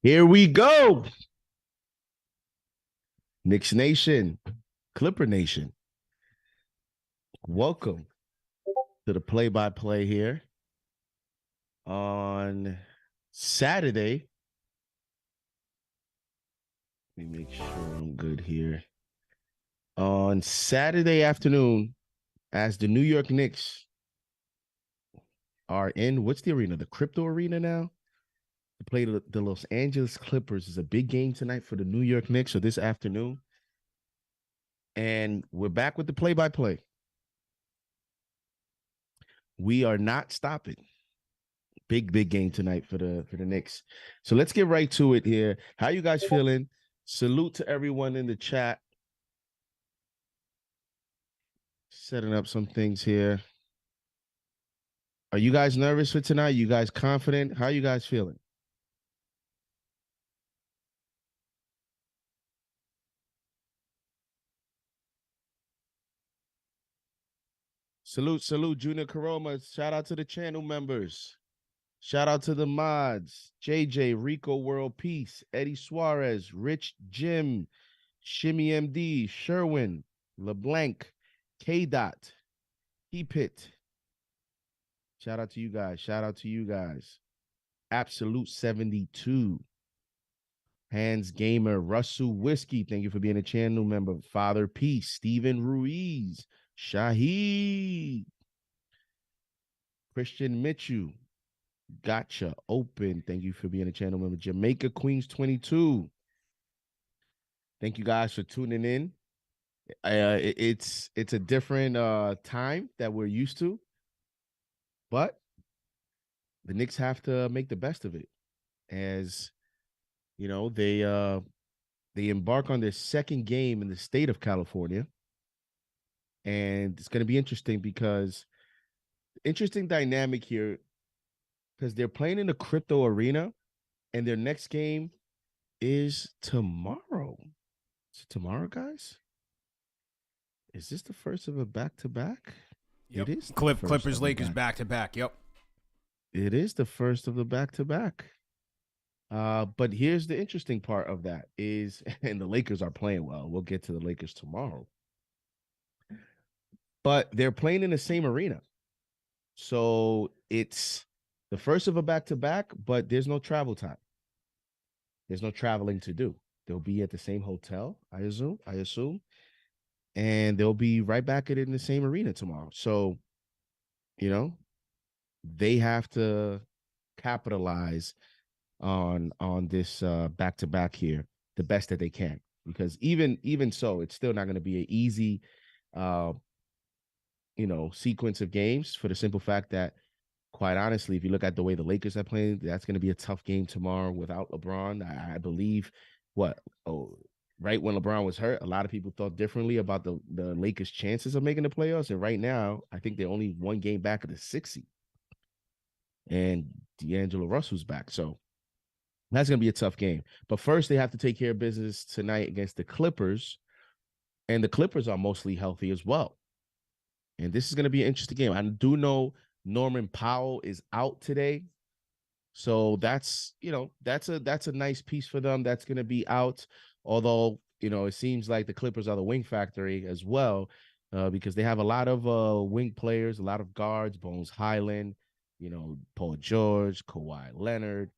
Here we go. Knicks Nation, Clipper Nation. Welcome to the play-by-play here on Saturday. Let me make sure I'm good here. On Saturday afternoon, as the New York Knicks are in, what's the arena? The Crypto Arena now? To play the Los Angeles Clippers. Is a big game tonight for the New York Knicks, or this afternoon. And we're back with the play-by-play. We are not stopping. Big game tonight for the Knicks. So let's get right to it here. How you guys feeling? Salute to everyone in the chat. Setting up some things here. Are you guys nervous for tonight? You guys confident? How you guys feeling? Salute, Junior Caroma. Shout out to the channel members. Shout out to the mods. JJ, Rico World Peace, Eddie Suarez, Rich Jim, Shimmy MD, Sherwin, LeBlanc, K Dot, Pit. Shout out to you guys. Absolute 72. Hands Gamer, Russell Whiskey. Thank you for being a channel member. Father Peace, Steven Ruiz, Shahid, Christian Mitchell. Gotcha. Open. Thank you for being a channel member. Jamaica Queens 22. Thank you guys for tuning in. It's a different time that we're used to, but the Knicks have to make the best of it. As you know, they embark on their second game in the state of California, and it's going to be interesting because interesting dynamic here because they're playing in the crypto arena, and their next game is tomorrow. Is it tomorrow, guys? Is this the first of a back-to-back? Yep. It is. Clippers, Lakers back-to-back. Yep. It is the first of the back-to-back. But here's the interesting part of that is, and the Lakers are playing well. We'll get to the Lakers tomorrow. But they're playing in the same arena. So it's the first of a back-to-back, but there's no travel time. There's no traveling to do. They'll be at the same hotel, I assume. And they'll be right back at it in the same arena tomorrow. So, you know, they have to capitalize on this back-to-back here the best that they can, because even so, it's still not going to be an easy sequence of games, for the simple fact that, quite honestly, if you look at the way the Lakers are playing, that's going to be a tough game tomorrow without LeBron. I believe right when LeBron was hurt, a lot of people thought differently about the Lakers' chances of making the playoffs. And right now, I think they're only one game back of the 6th seed. And D'Angelo Russell's back. So that's going to be a tough game. But first, they have to take care of business tonight against the Clippers. And the Clippers are mostly healthy as well. And this is going to be an interesting game. I do know Norman Powell is out today. So that's a nice piece for them. That's going to be out. Although, it seems like the Clippers are the wing factory as well, because they have a lot of wing players, a lot of guards, Bones Highland, Paul George, Kawhi Leonard.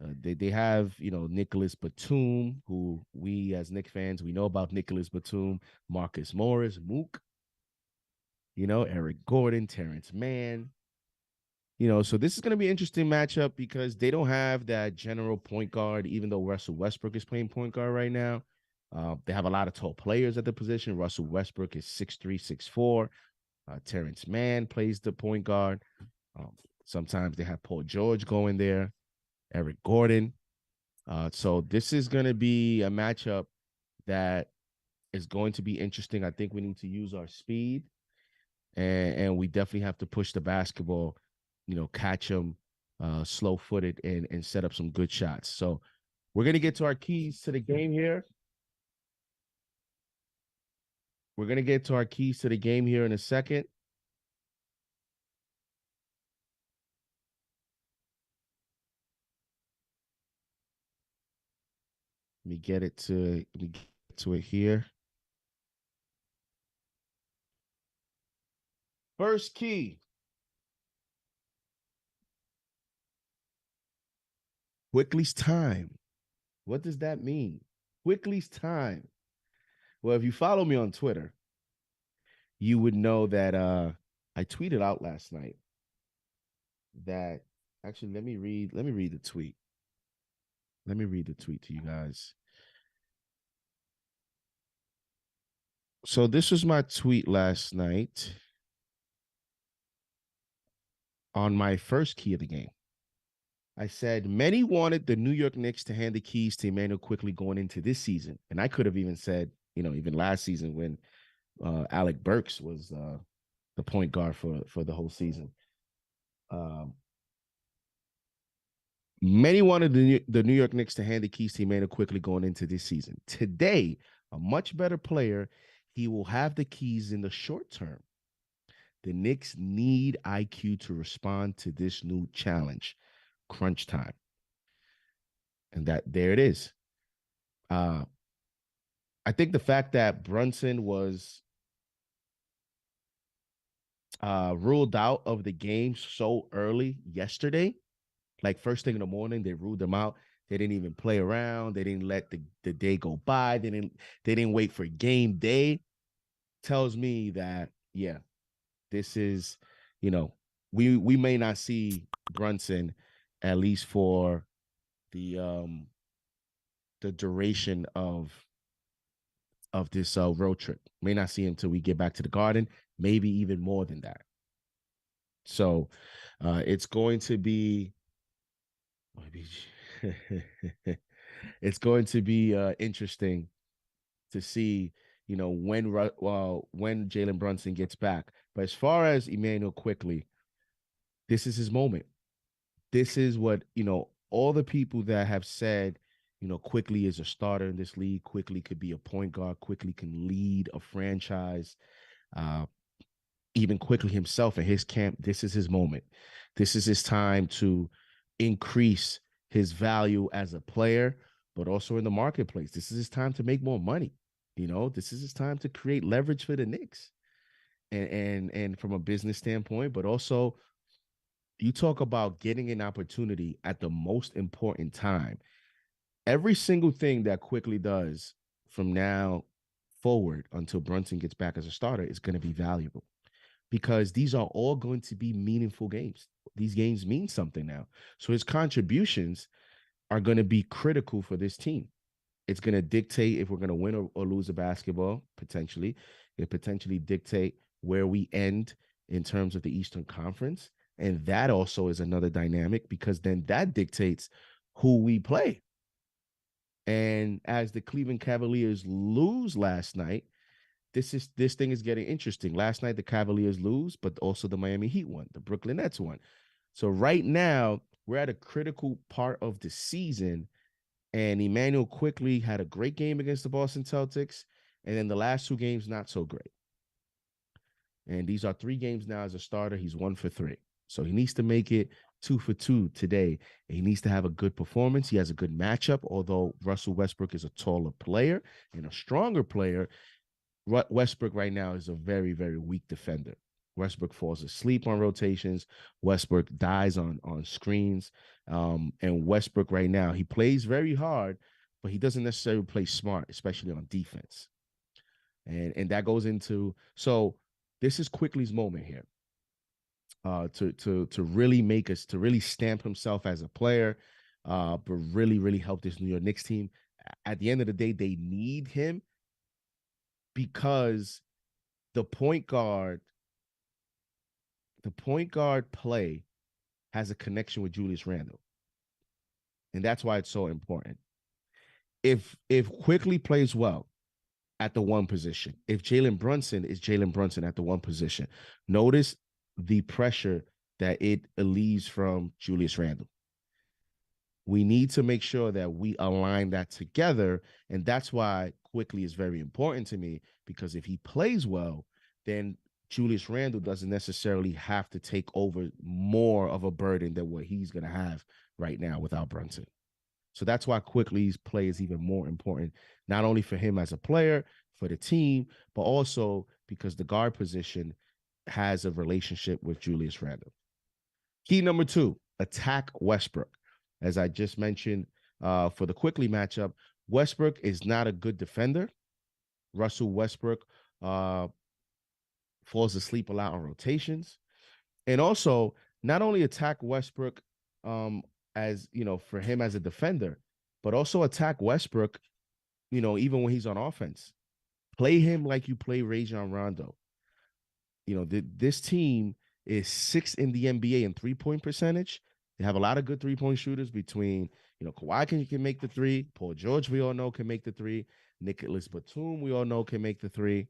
They have, Nicholas Batum, who we as Knicks fans, we know about Nicholas Batum, Marcus Morris, Mook, Eric Gordon, Terrence Mann. So this is going to be an interesting matchup because they don't have that general point guard, even though Russell Westbrook is playing point guard right now. They have a lot of tall players at the position. Russell Westbrook is 6'3", 6'4". Terrence Mann plays the point guard. Sometimes they have Paul George going there, Eric Gordon. So this is going to be a matchup that is going to be interesting. I think we need to use our speed, and we definitely have to push the basketball, catch them slow-footed and set up some good shots. So we're going to get to our keys to the game here. We're going to get to our keys to the game here in a second. Let me get to it here. First key. Quickley's time. What does that mean? Quickley's time. Well, if you follow me on Twitter, you would know that I tweeted out last night that actually let me read the tweet. Let me read the tweet to you guys. So this was my tweet last night on my first key of the game. I said many wanted the New York Knicks to hand the keys to Emmanuel Quickley going into this season. And I could have even said, even last season when Alec Burks was the point guard for the whole season. Many wanted the New York Knicks to hand the keys to Emmanuel Quickley going into this season. Today, a much better player, he will have the keys in the short term. The Knicks need IQ to respond to this new challenge, crunch time. And there it is. I think the fact that Brunson was ruled out of the game so early yesterday, like first thing in the morning, they ruled them out. They didn't even play around. They didn't let the day go by. They didn't wait for game day. Tells me that, yeah, this is, we may not see Brunson at least for the duration of this road trip. May not see him until we get back to the Garden, maybe even more than that. So it's going to be it's going to be interesting to see, when Jalen Brunson gets back. But as far as Emmanuel Quickley, this is his moment. This is what, all the people that have said, Quickley is a starter in this league. Quickley could be a point guard. Quickley can lead a franchise. Even Quickley himself in his camp, this is his moment. This is his time to increase his value as a player, but also in the marketplace. This is his time to make more money. This is his time to create leverage for the Knicks, and from a business standpoint, but also you talk about getting an opportunity at the most important time. Every single thing that Quickley does from now forward until Brunson gets back as a starter is going to be valuable, because these are all going to be meaningful games. These games mean something now. So his contributions are going to be critical for this team. It's going to dictate if we're going to win or lose a basketball, potentially. It potentially dictate where we end in terms of the Eastern Conference. And that also is another dynamic, because then that dictates who we play. And as the Cleveland Cavaliers lose last night, this thing is getting interesting. Last night the Cavaliers lose, but also the Miami Heat won, the Brooklyn Nets won. So right now we're at a critical part of the season, and Emmanuel Quickley had a great game against the Boston Celtics, and then the last two games not so great. And these are 3 games now as a starter. He's 1 for 3. So he needs to make it 2 for 2 today. And he needs to have a good performance. He has a good matchup, although Russell Westbrook is a taller player and a stronger player. Westbrook right now is a very, very weak defender. Westbrook falls asleep on rotations. Westbrook dies on screens. And Westbrook right now, he plays very hard, but he doesn't necessarily play smart, especially on defense. And that goes into, so this is Quickley's moment here. To really stamp himself as a player, but really, really help this New York Knicks team. At the end of the day, they need him, because the point guard play has a connection with Julius Randle. And that's why it's so important. If Quickley plays well at the one position, if Jalen Brunson is Jalen Brunson at the one position, notice the pressure that it relieves from Julius Randle. We need to make sure that we align that together. And that's why Quickley is very important to me, because if he plays well, then Julius Randle doesn't necessarily have to take over more of a burden than what he's going to have right now without Brunson. So that's why Quickly's play is even more important, not only for him as a player, for the team, but also because the guard position has a relationship with Julius Randle. Key number 2, attack Westbrook. As I just mentioned, for the Quickly matchup, Westbrook is not a good defender. Russell Westbrook falls asleep a lot on rotations. And also, not only attack Westbrook as, for him as a defender, but also attack Westbrook, even when he's on offense. Play him like you play Rajon Rondo. This team is 6th in the NBA in three-point percentage. They have a lot of good three-point shooters between, Kawhi can make the three. Paul George, we all know, can make the three. Nicholas Batum, we all know, can make the three.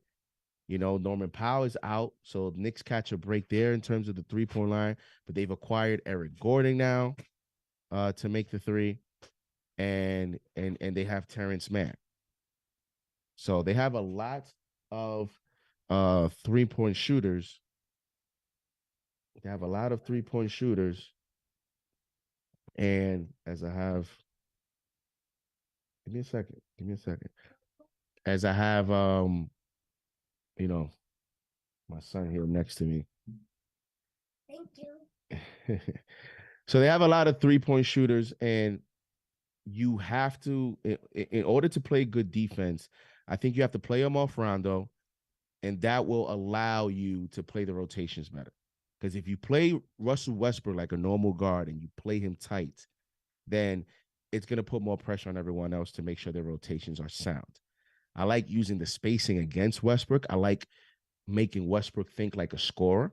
Norman Powell is out, so the Knicks catch a break there in terms of the three-point line, but they've acquired Eric Gordon now to make the three, and they have Terrence Mann. So they have a lot of three-point shooters. They have a lot of three-point shooters, and as I have, give me a second. As I have, my son here next to me. Thank you. So they have a lot of three-point shooters, and you have to, in order to play good defense, I think you have to play them off Rondo, and that will allow you to play the rotations better. Because if you play Russell Westbrook like a normal guard and you play him tight, then it's going to put more pressure on everyone else to make sure their rotations are sound. I like using the spacing against Westbrook. I like making Westbrook think like a scorer,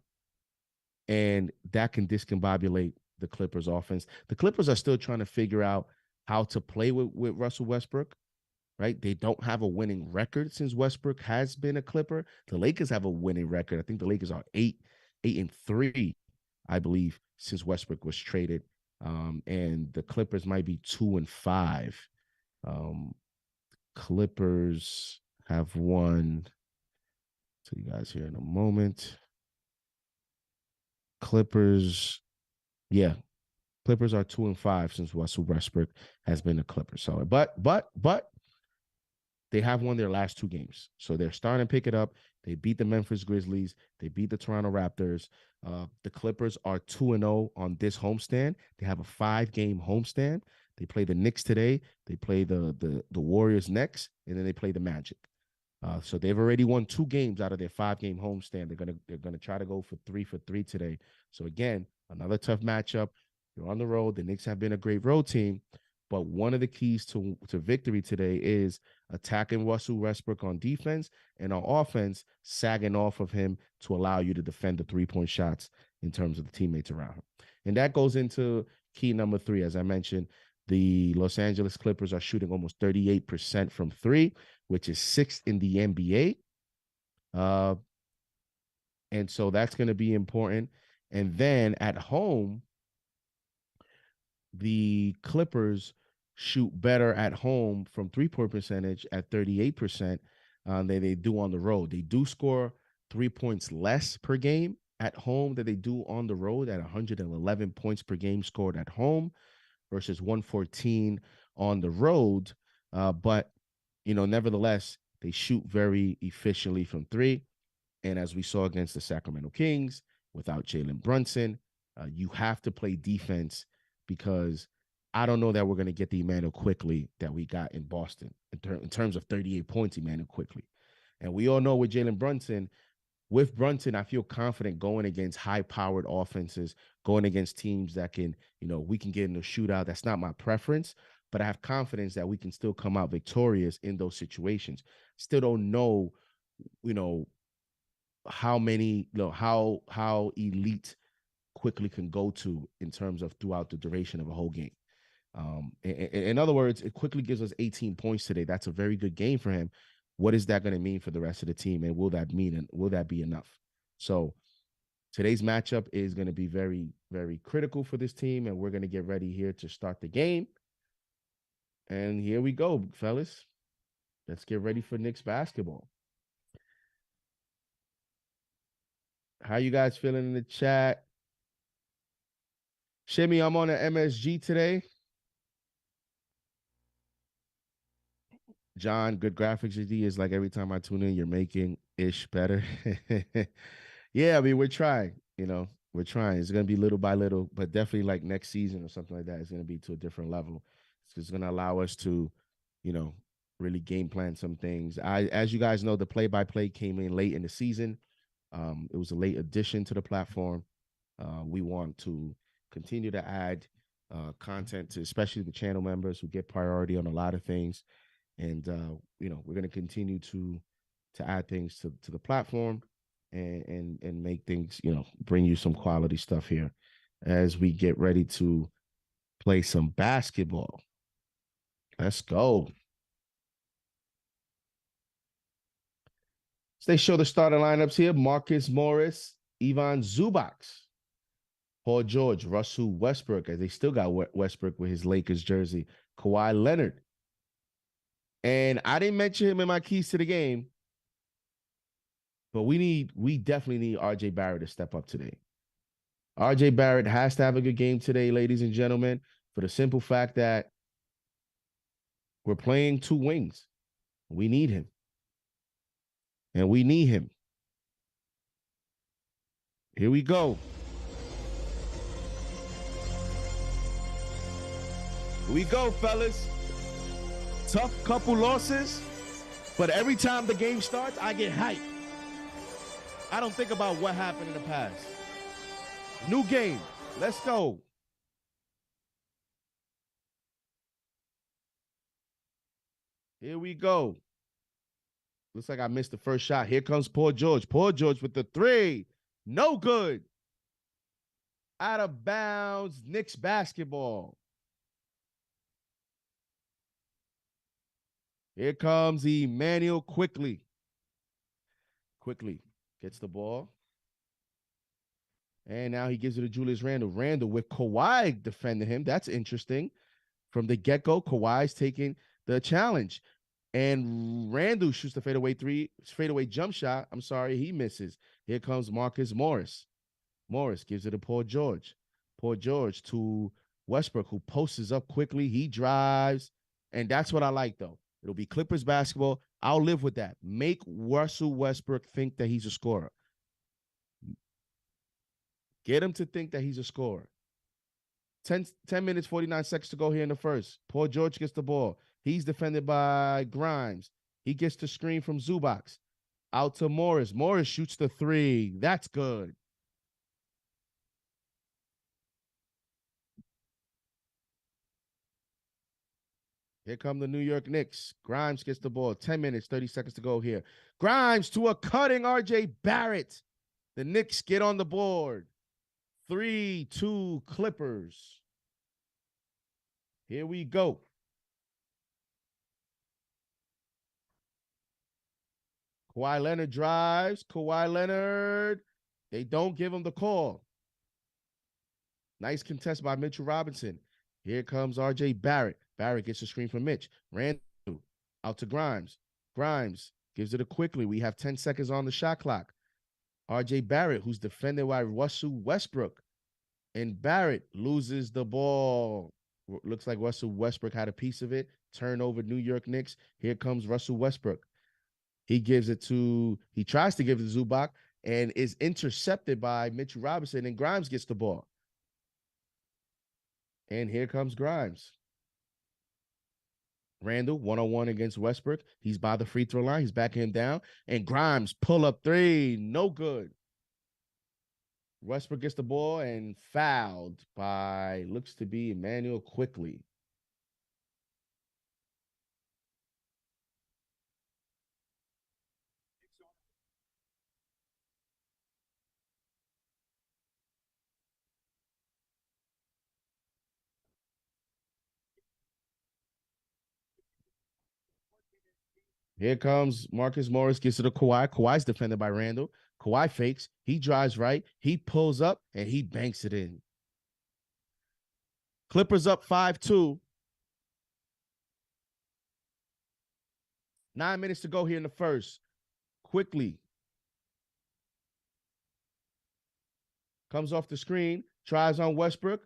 and that can discombobulate the Clippers offense. The Clippers are still trying to figure out how to play with Russell Westbrook, right? They don't have a winning record since Westbrook has been a Clipper. The Lakers have a winning record. I think the Lakers are 8-3, I believe, since Westbrook was traded. And the Clippers might be 2-5. Clippers have won. I'll tell you guys here in a moment. Clippers are 2-5 since Russell Westbrook has been a Clipper. So, but they have won their last 2 games. So they're starting to pick it up. They beat the Memphis Grizzlies. They beat the Toronto Raptors. The Clippers are 2-0 on this homestand. They have a 5-game homestand. They play the Knicks today. They play the Warriors next, and then they play the Magic. So they've already won 2 games out of their 5-game homestand. They're gonna try to go for 3 today. So again, another tough matchup. You're on the road. The Knicks have been a great road team, but one of the keys to victory today is attacking Russell Westbrook on defense, and on offense, sagging off of him to allow you to defend the three-point shots in terms of the teammates around him. And that goes into key number 3. As I mentioned, the Los Angeles Clippers are shooting almost 38% from 3, which is 6th in the NBA. And so that's going to be important. And then at home, the Clippers shoot better at home from three-point percentage at 38% than they do on the road. They do score 3 points less per game at home than they do on the road, at 111 points per game scored at home versus 114 on the road. But, nevertheless, they shoot very efficiently from 3. And as we saw against the Sacramento Kings, without Jalen Brunson, you have to play defense, because I don't know that we're going to get the Emmanuel Quickley that we got in Boston in terms of 38 points, Emmanuel Quickley. And we all know with Jalen Brunson, I feel confident going against high-powered offenses, going against teams that can, we can get in a shootout. That's not my preference, but I have confidence that we can still come out victorious in those situations. Still don't know, how many, how elite Quickley can go to in terms of throughout the duration of a whole game. In other words, it quickly gives us 18 points today. That's a very good game for him. What is that going to mean for the rest of the team? And will that be enough? So today's matchup is going to be very, very critical for this team. And we're going to get ready here to start the game. And here we go, fellas. Let's get ready for Knicks basketball. How you guys feeling in the chat? Shimmy, I'm on an MSG today. John, good graphics ideas. Like every time I tune in, you're making ish better. Yeah, I mean, we're trying, we're trying. It's going to be little by little, but definitely like next season or something like that, it's going to be to a different level. It's going to allow us to, you know, really game plan some things. As you guys know, the play-by-play came in late in the season. It was a late addition to the platform. We want to continue to add content to, especially the channel members who get priority on a lot of things. And we're going to continue to add things to the platform and make things, bring you some quality stuff here as we get ready to play some basketball. Let's go. So they show the starting lineups here: Marcus Morris, Ivan Zubac, Paul George, Russell Westbrook, as they still got Westbrook with his Lakers jersey, Kawhi Leonard. And I didn't mention him in my keys to the game, but we definitely need RJ Barrett to step up today. RJ Barrett has to have a good game today, ladies and gentlemen, for the simple fact that we're playing two wings. We need him. And we need him. Here we go. Here we go, fellas. Tough couple losses, but every time the game starts, I get hyped. I don't think about what happened in the past. New game. Let's go. Here we go. Looks like I missed the first shot. Here comes Paul George. Paul George with the three. No good. Out of bounds. Knicks basketball. Here comes Emmanuel quickly. Quickly gets the ball. And now he gives it to Julius Randle. Randle with Kawhi defending him. That's interesting. From the get-go, Kawhi's taking the challenge. And Randle shoots the fadeaway jump shot. I'm sorry, he misses. Here comes Marcus Morris. Morris gives it to Paul George. Paul George to Westbrook, who posts up quickly. He drives. And that's what I like, though. It'll be Clippers basketball. I'll live with that. Make Russell Westbrook think that he's a scorer. Get him to think that he's a scorer. 10 minutes, 49 seconds to go here in the first. Paul George gets the ball. He's defended by Grimes. He gets the screen from Zubac. Out to Morris. Morris shoots the three. That's good. Here come the New York Knicks. Grimes gets the ball. 10 minutes, 30 seconds to go here. Grimes to a cutting RJ Barrett. The Knicks get on the board. 3-2 Clippers. Here we go. Kawhi Leonard drives. Kawhi Leonard. They don't give him the call. Nice contest by Mitchell Robinson. Here comes RJ Barrett. Barrett gets a screen from Mitch. Randle out to Grimes. Grimes gives it a quickly. We have 10 seconds on the shot clock. RJ Barrett, who's defended by Russell Westbrook. And Barrett loses the ball. Looks like Russell Westbrook had a piece of it. Turnover, New York Knicks. Here comes Russell Westbrook. He tries to give it to Zubac and is intercepted by Mitchell Robinson, and Grimes gets the ball. And here comes Grimes. Randle, one-on-one against Westbrook. He's by the free throw line. He's backing him down. And Grimes, pull-up three. No good. Westbrook gets the ball and fouled by, looks to be Emmanuel quickly. Here comes Marcus Morris, gets it to Kawhi. Kawhi's defended by Randle. Kawhi fakes. He drives right. He pulls up, and he banks it in. Clippers up 5-2. 9 minutes to go here in the first. Quickly. Comes off the screen. Tries on Westbrook.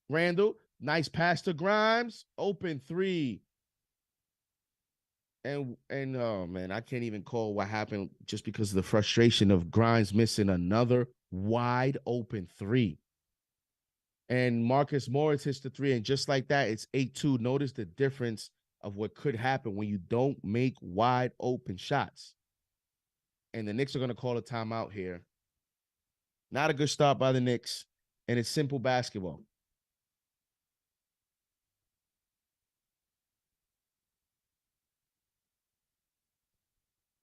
Randle. Nice pass to Grimes. Open three. And oh man, I can't even call what happened just because of the frustration of Grimes missing another wide open three. And Marcus Morris hits the three, and just like that, it's 8-2. Notice the difference of what could happen when you don't make wide open shots. And the Knicks are going to call a timeout here. Not a good start by the Knicks, and it's simple basketball.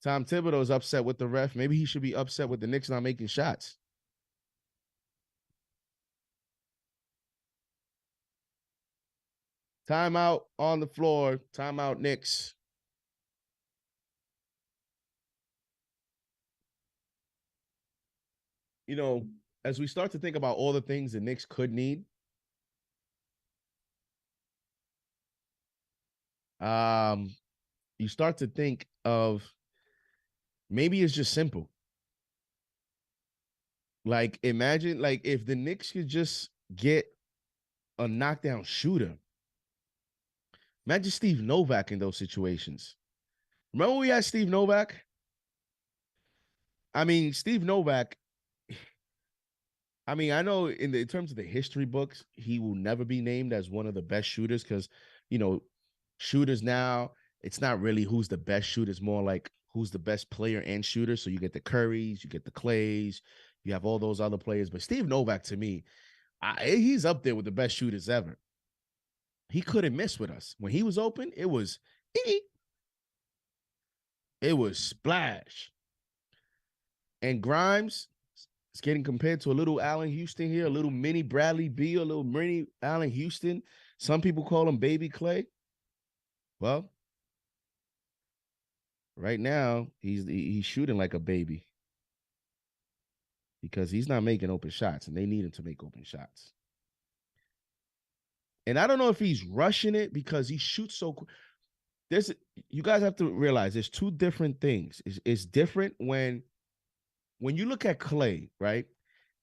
Tom Thibodeau is upset with the ref. Maybe he should be upset with the Knicks not making shots. Timeout on the floor. Timeout, Knicks. You know, as we start to think about all the things the Knicks could need, you start to think of maybe it's just simple. Like, imagine, like, if the Knicks could just get a knockdown shooter. Imagine Steve Novak in those situations. Remember when we had Steve Novak? I mean, Steve Novak, I mean, I know in terms of the history books, he will never be named as one of the best shooters because, you know, shooters now, it's not really who's the best shooter. It's more like who's the best player and shooter. So you get the Currys, you get the Clays, you have all those other players. But Steve Novak, to me, he's up there with the best shooters ever. He couldn't miss with us. When he was open, it was splash. And Grimes is getting compared to a little Allen Houston here, a little mini Bradley Beal, a little mini Allen Houston. Some people call him Baby Clay. Well, right now he's shooting like a baby because he's not making open shots, and they need him to make open shots. And I don't know if he's rushing it because he shoots so quick. You guys have to realize there's two different things. It's different when you look at Clay, right?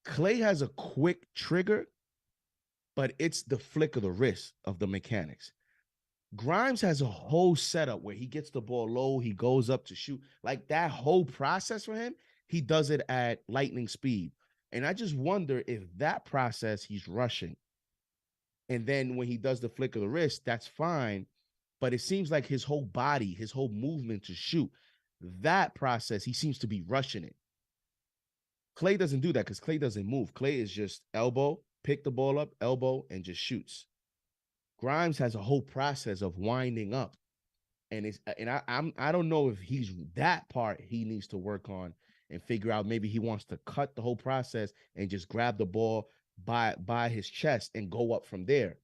Clay has a quick trigger, but it's the flick of the wrist of the mechanics. Grimes has a whole setup where he gets the ball low, he goes up to shoot. Like that whole process for him, he does it at lightning speed. And I just wonder if that process he's rushing. And then when he does the flick of the wrist, that's fine. But it seems like his whole body, his whole movement to shoot, that process, he seems to be rushing it. Clay doesn't do that because Clay doesn't move. Clay is just elbow, pick the ball up, elbow, and just shoots. Grimes has a whole process of winding up. I don't know if he's that part he needs to work on and figure out. Maybe he wants to cut the whole process and just grab the ball by his chest and go up from there.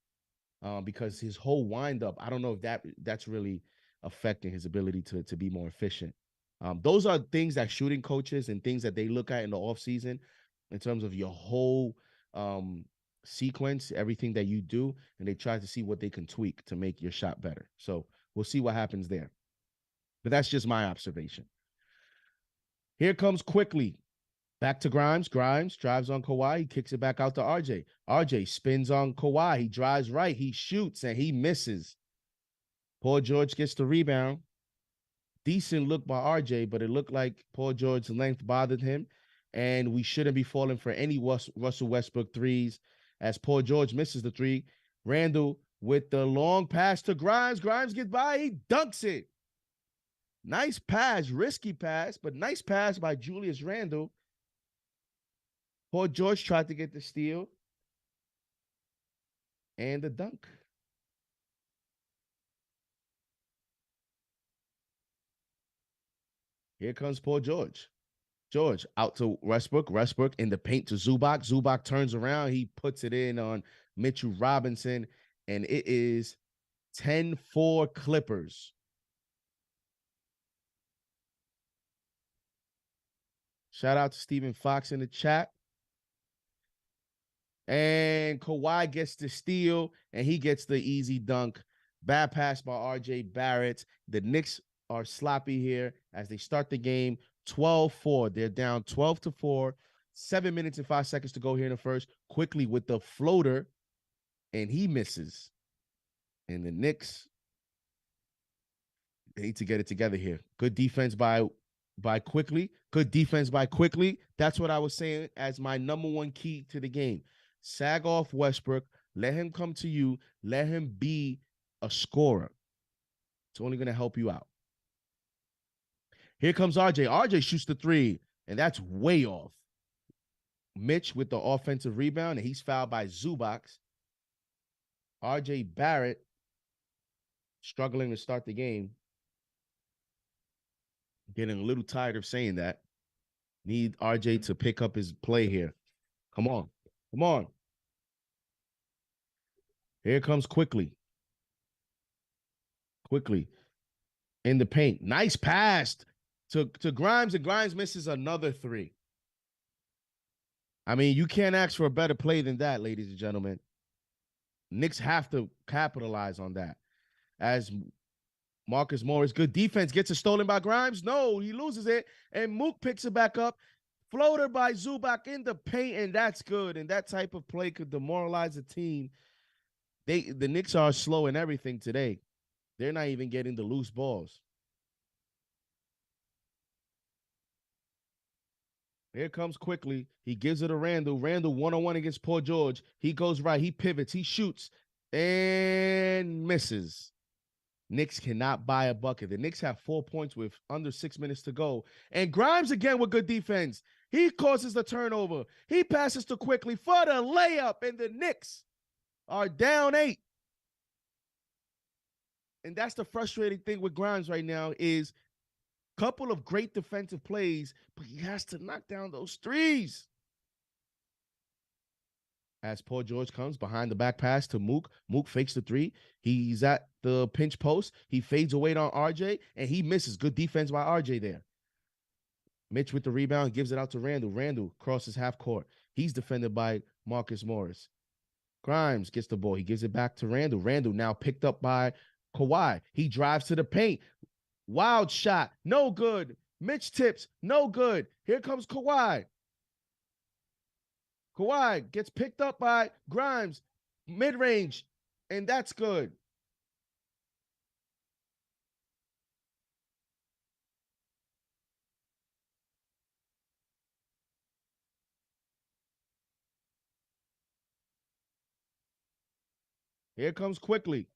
Because his whole wind up, I don't know if that's really affecting his ability to be more efficient. Those are things that shooting coaches and things that they look at in the offseason in terms of your whole sequence, everything that you do, and they try to see what they can tweak to make your shot better. So we'll see what happens there. But that's just my observation. Here comes quickly. Back to Grimes. Grimes drives on Kawhi. He kicks it back out to RJ. RJ spins on Kawhi. He drives right. He shoots, and he misses. Paul George gets the rebound. Decent look by RJ, but it looked like Paul George's length bothered him, and we shouldn't be falling for any Russell Westbrook threes as Paul George misses the three. Randle with the long pass to Grimes. Grimes gets by. He dunks it. Nice pass, risky pass, but nice pass by Julius Randle. Paul George tried to get the steal and the dunk. Here comes Paul George. George out to Westbrook. Westbrook in the paint to Zubac. Zubac turns around. He puts it in on Mitchell Robinson, and it is 10-4 Clippers. Shout out to Stephen Fox in the chat. And Kawhi gets the steal, and he gets the easy dunk. Bad pass by RJ Barrett. The Knicks are sloppy here as they start the game 12-4. They're down 12-4. 7 minutes and 5 seconds to go here in the first. Quickly with the floater, and he misses. And the Knicks They need to get it together here. Good defense by Quickly. Good defense by Quickly. That's what I was saying as my number one key to the game. Sag off Westbrook. Let him come to you. Let him be a scorer. It's only going to help you out. Here comes RJ. RJ shoots the three, and that's way off. Mitch with the offensive rebound, and he's fouled by Zubac. RJ Barrett struggling to start the game. Getting a little tired of saying that. Need RJ to pick up his play here. Come on. Come on. Here comes Quickly. Quickly in the paint. Nice pass to Grimes, and Grimes misses another three. I mean, you can't ask for a better play than that, ladies and gentlemen. Knicks have to capitalize on that. As Marcus Morris, good defense, gets it stolen by Grimes. No, he loses it, and Mook picks it back up. Floater by Zubac in the paint, and that's good. And that type of play could demoralize a team. The Knicks are slow in everything today. They're not even getting the loose balls. Here comes Quickly. He gives it to Randall. Randall one-on-one against Paul George. He goes right. He pivots. He shoots and misses. Knicks cannot buy a bucket. The Knicks have 4 points with under 6 minutes to go. And Grimes again with good defense. He causes the turnover. He passes to Quickly for the layup, and the Knicks are down 8. And that's the frustrating thing with Grimes right now is a couple of great defensive plays, but he has to knock down those threes. As Paul George comes behind the back pass to Mook. Mook fakes the three. He's at the pinch post. He fades away on RJ, and he misses. Good defense by RJ there. Mitch with the rebound, gives it out to Randall. Randall crosses half court. He's defended by Marcus Morris. Grimes gets the ball. He gives it back to Randall. Randall now picked up by Kawhi. He drives to the paint. Wild shot. No good. Mitch tips. No good. Here comes Kawhi. Kawhi gets picked up by Grimes. Mid-range. And that's good. Here comes Quickly.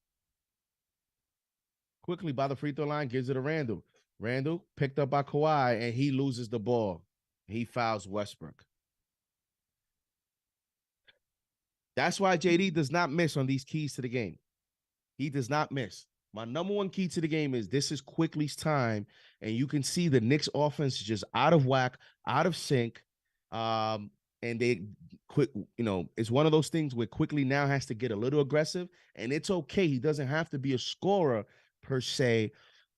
Quickly by the free throw line, gives it to Randall. Randall picked up by Kawhi, and he loses the ball. He fouls Westbrook. That's why JD does not miss on these keys to the game. He does not miss. My number one key to the game is this is Quickly's time, and you can see the Knicks offense is just out of whack, out of sync. And they quick, it's one of those things where Quickly now has to get a little aggressive, and it's okay. He doesn't have to be a scorer per se,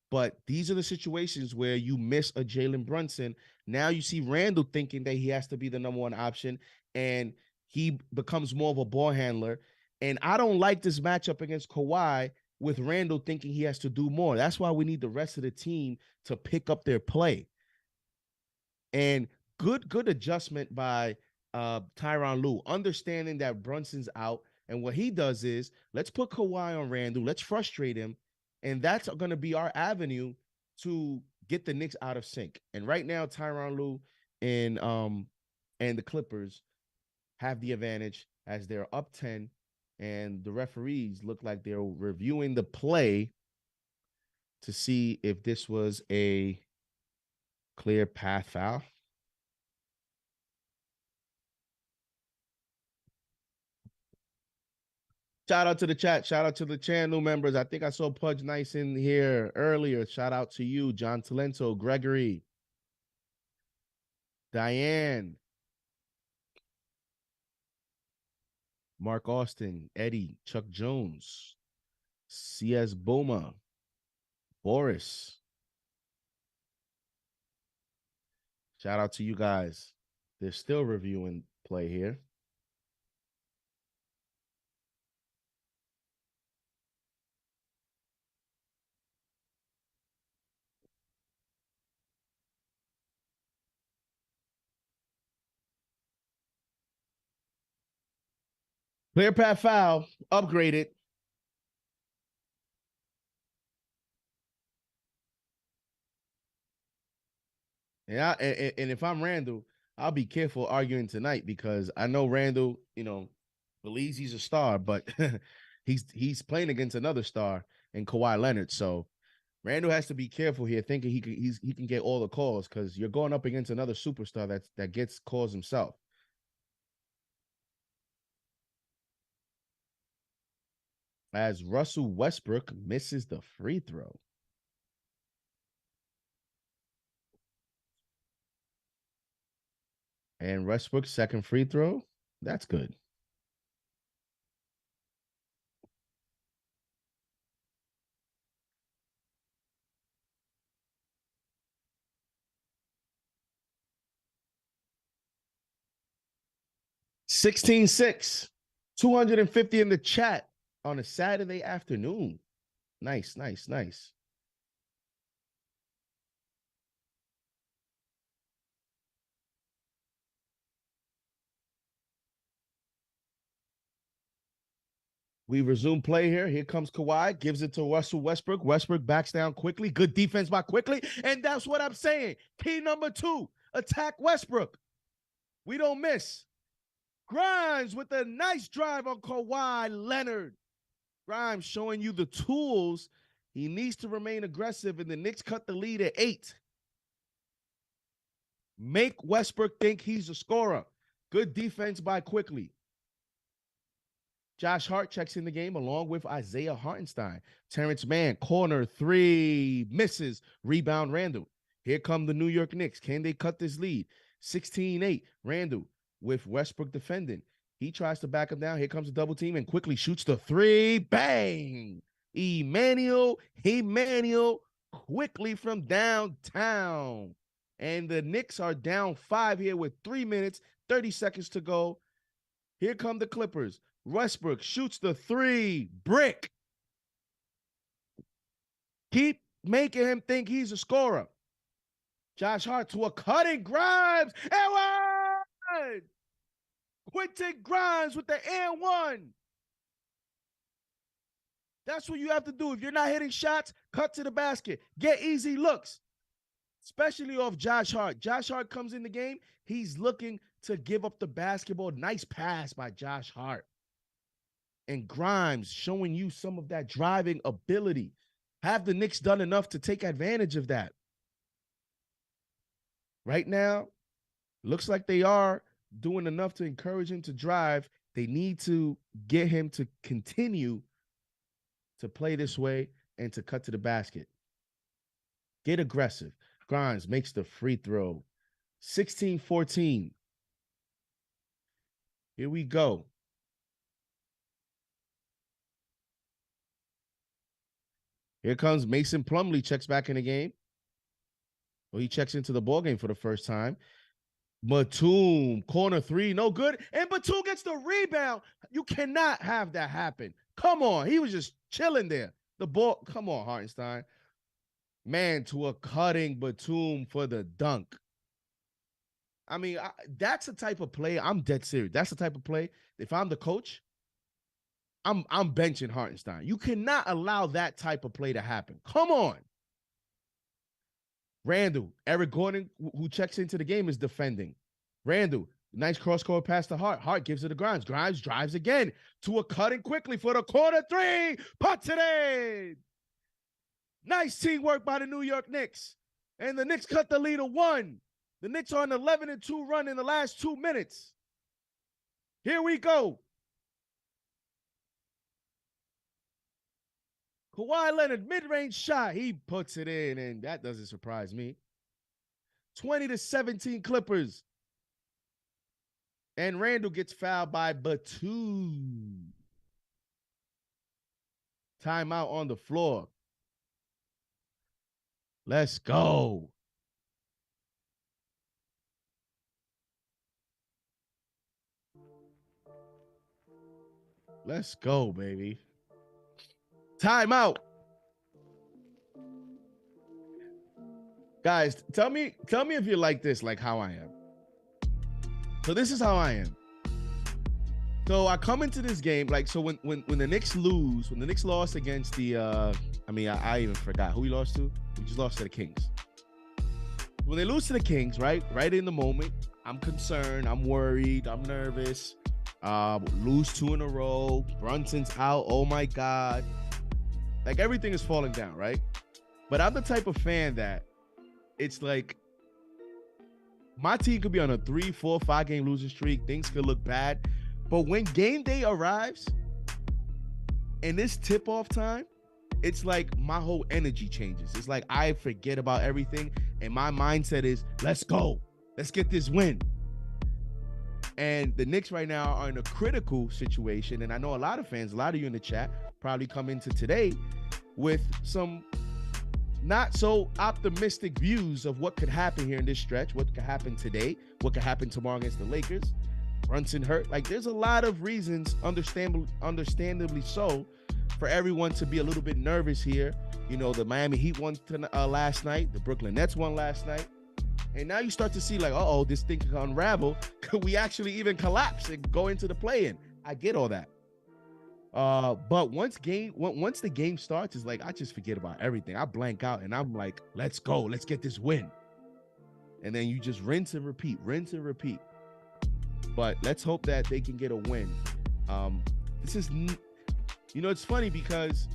but these are the situations where you miss a Jalen Brunson. Now you see Randall thinking that he has to be the number one option, and he becomes more of a ball handler. And I don't like this matchup against Kawhi with Randall thinking he has to do more. That's why we need the rest of the team to pick up their play. And good adjustment by Tyronn Lue, understanding that Brunson's out. And what he does is, let's put Kawhi on Randall. Let's frustrate him. And that's going to be our avenue to get the Knicks out of sync. And right now, Tyronn Lue and the Clippers have the advantage as they're up 10. And the referees look like they're reviewing the play to see if this was a clear path foul. Shout out to the chat. Shout out to the channel members. I think I saw Pudge Nice in here earlier. Shout out to you, John Talento, Gregory, Diane, Mark Austin, Eddie, Chuck Jones, C.S. Boma, Boris. Shout out to you guys. They're still reviewing play here. Clear path foul, upgraded. Yeah, and if I'm Randall, I'll be careful arguing tonight because I know Randall, believes he's a star, but he's playing against another star in Kawhi Leonard. So Randall has to be careful here, thinking he can get all the calls because you're going up against another superstar that gets calls himself. As Russell Westbrook misses the free throw. And Westbrook's second free throw, that's good. $16-6, 250 in the chat on a Saturday afternoon. Nice, nice, nice. We resume play here. Here comes Kawhi, gives it to Russell Westbrook. Westbrook backs down quickly. Good defense by Quickly. And that's what I'm saying. Key number 2, attack Westbrook. We don't miss. Grimes with a nice drive on Kawhi Leonard. Grimes showing you the tools. He needs to remain aggressive, and the Knicks cut the lead at 8. Make Westbrook think he's a scorer. Good defense by Quickly. Josh Hart checks in the game along with Isaiah Hartenstein. Terrence Mann, corner 3, misses. Rebound Randall. Here come the New York Knicks. Can they cut this lead? 16-8. Randall with Westbrook defending. He tries to back him down. Here comes a double team and Quickly shoots the 3. Bang! Emmanuel Quickly from downtown. And the Knicks are down 5 here with 3 minutes, 30 seconds to go. Here come the Clippers. Westbrook shoots the 3. Brick. Keep making him think he's a scorer. Josh Hart to a cutting Grimes. And one! Quentin Grimes with the and one. That's what you have to do. If you're not hitting shots, cut to the basket. Get easy looks, especially off Josh Hart. Josh Hart comes in the game. He's looking to give up the basketball. Nice pass by Josh Hart. And Grimes showing you some of that driving ability. Have the Knicks done enough to take advantage of that? Right now, looks like they are doing enough to encourage him to drive. They need to get him to continue to play this way and to cut to the basket. Get aggressive. Grimes makes the free throw. 16-14. Here we go. Here comes Mason Plumlee, checks back in the game. Well, he checks into the ball game for the first time. Batum, corner 3, no good. And Batum gets the rebound. You cannot have that happen. Come on. He was just chilling there. The ball, come on, Hartenstein. Man, to a cutting Batum for the dunk. I mean, that's the type of play. I'm dead serious. That's the type of play. If I'm the coach, I'm benching Hartenstein. You cannot allow that type of play to happen. Come on. Randall, Eric Gordon, who checks into the game, is defending. Randall, nice cross-court pass to Hart. Hart gives it to Grimes. Grimes drives again to a cutting Quickly for the corner 3. Puts it in. Nice teamwork by the New York Knicks. And the Knicks cut the lead to 1. The Knicks are on an 11-2 run in the last 2 minutes. Here we go. Kawhi Leonard, mid-range shot. He puts it in, and that doesn't surprise me. 20-17 Clippers. And Randall gets fouled by Batum. Timeout on the floor. Let's go. Let's go, baby. Timeout. Guys, tell me if you're like this, like how I am. So this is how I am. So I come into this game, like, so when the Knicks lose, when the Knicks lost against the I even forgot who we lost to. We just lost to the Kings. when they lose to the Kings, right in the moment, I'm concerned, I'm worried, I'm nervous. Lose 2 in a row. Brunson's out. Oh my God. Like everything is falling down, right? But I'm the type of fan that it's like my team could be on a 3, 4, 5 game losing streak. Things could look bad. But when game day arrives and this tip-off time, it's like my whole energy changes. It's like I forget about everything. And my mindset is, let's go. Let's get this win. And the Knicks right now are in a critical situation. And I know a lot of fans, a lot of you in the chat, probably come into today with some not so optimistic views of what could happen here in this stretch, what could happen today, what could happen tomorrow against the Lakers. Brunson hurt. Like, there's a lot of reasons, understandably so, for everyone to be a little bit nervous here. You know, the Miami Heat won last night. The Brooklyn Nets won last night. And now you start to see like, uh-oh, this thing can unravel. Could we actually even collapse and go into the play-in? I get all that. But once the game starts, it's like I just forget about everything. I blank out and I'm like, let's go. Let's get this win. And then you just rinse and repeat. But let's hope that they can get a win. This is, you know, it's funny because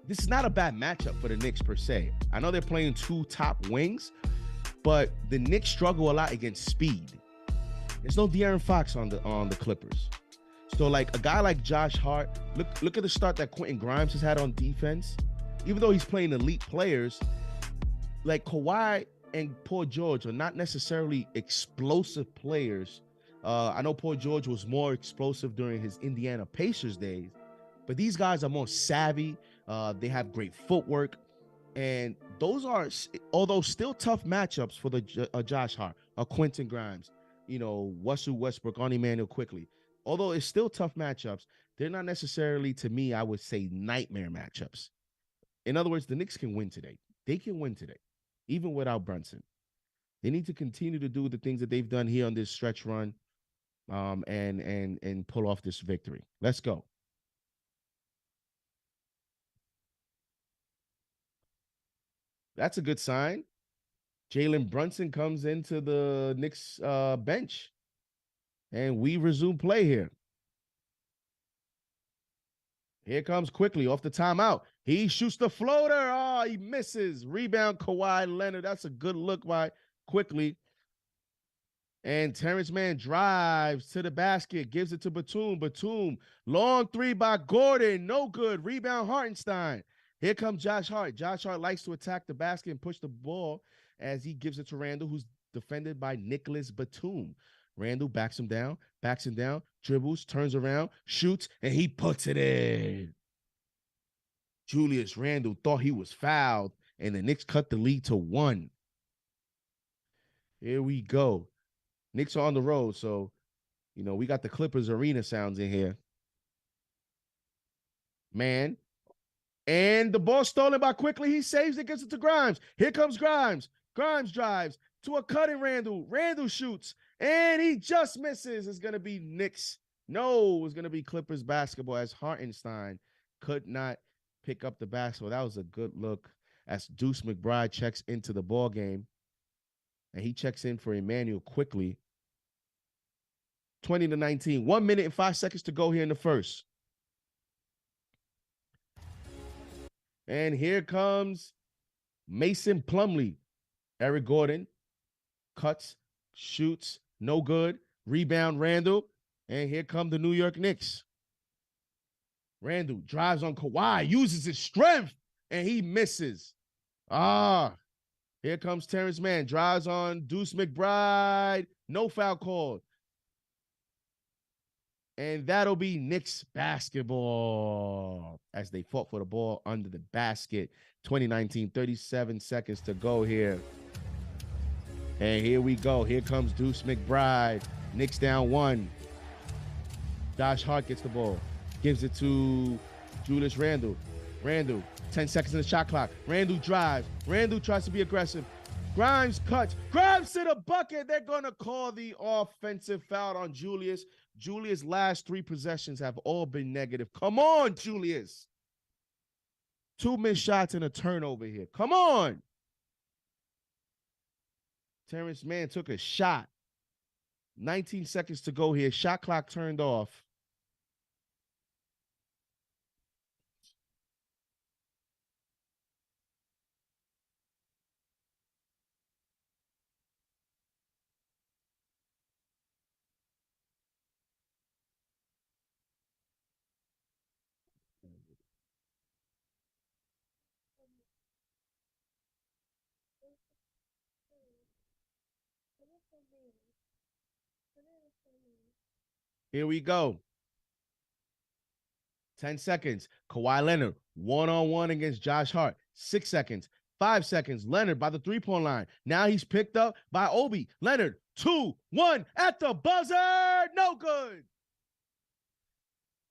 this is not a bad matchup for the Knicks per se. I know they're playing 2 top wings, but the Knicks struggle a lot against speed. There's no De'Aaron Fox on the Clippers. So like a guy like Josh Hart, look at the start that Quentin Grimes has had on defense. Even though he's playing elite players, like Kawhi and Paul George are not necessarily explosive players. I know Paul George was more explosive during his Indiana Pacers days, but these guys are more savvy. They have great footwork. And those are, although still tough matchups for the Josh Hart, Quentin Grimes, you know, Russell Westbrook, on Emmanuel quickly. Although it's still tough matchups, they're not necessarily, to me, I would say, nightmare matchups. In other words, the Knicks can win today. They can win today, even without Brunson. They need to continue to do the things that they've done here on this stretch run, and pull off this victory. Let's go. That's a good sign. Jalen Brunson comes into the Knicks bench, and we resume play here. Here comes quickly off the timeout. He shoots the floater. Oh, he misses. Rebound, Kawhi Leonard. That's a good look by Quickly. And Terrence Mann drives to the basket, gives it to Batum. Batum, long 3 by Gordon. No good. Rebound, Hartenstein. Here comes Josh Hart. Josh Hart likes to attack the basket and push the ball as he gives it to Randall, who's defended by Nicholas Batum. Randall backs him down, dribbles, turns around, shoots, and he puts it in. Julius Randle thought he was fouled, and the Knicks cut the lead to 1. Here we go. Knicks are on the road, so, you know, we got the Clippers arena sounds in here. Man. And the ball stolen by Quickly. He saves it, gets it to Grimes. Here comes Grimes. Grimes drives to a cutting Randall. Randall shoots, and he just misses. It's going to be Knicks. No, it's going to be Clippers basketball as Hartenstein could not pick up the basketball. That was a good look as Deuce McBride checks into the ball game. And he checks in for Emmanuel Quickly. 20-19. 1 minute and 5 seconds to go here in the first. And here comes Mason Plumlee. Eric Gordon cuts, shoots, no good. Rebound, Randall. And here come the New York Knicks. Randall drives on Kawhi, uses his strength, and he misses. Here comes Terrence Mann, drives on Deuce McBride. No foul called. And that'll be Knicks basketball as they fought for the ball under the basket. 2019, 37 seconds to go here. And here we go. Here comes Deuce McBride. Knicks down 1. Josh Hart gets the ball. Gives it to Julius Randle. Randle, 10 seconds in the shot clock. Randle drives. Randle tries to be aggressive. Grimes cuts. Grimes to the bucket. They're going to call the offensive foul on Julius. Julius' last 3 possessions have all been negative. Come on, Julius. 2 missed shots and a turnover here. Come on. Terrence Mann took a shot. 19 seconds to go here. Shot clock turned off. Here we go. 10 seconds. Kawhi Leonard, one-on-one against Josh Hart. 6 seconds. 5 seconds. Leonard by the three-point line. Now he's picked up by Obi. Leonard, 2-1 at the buzzer. No good.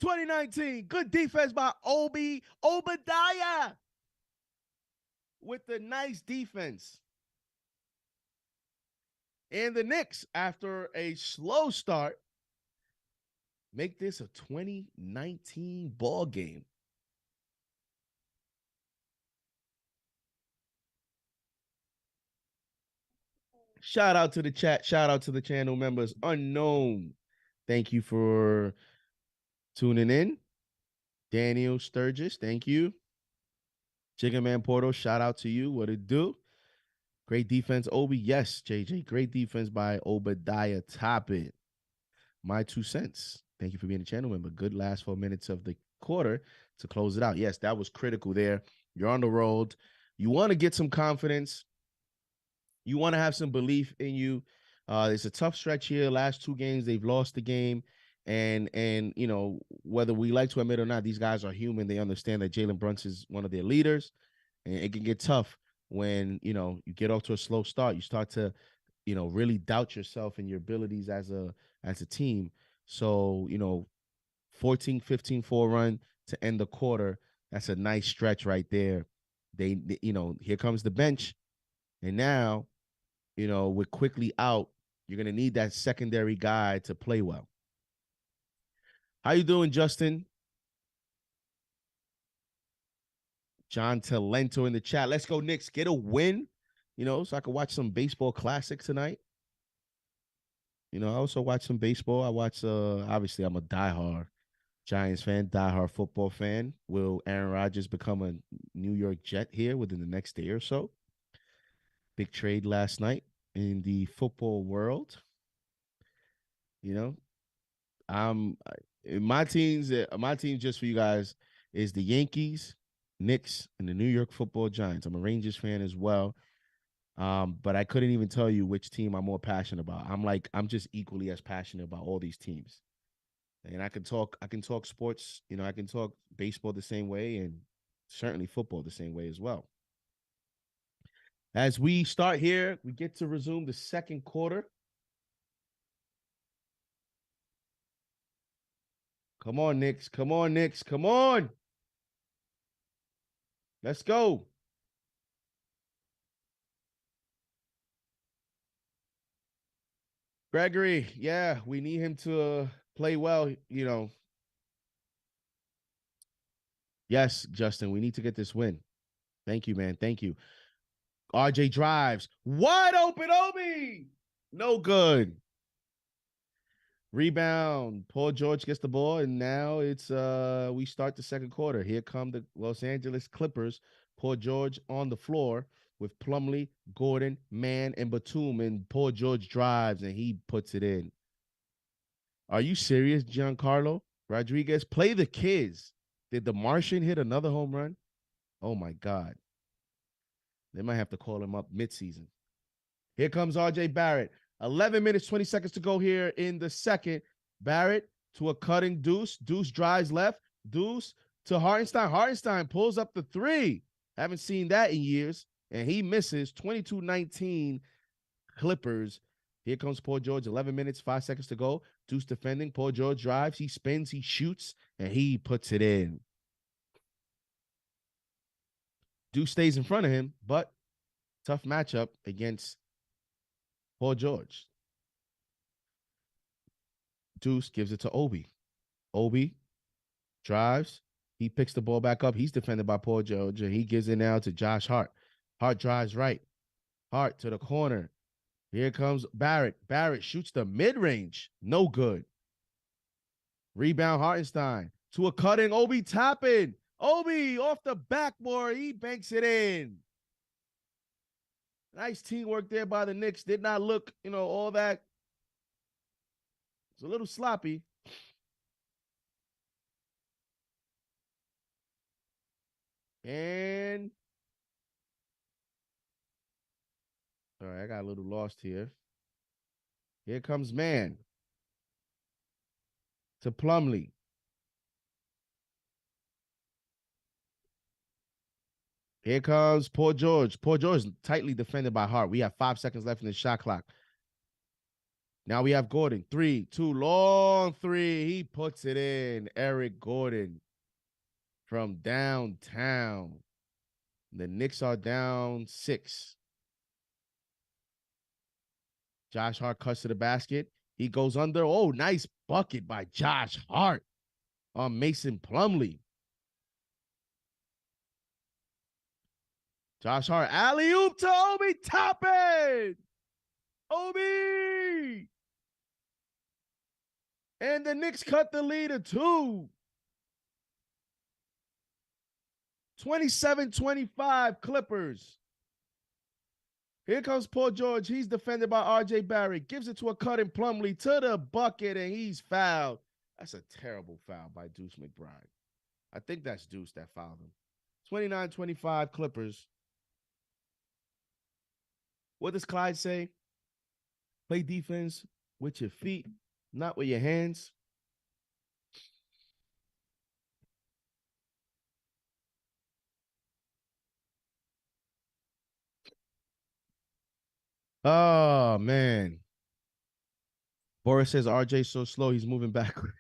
2019. Good defense by Obadiah with the nice defense. And the Knicks, after a slow start, make this a 2019 ball game. Shout out to the chat. Shout out to the channel members. Unknown, thank you for tuning in. Daniel Sturgis, thank you. Chicken Man Porto, shout out to you. What it do? Great defense, Obi. Yes, JJ. Great defense by Obadiah. Top it. My 2 cents. Thank you for being a channel member. Good last 4 minutes of the quarter to close it out. Yes, that was critical there. You're on the road. You want to get some confidence. You want to have some belief in you. It's a tough stretch here. Last 2 games, they've lost the game. And you know, whether we like to admit or not, these guys are human. They understand that Jalen Brunson is one of their leaders. And it can get tough when, you know, you get off to a slow start. You start to, you know, really doubt yourself and your abilities as a team. So, you know, 14-15-4 run to end the quarter. That's a nice stretch right there. They you know, here comes the bench. And now, you know, we're quickly out. You're going to need that secondary guy to play well. How you doing, Justin? John Talento in the chat. Let's go, Knicks. Get a win, you know, so I can watch some baseball classic tonight. You know, I also watch some baseball. I watch, obviously, I'm a diehard Giants fan, diehard football fan. Will Aaron Rodgers become a New York Jet here within the next day or so? Big trade last night in the football world. You know, my team just for you guys is the Yankees, Knicks, and the New York Football Giants. I'm a Rangers fan as well. But I couldn't even tell you which team I'm more passionate about. I'm just equally as passionate about all these teams. And I can talk sports, you know, I can talk baseball the same way and certainly football the same way as well. As we start here, we get to resume the second quarter. Come on, Knicks. Come on, Knicks. Come on. Let's go. Gregory, yeah, we need him to play well, you know. Yes, Justin, we need to get this win. Thank you, man. Thank you. RJ drives. Wide open, Obi. No good. Rebound. Paul George gets the ball, and now it's we start the second quarter. Here come the Los Angeles Clippers. Paul George on the floor with Plumlee, Gordon, Mann, and Batum, and Paul George drives, and he puts it in. Are you serious, Giancarlo Rodriguez? Play the kids. Did the Martian hit another home run? Oh, my God. They might have to call him up midseason. Here comes R.J. Barrett. 11 minutes, 20 seconds to go here in the second. Barrett to a cutting Deuce. Deuce drives left. Deuce to Hartenstein. Hartenstein pulls up the 3. Haven't seen that in years. And he misses. 22-19 Clippers. Here comes Paul George. 11 minutes, 5 seconds to go. Deuce defending. Paul George drives. He spins. He shoots. And he puts it in. Deuce stays in front of him, but tough matchup against Paul George. Deuce gives it to Obi. Obi drives. He picks the ball back up. He's defended by Paul George, and he gives it now to Josh Hart. Hart drives right. Hart to the corner. Here comes Barrett. Barrett shoots the mid-range. No good. Rebound Hartenstein to a cutting Obi Toppin. Obi off the backboard. He banks it in. Nice teamwork there by the Knicks. Did not look, all that. It's a little sloppy. And all right, I got a little lost here. Here comes man to Plumlee. Here comes Paul George. Paul George tightly defended by Hart. We have 5 seconds left in the shot clock. Now we have Gordon. 3, 2, long three. He puts it in. Eric Gordon from downtown. The Knicks are down 6. Josh Hart cuts to the basket. He goes under. Oh, nice bucket by Josh Hart on Mason Plumlee. Josh Hart, alley-oop to Obi Toppin. Obi! And the Knicks cut the lead to 2. 27-25 Clippers. Here comes Paul George. He's defended by R.J. Barrett. Gives it to a cutting Plumlee to the bucket, and he's fouled. That's a terrible foul by Deuce McBride. I think that's Deuce that fouled him. 29-25 Clippers. What does Clyde say? Play defense with your feet, not with your hands. Oh, man. Boris says RJ's so slow, he's moving backward.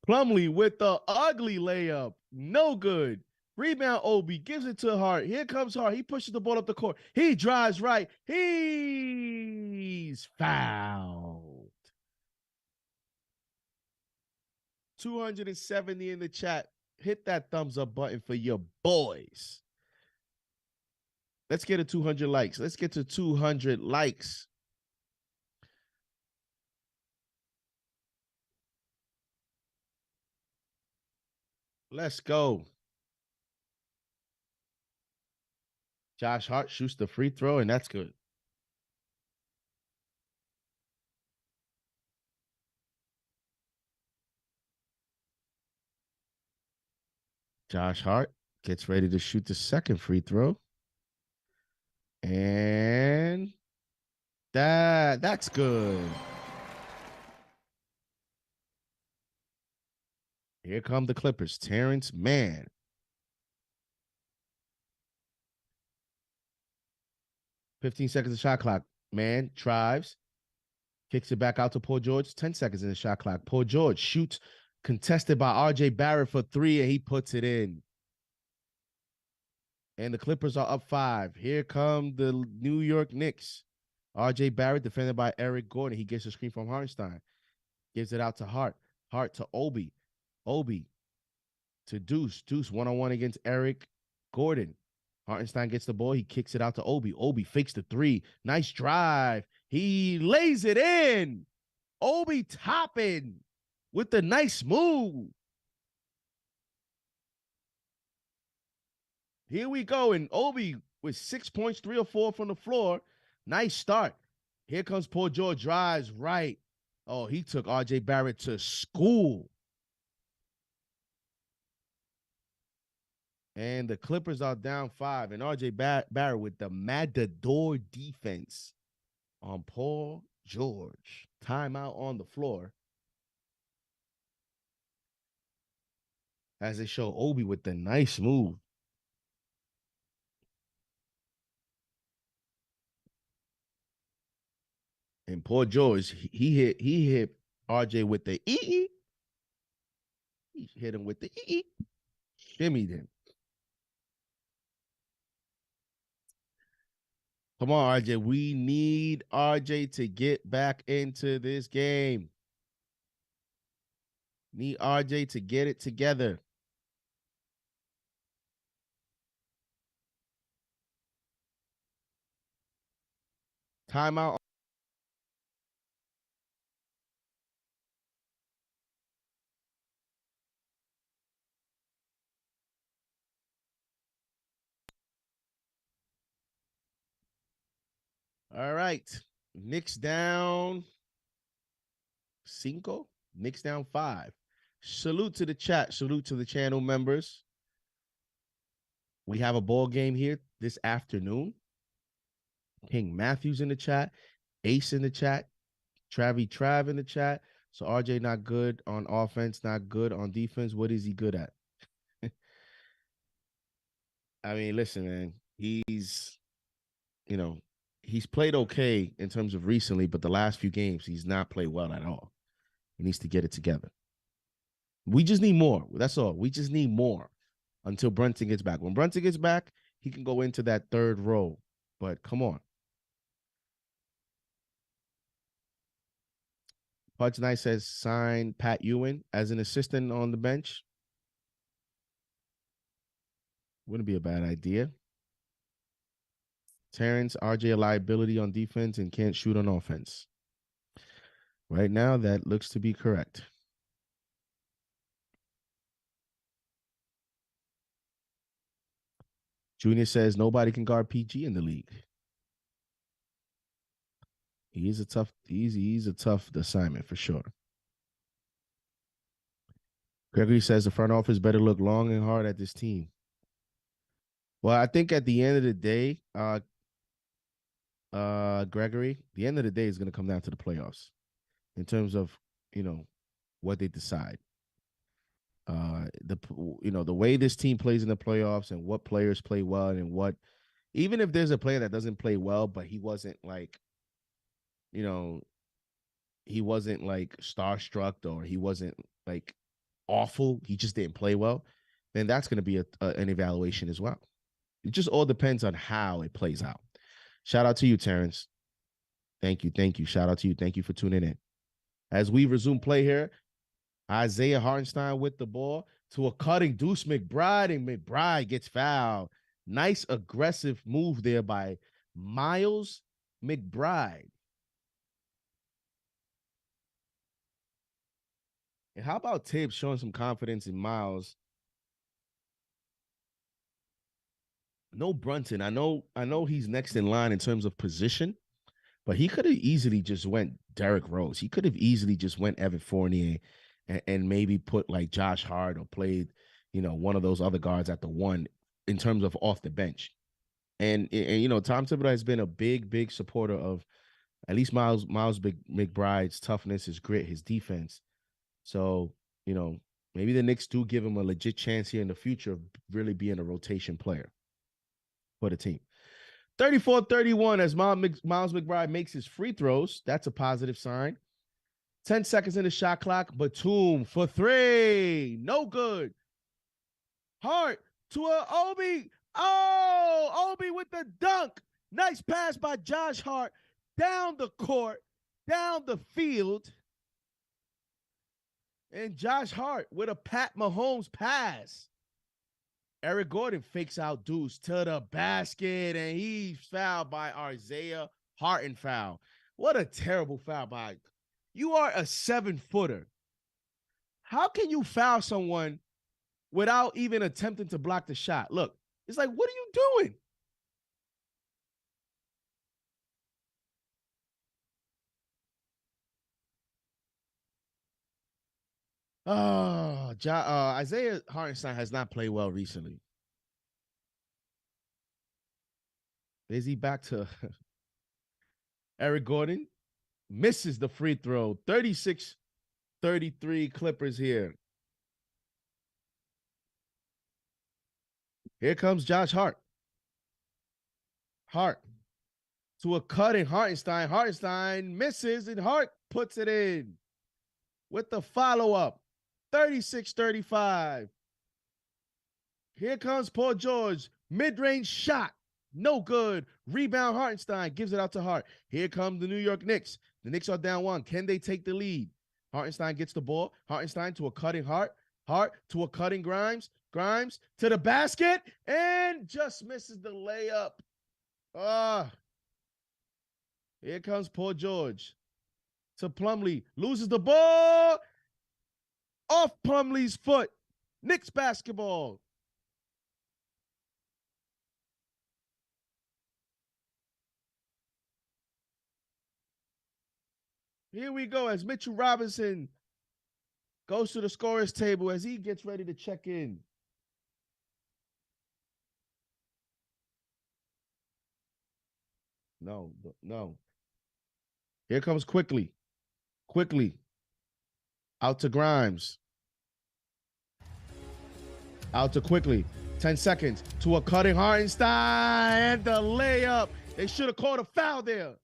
Plumlee with the ugly layup. No good. Rebound Obi gives it to Hart. Here comes Hart. He pushes the ball up the court. He drives right. He's fouled. 270 in the chat. Hit that thumbs up button for your boys. Let's get to 200 likes. Let's get to 200 likes. Let's go. Josh Hart shoots the free throw, and that's good. Josh Hart gets ready to shoot the second free throw. And that's good. Here come the Clippers. Terrence Mann. $15 seconds of shot clock. Mann drives. Kicks it back out to Paul George. 10 seconds in the shot clock. Paul George shoots, contested by R.J. Barrett for 3, and he puts it in. And the Clippers are up 5. Here come the New York Knicks. R.J. Barrett defended by Eric Gordon. He gets a screen from Hartenstein. Gives it out to Hart. Hart to Obi. Obi to Deuce. Deuce one-on-one against Eric Gordon. Hartenstein gets the ball. He kicks it out to Obi. Obi fakes the 3. Nice drive. He lays it in. Obi Toppin with the nice move. Here we go. And Obi with 6 points, 3 or 4 from the floor. Nice start. Here comes Paul George. Drives right. Oh, he took R.J. Barrett to school. And the Clippers are down 5. And R.J. Barrett with the matador defense on Paul George. Timeout on the floor. As they show Obi with the nice move. And Paul George, he hit RJ with the He hit him with the shimmied him. Come on, RJ. We need RJ to get back into this game. Need RJ to get it together. Timeout. All right. Knicks down 5. Knicks down 5. Salute to the chat. Salute to the channel members. We have a ball game here this afternoon. King Matthews in the chat. Ace in the chat. Trav in the chat. So RJ not good on offense, not good on defense. What is he good at? I mean, listen, man. He's played okay in terms of recently, but the last few games, he's not played well at all. He needs to get it together. We just need more. That's all. We just need more until Brunson gets back. When Brunson gets back, he can go into that third role. But come on. Pudge Knight says sign Pat Ewing as an assistant on the bench. Wouldn't be a bad idea. Terrence, RJ a liability on defense and can't shoot on offense. Right now, that looks to be correct. Junior says nobody can guard PG in the league. He's a tough assignment for sure. Gregory says the front office better look long and hard at this team. Well, I think at the end of the day, Gregory, the end of the day is going to come down to the playoffs in terms of, what they decide. The way this team plays in the playoffs and what players play well and what, even if there's a player that doesn't play well, but he wasn't like, he wasn't like starstruck or he wasn't like awful, he just didn't play well, then that's going to be an evaluation as well. It just all depends on how it plays out. Shout out to you, Terrence. Thank you. Shout out to you. Thank you for tuning in. As we resume play here, Isaiah Hartenstein with the ball to a cutting Deuce McBride, and McBride gets fouled. Nice aggressive move there by Miles McBride. And how about Tibbs showing some confidence in Miles? No Brunson. I know he's next in line in terms of position, but he could have easily just went Derrick Rose. He could have easily just went Evan Fournier and maybe put like Josh Hart or played, one of those other guards at the one in terms of off the bench. And Tom Thibodeau has been a big supporter of at least Miles McBride's toughness, his grit, his defense. So, maybe the Knicks do give him a legit chance here in the future of really being a rotation player for the team. 34-31 as Miles McBride makes his free throws. That's a positive sign. 10 seconds in the shot clock. Batum for 3. No good. Hart to Obi. Oh, Obi with the dunk. Nice pass by Josh Hart. Down the court. Down the field. And Josh Hart with a Pat Mahomes pass. Eric Gordon fakes out Deuce to the basket, and he's fouled by Isaiah Hartenstein. What a terrible foul by. You are a 7-footer. How can you foul someone without even attempting to block the shot? Look, it's like, what are you doing? Oh, Isaiah Hartenstein has not played well recently. Is he back to Eric Gordon? Misses the free throw. 36-33 Clippers here. Here comes Josh Hart. Hart to a cutting Hartenstein. Hartenstein misses, and Hart puts it in with the follow-up. 36-35. Here comes Paul George. Mid-range shot. No good. Rebound Hartenstein gives it out to Hart. Here come the New York Knicks. The Knicks are down 1. Can they take the lead? Hartenstein gets the ball. Hartenstein to a cutting Hart. Hart to a cutting Grimes. Grimes to the basket and just misses the layup. Here comes Paul George to Plumlee. Loses the ball. Off Plumlee's foot. Knicks basketball. Here we go as Mitchell Robinson goes to the scorer's table as he gets ready to check in. No. Here comes Quickly. Out to Grimes. Out to Quickly. 10 seconds to a cutting Hartenstein and the layup. They should have called a foul there.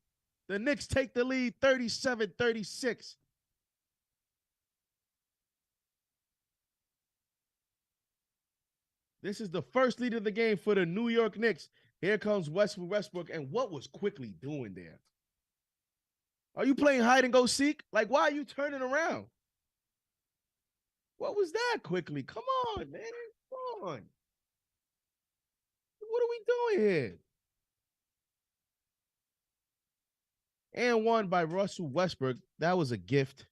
The Knicks take the lead 37-36. This is the first lead of the game for the New York Knicks. Here comes Westbrook. And what was Quickly doing there? Are you playing hide and go seek? Like, why are you turning around? What was that, Quickly? Come on, man. Come on. What are we doing here? And one by Russell Westbrook. That was a gift.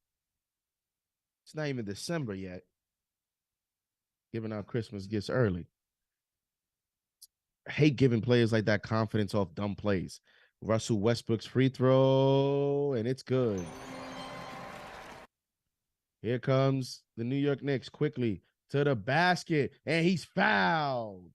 It's not even December yet. Giving out Christmas gifts early. I hate giving players like that confidence off dumb plays. Russell Westbrook's free throw, and it's good. Here comes the New York Knicks quickly to the basket, and he's fouled.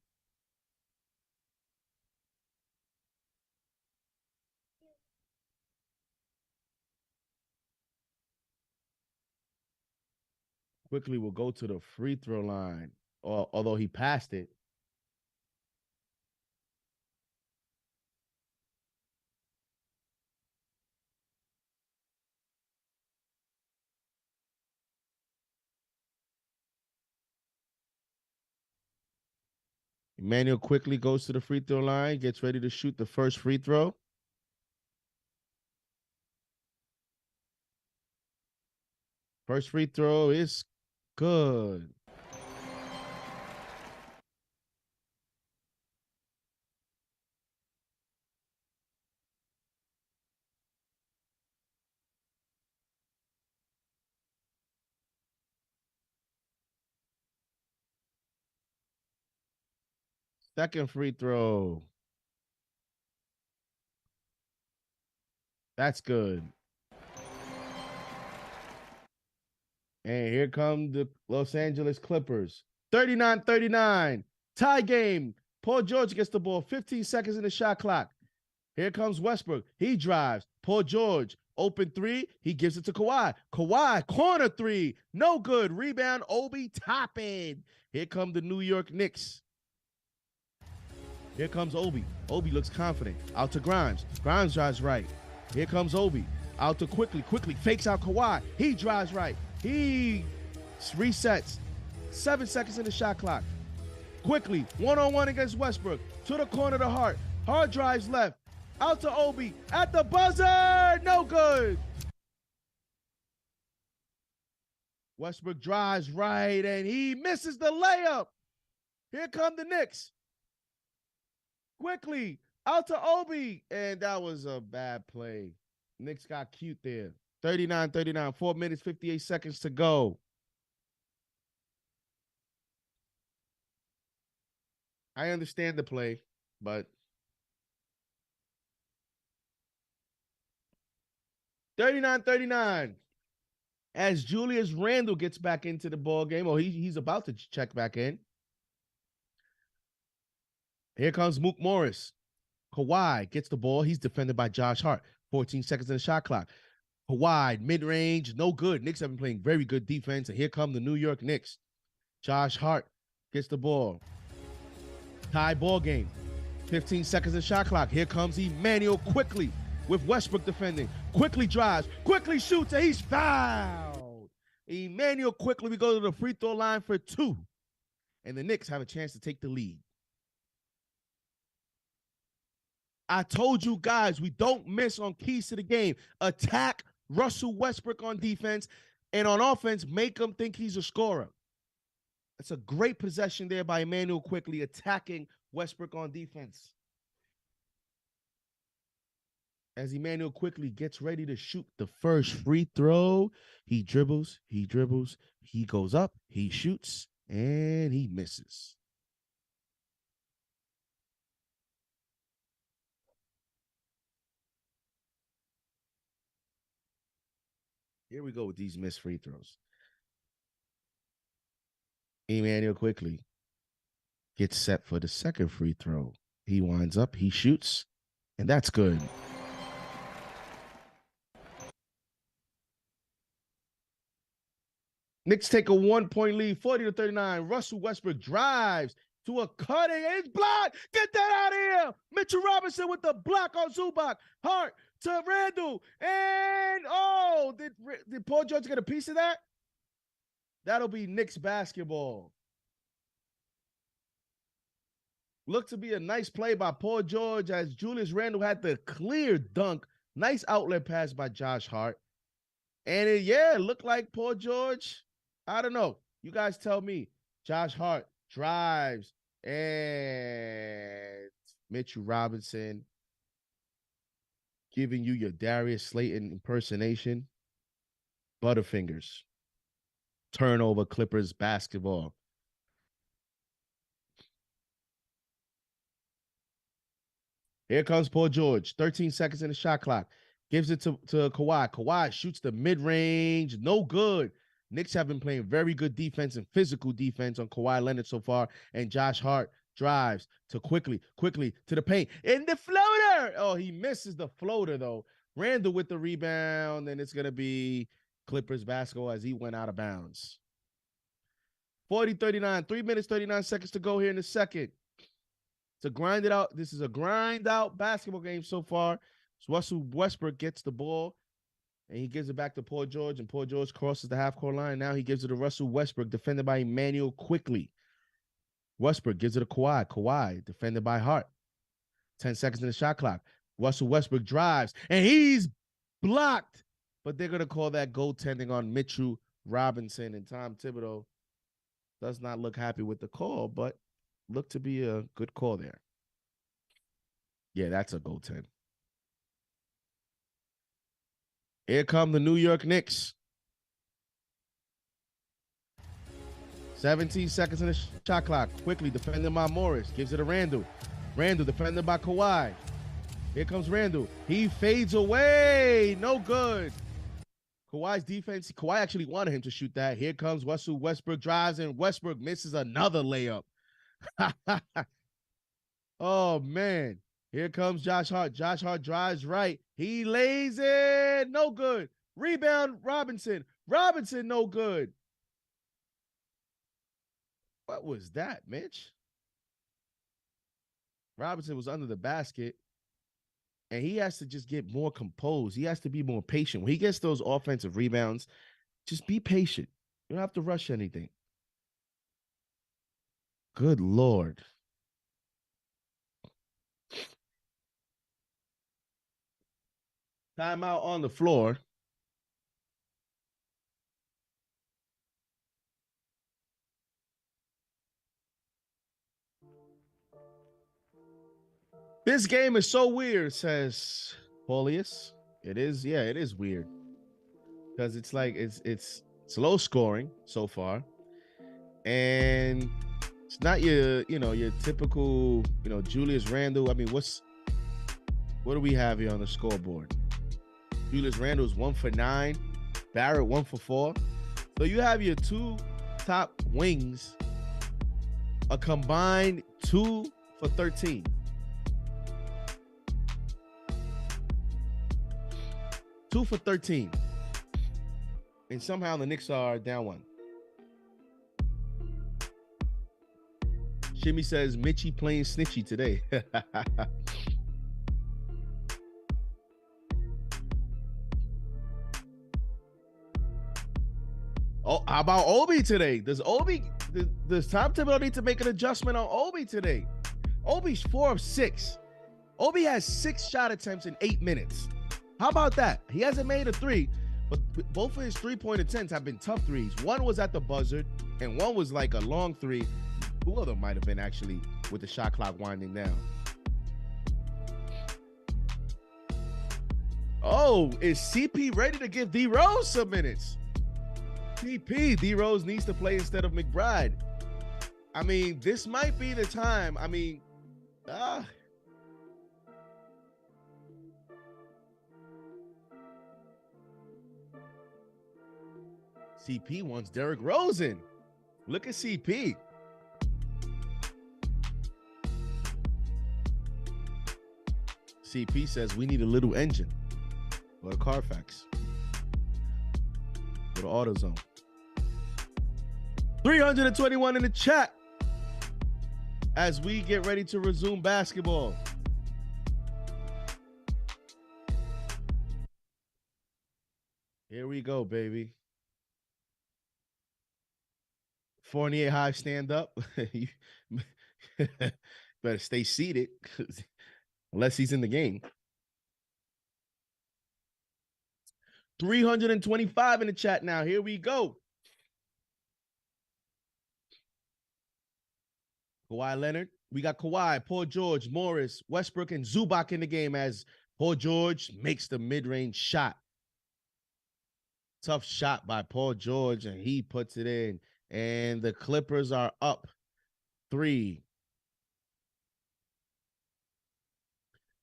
Quickly will go to the free throw line, although he passed it. Emmanuel quickly goes to the free throw line, gets ready to shoot the first free throw. First free throw is good. Second free throw. That's good. And here come the Los Angeles Clippers. 39-39. Tie game. Paul George gets the ball. 15 seconds in the shot clock. Here comes Westbrook. He drives. Paul George. Open three. He gives it to Kawhi. Kawhi, corner three. No good. Rebound, Obi Toppin. Here come the New York Knicks. Here comes Obi. Obi looks confident. Out to Grimes. Grimes drives right. Here comes Obi. Out to Quickly. Quickly fakes out Kawhi. He drives right. He resets. 7 seconds in the shot clock. Quickly, one-on-one against Westbrook. To the corner to Hart. Hart drives left. Out to Obi. At the buzzer. No good. Westbrook drives right, and he misses the layup. Here come the Knicks. Quickly, out to Obi. And that was a bad play. Knicks got cute there. 39-39, 4 minutes, 58 seconds to go. I understand the play, but 39-39. As Julius Randle gets back into the ball game, he's about to check back in. Here comes Mook Morris. Kawhi gets the ball. He's defended by Josh Hart. 14 seconds in the shot clock. Kawhi, mid-range, no good. Knicks have been playing very good defense, and here come the New York Knicks. Josh Hart gets the ball. Tie ball game. 15 seconds in shot clock. Here comes Emmanuel quickly with Westbrook defending. Quickly drives. Quickly shoots, and he's fouled. Emmanuel quickly, we go to the free throw line for 2. And the Knicks have a chance to take the lead. I told you guys, we don't miss on keys to the game. Attack Russell Westbrook on defense, and on offense, make him think he's a scorer. That's a great possession there by Emmanuel quickly attacking Westbrook on defense. as Emmanuel quickly gets ready to shoot the first free throw. He dribbles, he goes up, he shoots, and he misses. Here we go with these missed free throws. Emmanuel quickly gets set for the second free throw. He winds up, he shoots, and that's good. Knicks take a 1-point lead, 40-39. Russell Westbrook drives to a cutting. It's blocked. Get that out of here. Mitchell Robinson with the block on Zubac. Hart to Randall. And, did Paul George get a piece of that? That'll be Knicks basketball. Looked to be a nice play by Paul George as Julius Randle had the clear dunk. Nice outlet pass by Josh Hart. And it looked like Paul George. I don't know. You guys tell me. Josh Hart drives and Mitchell Robinson giving you your Darius Slayton impersonation. Butterfingers. Turnover, Clippers basketball. Here comes Paul George. 13 seconds in the shot clock. Gives it to Kawhi. Kawhi shoots the mid-range. No good. Knicks have been playing very good defense and physical defense on Kawhi Leonard so far. And Josh Hart drives to quickly to the paint. In the floater. Oh, he misses the floater, though. Randall with the rebound. And it's going to be Clippers basketball as he went out of bounds. 40-39. 3 minutes, 39 seconds to go here in the second. To grind it out. This is a grind out basketball game so far. So Russell Westbrook gets the ball and he gives it back to Paul George, and Paul George crosses the half-court line. Now he gives it to Russell Westbrook, defended by Emmanuel quickly. Westbrook gives it to Kawhi. Kawhi, defended by Hart. 10 seconds in the shot clock. Russell Westbrook drives, and he's blocked. But they're going to call that goaltending on Mitchell Robinson, and Tom Thibodeau does not look happy with the call, but looked to be a good call there. Yeah, that's a goaltend. Here come the New York Knicks. 17 seconds in the shot clock. Quickly defended by Morris. Gives it to Randall. Randall defended by Kawhi. Here comes Randall. He fades away. No good. Kawhi's defense. Kawhi actually wanted him to shoot that. Here comes Russell Westbrook. Drives and Westbrook misses another layup. Oh, man. Here comes Josh Hart. Josh Hart drives right. He lays it. No good. Rebound, Robinson. Robinson, no good. What was that, Mitch? Robinson was under the basket, and he has to just get more composed. He has to be more patient. When he gets those offensive rebounds, just be patient. You don't have to rush anything. Good Lord. Timeout on the floor. This game is so weird, says Paulius. It is, it is weird. Because it's like it's low scoring so far. And it's not your typical, Julius Randle. I mean, what do we have here on the scoreboard? Julius Randle's 1 for 9. Barrett 1 for 4. So you have your two top wings, a combined 2 for 13. Two for 13. And somehow the Knicks are down 1. Shimmy says Mitchie playing snitchy today. Oh, how about Obi today? Does Tom Thibodeau need to make an adjustment on Obi today? Obi's 4 of 6. Obi has 6 shot attempts in 8 minutes. How about that? He hasn't made a 3, but both of his 3-point attempts have been tough threes. One was at the buzzer, and one was like a long 3. Two of them might have been actually with the shot clock winding down. Oh, is CP ready to give D Rose some minutes? CP, D Rose needs to play instead of McBride. I mean, this might be the time. I mean, CP wants Derrick Rose in. Look at CP. CP says we need a little engine. Go to Carfax. Go to AutoZone. 321 in the chat as we get ready to resume basketball. Here we go, baby. Fournier Hive, stand up. You better stay seated unless he's in the game. 325 in the chat now. Here we go. Kawhi Leonard. We got Kawhi, Paul George, Morris, Westbrook, and Zubac in the game as Paul George makes the mid-range shot. Tough shot by Paul George, and he puts it in. And the Clippers are up 3.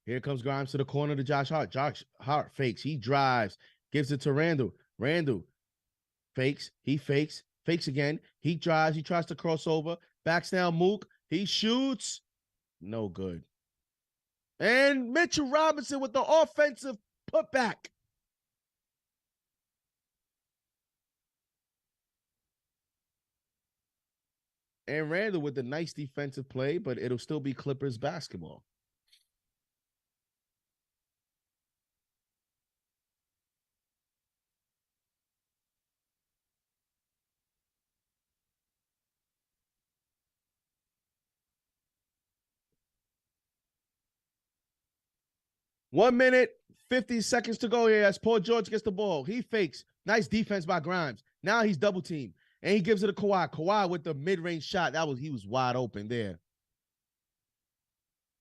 Here comes Grimes to the corner to Josh Hart. Josh Hart fakes. He drives. Gives it to Randall. Randall fakes. He fakes. Fakes again. He drives. He tries to cross over. Backs down Mook. He shoots. No good. And Mitchell Robinson with the offensive putback. And Randall with the nice defensive play, but it'll still be Clippers basketball. One minute, 50 seconds to go here as Paul George gets the ball. He fakes. Nice defense by Grimes. Now he's double teamed. And he gives it to Kawhi. Kawhi with the mid-range shot. He was wide open there.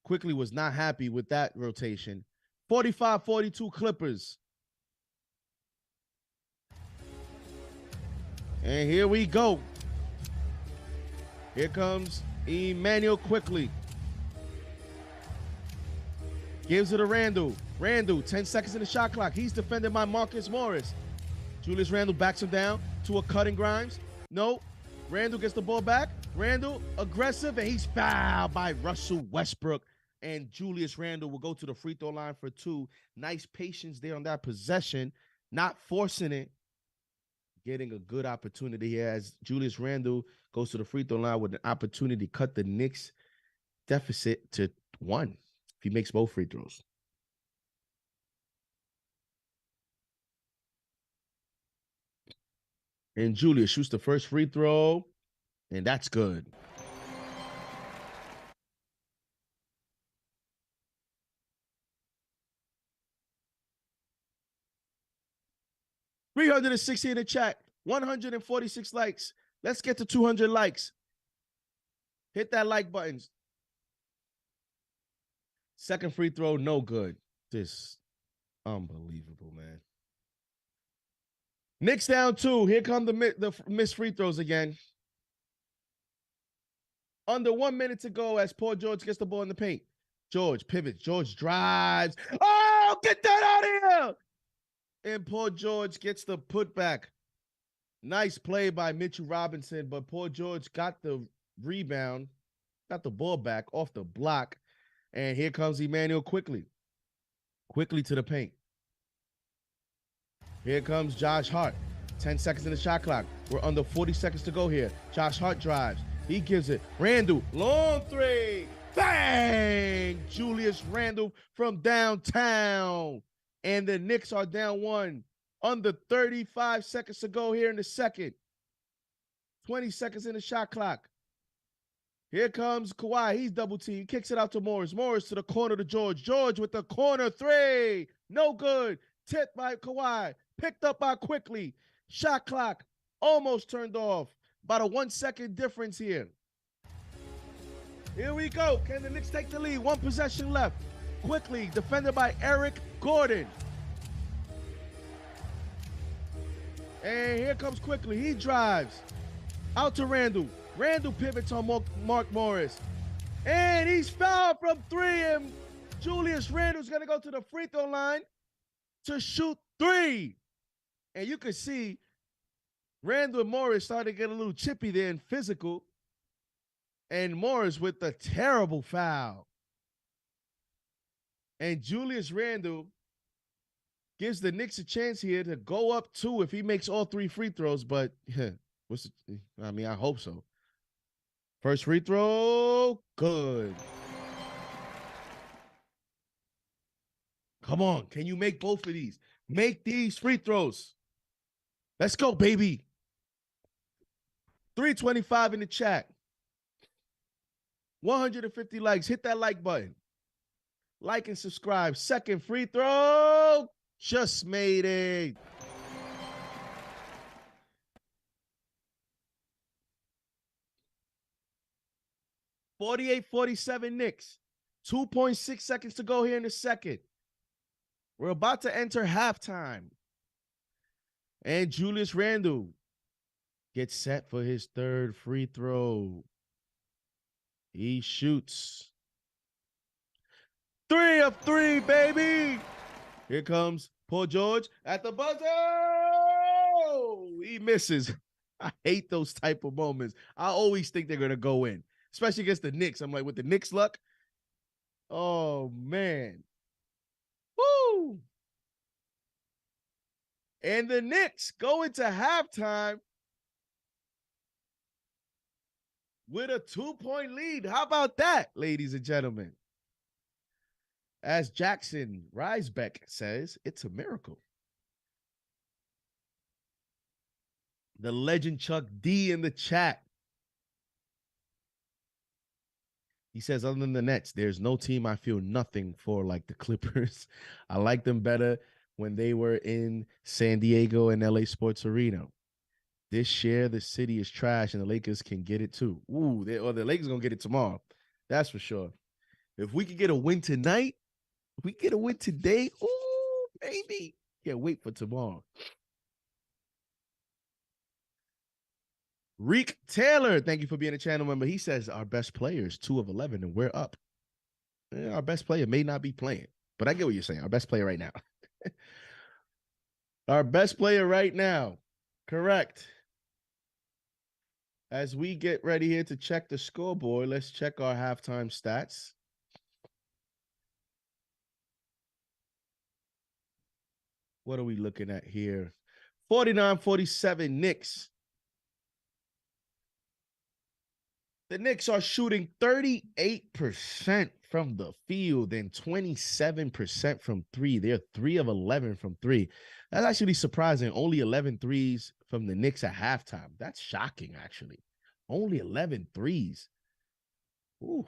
Quickly was not happy with that rotation. 45-42 Clippers. And here we go. Here comes Emmanuel Quickly. Gives it to Randall. Randall, 10 seconds in the shot clock. He's defended by Marcus Morris. Julius Randle backs him down to a cutting Grimes. No. Randall gets the ball back. Randall aggressive, and he's fouled by Russell Westbrook. And Julius Randle will go to the free throw line for 2. Nice patience there on that possession. Not forcing it. Getting a good opportunity here as Julius Randle goes to the free throw line with an opportunity to cut the Knicks deficit to 1 if he makes both free throws. And Julius shoots the first free throw, and that's good. $360 in the chat, 146 likes. Let's get to 200 likes. Hit that like button. Second free throw, no good. This unbelievable, man. Knicks down 2. Here come the missed free throws again. Under 1 minute to go as Paul George gets the ball in the paint. George pivots. George drives. Oh, get that out of here! And Paul George gets the putback. Nice play by Mitchell Robinson, but Paul George got the rebound, got the ball back off the block. And here comes Emmanuel Quickly. Quickly to the paint. Here comes Josh Hart. 10 seconds in the shot clock. We're under 40 seconds to go here. Josh Hart drives. He gives it. Randall, long 3. Bang! Julius Randle from downtown. And the Knicks are down 1. Under 35 seconds to go here in the second. 20 seconds in the shot clock. Here comes Kawhi. He's double teamed. Kicks it out to Morris. Morris to the corner to George. George with the corner 3. No good. Tipped by Kawhi. Picked up by Quickly. Shot clock almost turned off. About a 1 second difference here. Here we go. Can the Knicks take the lead? 1 possession left. Quickly defended by Eric Gordon. And here comes quickly. He drives out to Randall. Randall pivots on Mark Morris. And he's fouled from 3. And Julius Randle's going to go to the free throw line to shoot 3. And you can see Randall and Morris started to get a little chippy there and physical. And Morris with the terrible foul. And Julius Randle gives the Knicks a chance here to go up 2 if he makes all 3 free throws. But I hope so. First free throw, good. Come on, can you make both of these? Make these free throws. Let's go, baby. 325 in the chat. 150 likes. Hit that like button. Like and subscribe. Second free throw. Just made it. (48-47) Knicks. 2.6 seconds to go here in the second. We're about to enter halftime. And Julius Randle gets set for his third free throw. He shoots. 3 of 3, baby. Here comes Paul George at the buzzer. He misses. I hate those type of moments. I always think they're going to go in, especially against the Knicks. I'm like, with the Knicks luck. Oh, man. Woo. And the Knicks go into halftime with a 2-point lead. How about that, ladies and gentlemen? As Jackson Riesbeck says, it's a miracle. The legend Chuck D in the chat. He says, other than the Nets, there's no team I feel nothing for like the Clippers. I like them better when they were in San Diego and LA Sports Arena. This year, the city is trash, and the Lakers can get it too. Ooh, the Lakers going to get it tomorrow. That's for sure. If we could get a win tonight, if we get a win today, ooh, baby. Can't wait for tomorrow. Reek Taylor, thank you for being a channel member. He says our best player is 2 of 11, and we're up. Yeah, our best player may not be playing, but I get what you're saying. Our best player right now. Our best player right now. Correct. As we get ready here to check the scoreboard, let's check our halftime stats. What are we looking at here? 49-47 Knicks. The Knicks are shooting 38% from the field and 27% from 3. They're 3 of 11 from 3. That's actually surprising. Only 11 threes from the Knicks at halftime. That's shocking, actually. Only 11 threes. Ooh,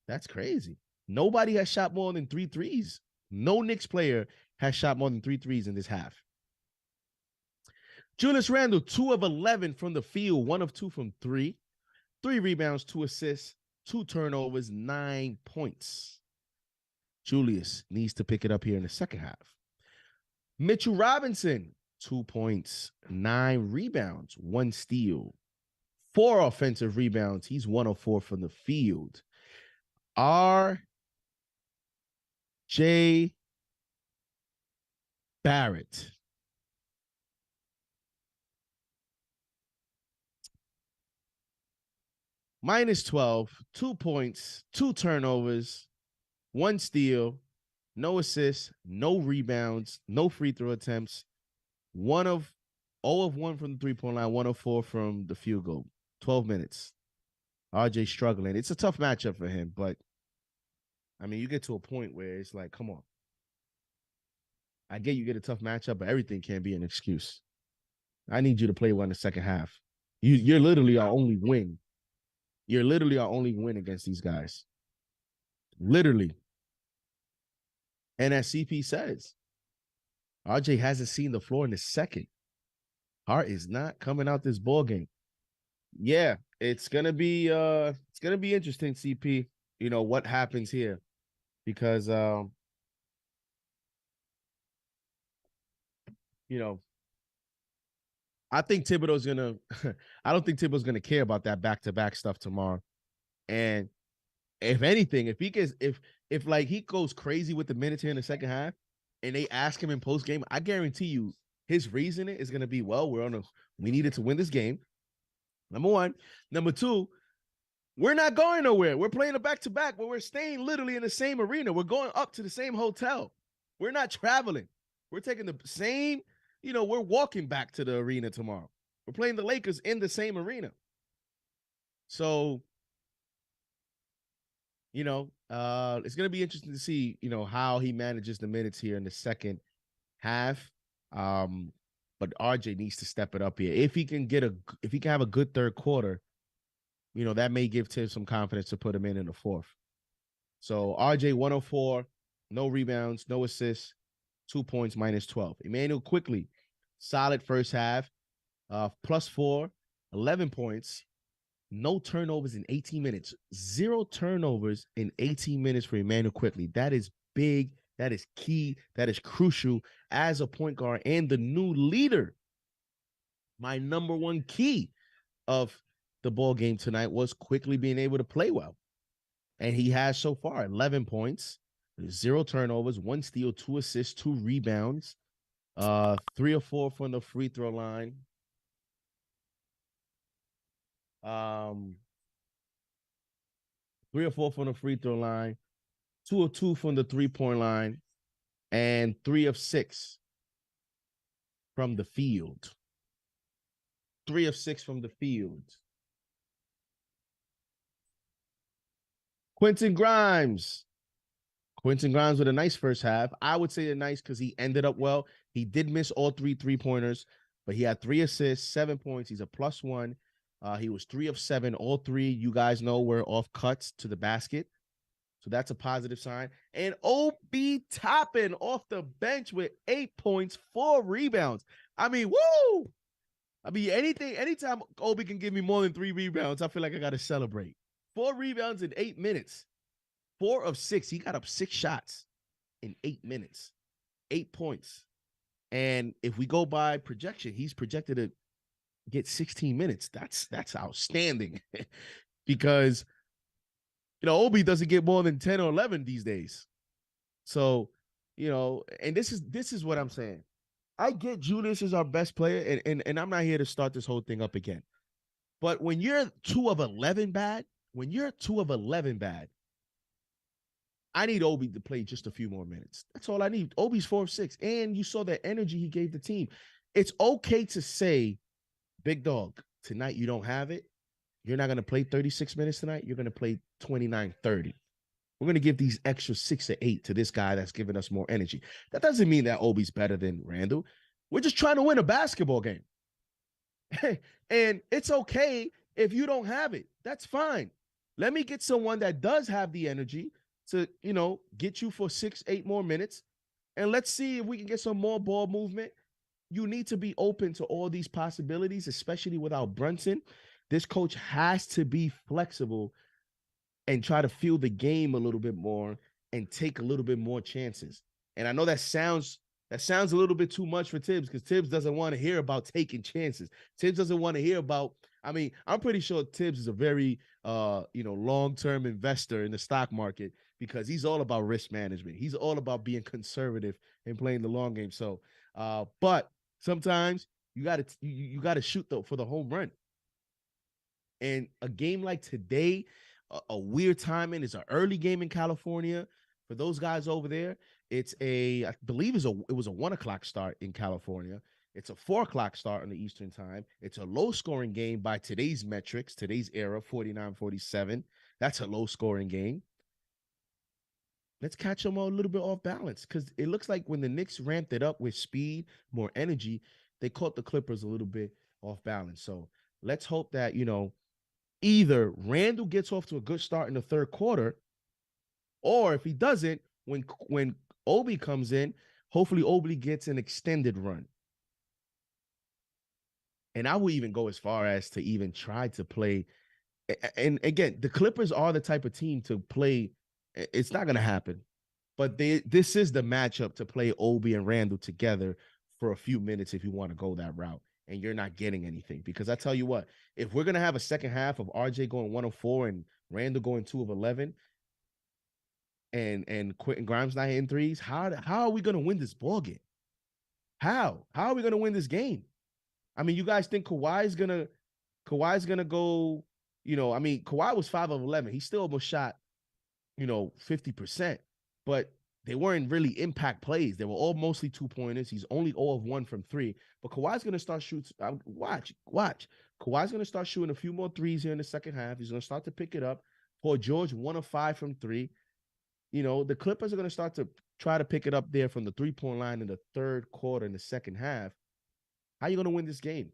that's crazy. Nobody has shot more than 3 threes. No Knicks player has shot more than 3 threes in this half. Julius Randle, 2 of 11 from the field, 1 of 2 from 3. 3 rebounds, 2 assists, 2 turnovers, 9 points. Julius needs to pick it up here in the second half. Mitchell Robinson, 2 points, 9 rebounds, 1 steal, 4 offensive rebounds. He's 1 of 4 from the field. R.J. Barrett. Minus 12, 2 points, 2 turnovers, 1 steal, no assists, no rebounds, no free throw attempts, 0 of 1 from the three-point line, 1 of 4 from the field goal. 12 minutes. RJ struggling. It's a tough matchup for him, but I mean, you get to a point where it's like, come on. I get you get a tough matchup, but everything can't be an excuse. I need you to play well in the second half. You're literally our only win. You're literally our only win against these guys. Literally. And as CP says, RJ hasn't seen the floor in a second. Hart is not coming out this ball game. Yeah, it's gonna be interesting, CP. You know what happens here, because you know, I think Thibodeau's gonna. I don't think Thibodeau's gonna care about that back-to-back stuff tomorrow. And if anything, if he gets, if like he goes crazy with the minutes here in the second half, and they ask him in post game, I guarantee you his reasoning is gonna be, well, we needed to win this game. Number one. Number two, we're not going nowhere. We're playing a back-to-back, but we're staying literally in the same arena. We're going up to the same hotel. We're not traveling. We're taking the same, we're walking back to the arena tomorrow. We're playing the Lakers in the same arena. So, it's going to be interesting to see, how he manages the minutes here in the second half. But RJ needs to step it up here. If he can have a good third quarter, that may give Tibbs some confidence to put him in the fourth. So RJ 104, no rebounds, no assists, 2 points, -12. Emmanuel Quickley, solid first half, +4, 11 points, no turnovers in 18 minutes. 0 turnovers in 18 minutes for Emmanuel Quickley. That is big. That is key. That is crucial as a point guard and the new leader. My number one key of the ball game tonight was Quickley being able to play well. And he has so far 11 points, 0 turnovers, 1 steal, 2 assists, 2 rebounds, 3 or 4 from the free throw line. 3 or 4 from the free throw line, 2 of 2 from the 3-point line, and 3 of 6 from the field. 3 of 6 from the field. Quentin Grimes with a nice first half. I would say nice because he ended up well. He did miss all 3 3-pointers, but he had 3 assists, 7 points. He's a +1. He was 3 of 7. All 3, you guys know, were off cuts to the basket. So that's a positive sign. And Obi Toppin off the bench with 8 points, 4 rebounds. I mean, woo! Anytime Obi can give me more than 3 rebounds, I feel like I got to celebrate. 4 rebounds in 8 minutes. 4 of 6. He got up 6 shots in 8 minutes. 8 points. And if we go by projection, he's projected to get 16 minutes. That's outstanding. Because, Obi doesn't get more than 10 or 11 these days. So, and this is what I'm saying. I get Julius is our best player, and I'm not here to start this whole thing up again. But when you're 2 of 11 bad, I need Obi to play just a few more minutes. That's all I need. Obi's 4 of 6, and you saw the energy he gave the team. It's okay to say, big dog, tonight you don't have it. You're not going to play 36 minutes tonight. You're going to play 29, 30. We're going to give these extra 6 or 8 to this guy that's giving us more energy. That doesn't mean that Obi's better than Randall. We're just trying to win a basketball game. And it's okay if you don't have it. That's fine. Let me get someone that does have the energy to, get you for 6, 8 more minutes. And let's see if we can get some more ball movement. You need to be open to all these possibilities, especially without Brunson. This coach has to be flexible and try to feel the game a little bit more and take a little bit more chances. And I know that sounds a little bit too much for Tibbs, because Tibbs doesn't want to hear about taking chances. Tibbs doesn't want to hear about, I'm pretty sure Tibbs is a very, long-term investor in the stock market, because he's all about risk management. He's all about being conservative and playing the long game. So, but sometimes you got to shoot for the home run. And a game like today, a weird timing, is an early game in California. For those guys over there, I believe it was a 1 o'clock start in California. It's a 4 o'clock start on the Eastern time. It's a low-scoring game by today's metrics, today's era, 49-47. That's a low-scoring game. Let's catch them all a little bit off balance, because it looks like when the Knicks ramped it up with speed, more energy, they caught the Clippers a little bit off balance. So let's hope that, either Randall gets off to a good start in the third quarter, or if he doesn't, when Obi comes in, hopefully Obi gets an extended run. And I will even go as far as to even try to play. And again, the Clippers are the type of team to play. It's not going to happen. But this is the matchup to play Obi and Randall together for a few minutes if you want to go that route. and you're not getting anything. Because I tell you what, if we're gonna have a second half of RJ going 1 of 4 and Randall going 2 of 11, and Quentin Grimes not hitting threes, how are we gonna win this ball game? How are we gonna win this game? I mean, you guys think Kawhi's gonna go? I mean, Kawhi was 5 of 11. He still almost shot 50%, but they weren't really impact plays. They were all mostly 2-pointers. He's only 0 of 1 from 3. But Kawhi's going to start shooting. Watch. Kawhi's going to start shooting a few more threes here in the second half. He's going to start to pick it up. Paul George, 1 of 5 from 3. The Clippers are going to start to try to pick it up there from the 3-point line in the third quarter in the second half. How are you going to win this game?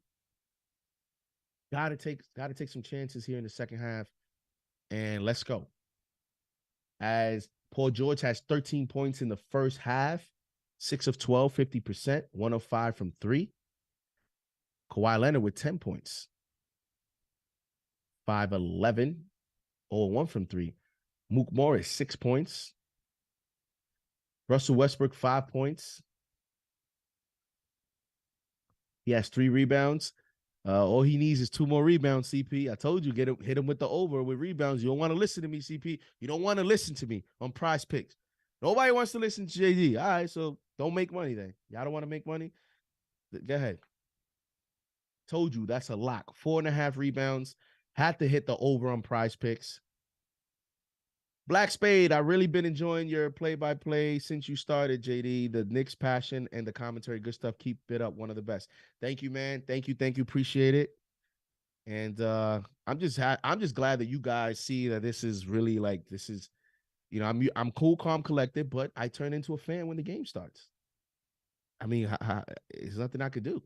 Got to take some chances here in the second half, and let's go. As Paul George has 13 points in the first half, 6 of 12, 50%, 1 of 5 from 3. Kawhi Leonard with 10 points, 5 of 11, 0 of 1 from 3. Mook Morris, 6 points. Russell Westbrook, 5 points. He has 3 rebounds. All he needs is 2 more rebounds, CP. I told you, hit him with the over with rebounds. You don't want to listen to me, CP. You don't want to listen to me on Prize Picks. Nobody wants to listen to JD. All right, so don't make money then. Y'all don't want to make money? Go ahead. Told you, that's a lock. 4.5 rebounds. Had to hit the over on Prize Picks. Black Spade, I've really been enjoying your play-by-play since you started, JD. The Knicks passion and the commentary, good stuff. Keep it up. One of the best. Thank you, man. Thank you. Appreciate it. And I'm just glad that you guys see that this is really I'm cool, calm, collected, but I turn into a fan when the game starts. I mean, there's nothing I could do.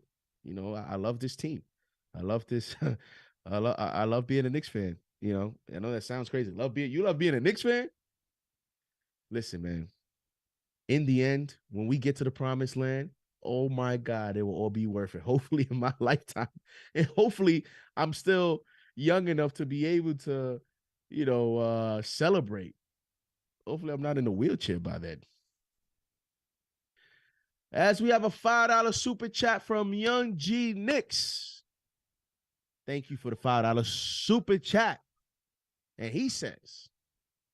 I love this team. I love this. I love being a Knicks fan. I know that sounds crazy. You love being a Knicks fan? Listen, man. In the end, when we get to the promised land, oh my God, it will all be worth it. Hopefully in my lifetime. And hopefully I'm still young enough to be able to, celebrate. Hopefully I'm not in a wheelchair by then. As we have a $5 super chat from Young G Knicks. Thank you for the $5 super chat. And he says,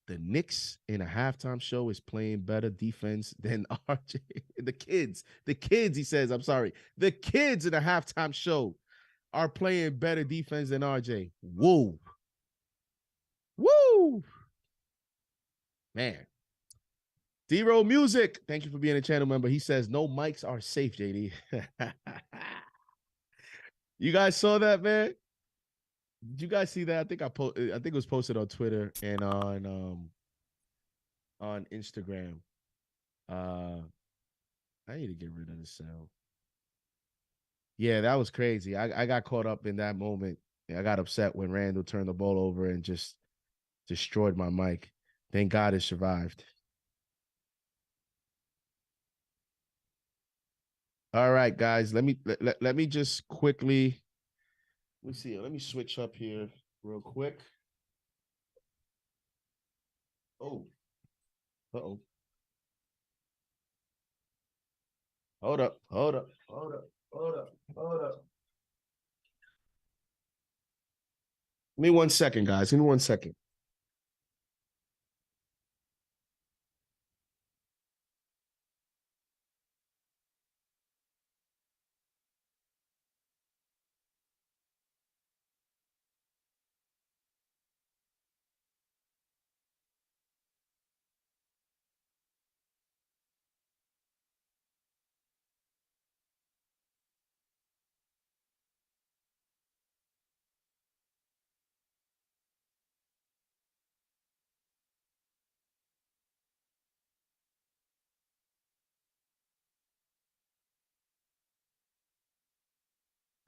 the Knicks in a halftime show is playing better defense than RJ. The kids, he says, I'm sorry. The kids in a halftime show are playing better defense than RJ. Woo. Man. D-Roll Music, thank you for being a channel member. He says, no mics are safe, JD. You guys saw that, man? Did you guys see that? I think it was posted on Twitter and on Instagram. I need to get rid of the sound. Yeah, that was crazy. I got caught up in that moment. I got upset when Randall turned the ball over and just destroyed my mic. Thank God it survived. All right, guys. Let me just quickly. Let me see. Let me switch up here real quick. Oh. Uh-oh. Hold up. Give me 1 second, guys. Give me 1 second.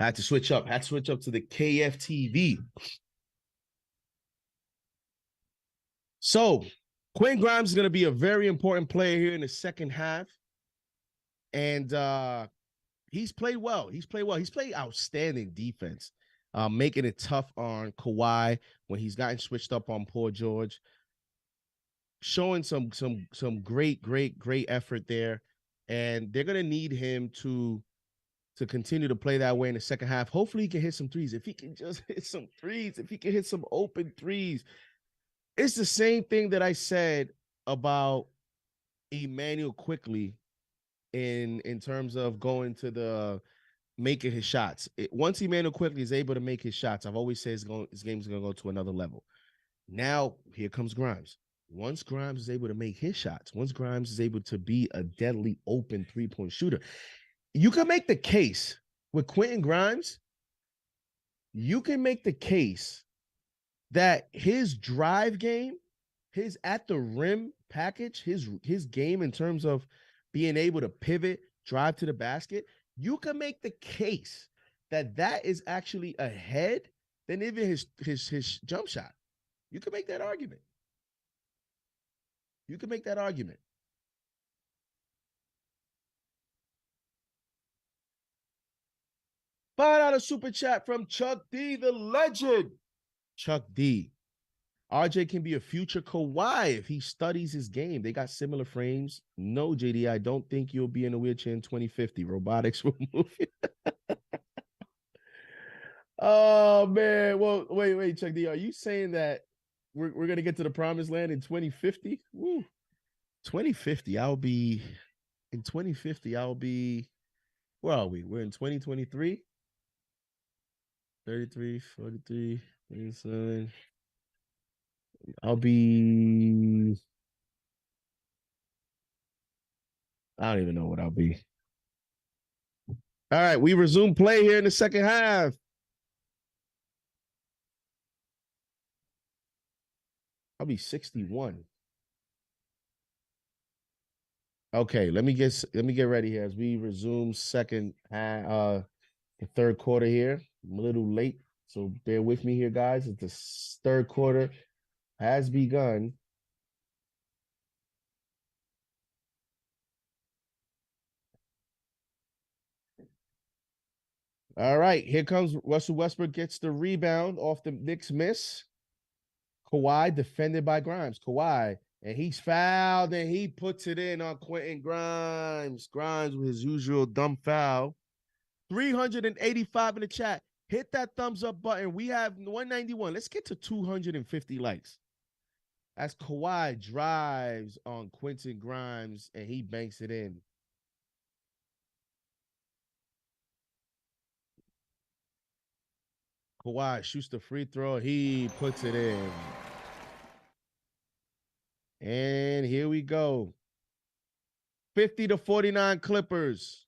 I had to switch up. To the KFTV. So, Quentin Grimes is going to be a very important player here in the second half. And he's played well. He's played outstanding defense, making it tough on Kawhi when he's gotten switched up on Paul George. Showing some great effort there. And they're going to need him to to continue to play that way in the second half. Hopefully he can hit some threes. If he can just hit some threes, if he can hit some open threes. It's the same thing that I said about Emmanuel Quickly in terms of going to the making his shots. Once Emmanuel Quickly is able to make his shots, I've always said his game is going to go to another level. Now, here comes Grimes. Once Grimes is able to make his shots, once Grimes is able to be a deadly open three-point shooter, you can make the case with Quentin Grimes. You can make the case that his drive game, his at the rim package, his game in terms of being able to pivot, drive to the basket, you can make the case that that is actually ahead than even his jump shot. You can make that argument. You can make that argument. Find out a super chat from Chuck D, the legend. Chuck D. RJ can be a future Kawhi if he studies his game. They got similar frames. No, JD, I don't think you'll be in a wheelchair in 2050. Robotics will move you. Oh, man. Well, wait, Chuck D. Are you saying that we're going to get to the promised land in 2050? Woo. 2050, I'll be, where are we? We're in 2023. 33, 43, 27. I don't even know what I'll be. All right, we resume play here in the second half. I'll be 61. Okay, let me get ready here as we resume second half, the third quarter here. I'm a little late, so bear with me here, guys. It's the third quarter has begun. All right, here comes Russell Westbrook, gets the rebound off the Knicks miss. Kawhi defended by Grimes. Kawhi, and he's fouled, and he puts it in on Quentin Grimes. Grimes with his usual dumb foul. 385 in the chat. Hit that thumbs up button. We have 191. Let's get to 250 likes. As Kawhi drives on Quentin Grimes, and he banks it in. Kawhi shoots the free throw. He puts it in. And here we go. 50-49 Clippers.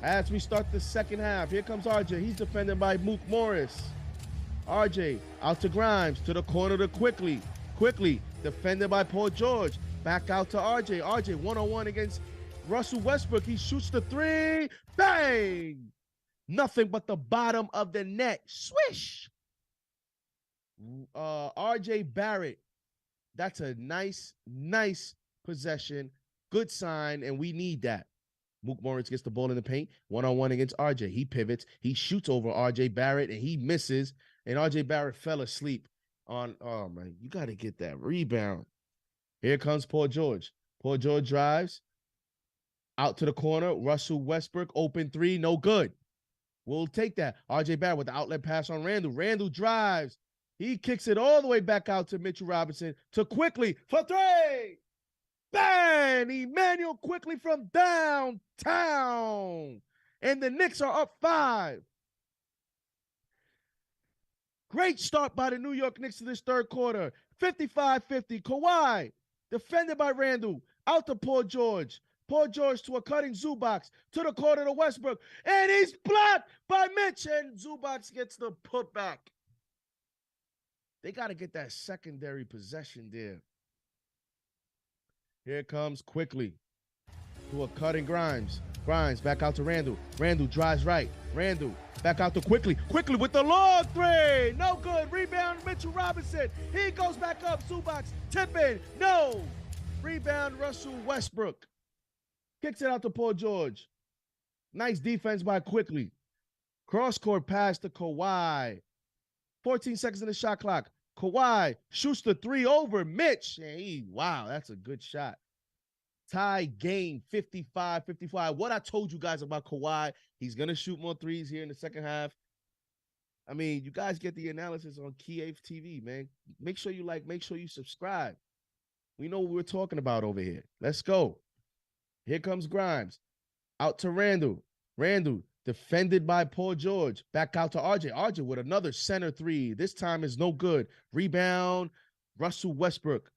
As we start the second half, here comes RJ. He's defended by Mook Morris. RJ out to Grimes, to the corner to Quickly. Quickly defended by Paul George. Back out to RJ. RJ one-on-one against Russell Westbrook. He shoots the three. Bang! Nothing but the bottom of the net. Swish! RJ Barrett. That's a nice possession. Good sign, and we need that. Mook Morris gets the ball in the paint. One-on-one against RJ. He pivots. He shoots over RJ Barrett, and he misses. And RJ Barrett fell asleep on, oh, man, you got to get that rebound. Here comes Paul George. Paul George drives out to the corner. Russell Westbrook, open three, no good. We'll take that. RJ Barrett with the outlet pass on Randall. Randall drives. He kicks it all the way back out to Mitchell Robinson to Quickly for three. Bang! Emmanuel Quickly from downtown. And the Knicks are up 5. Great start by the New York Knicks in this third quarter. 55-50. Kawhi, defended by Randall. Out to Paul George. Paul George to a cutting Zubac. To the corner to Westbrook. And he's blocked by Mitch. And Zubac gets the putback. They got to get that secondary possession there. Here comes Quickly to a cutting Grimes. Grimes back out to Randall. Randall drives right. Randall back out to Quickly. Quickly with the long three. No good. Rebound Mitchell Robinson. He goes back up. Zubac tipping. No. Rebound Russell Westbrook. Kicks it out to Paul George. Nice defense by Quickly. Cross-court pass to Kawhi. 14 seconds in the shot clock. Kawhi shoots the three over Mitch. And wow, that's a good shot. Tie game 55-55. What I told you guys about Kawhi, he's going to shoot more threes here in the second half. I mean, you guys get the analysis on KnicksFanTV, man. Make sure you like, make sure you subscribe. We know what we're talking about over here. Let's go. Here comes Grimes. Out to Randall. Randall defended by Paul George. Back out to RJ. RJ with another center three. This time is no good. Rebound. Russell Westbrook.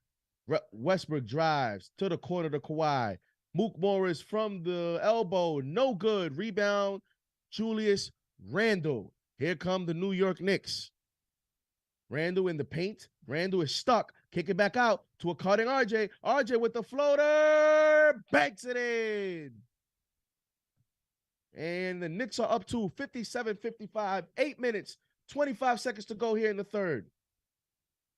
Westbrook drives to the corner to Kawhi. Mook Morris from the elbow. No good. Rebound. Julius Randle. Here come the New York Knicks. Randle in the paint. Randle is stuck. Kick it back out to a cutting RJ. RJ with the floater. Banks it in. And the Knicks are up to 57-55. 8 minutes, 25 seconds to go here in the third.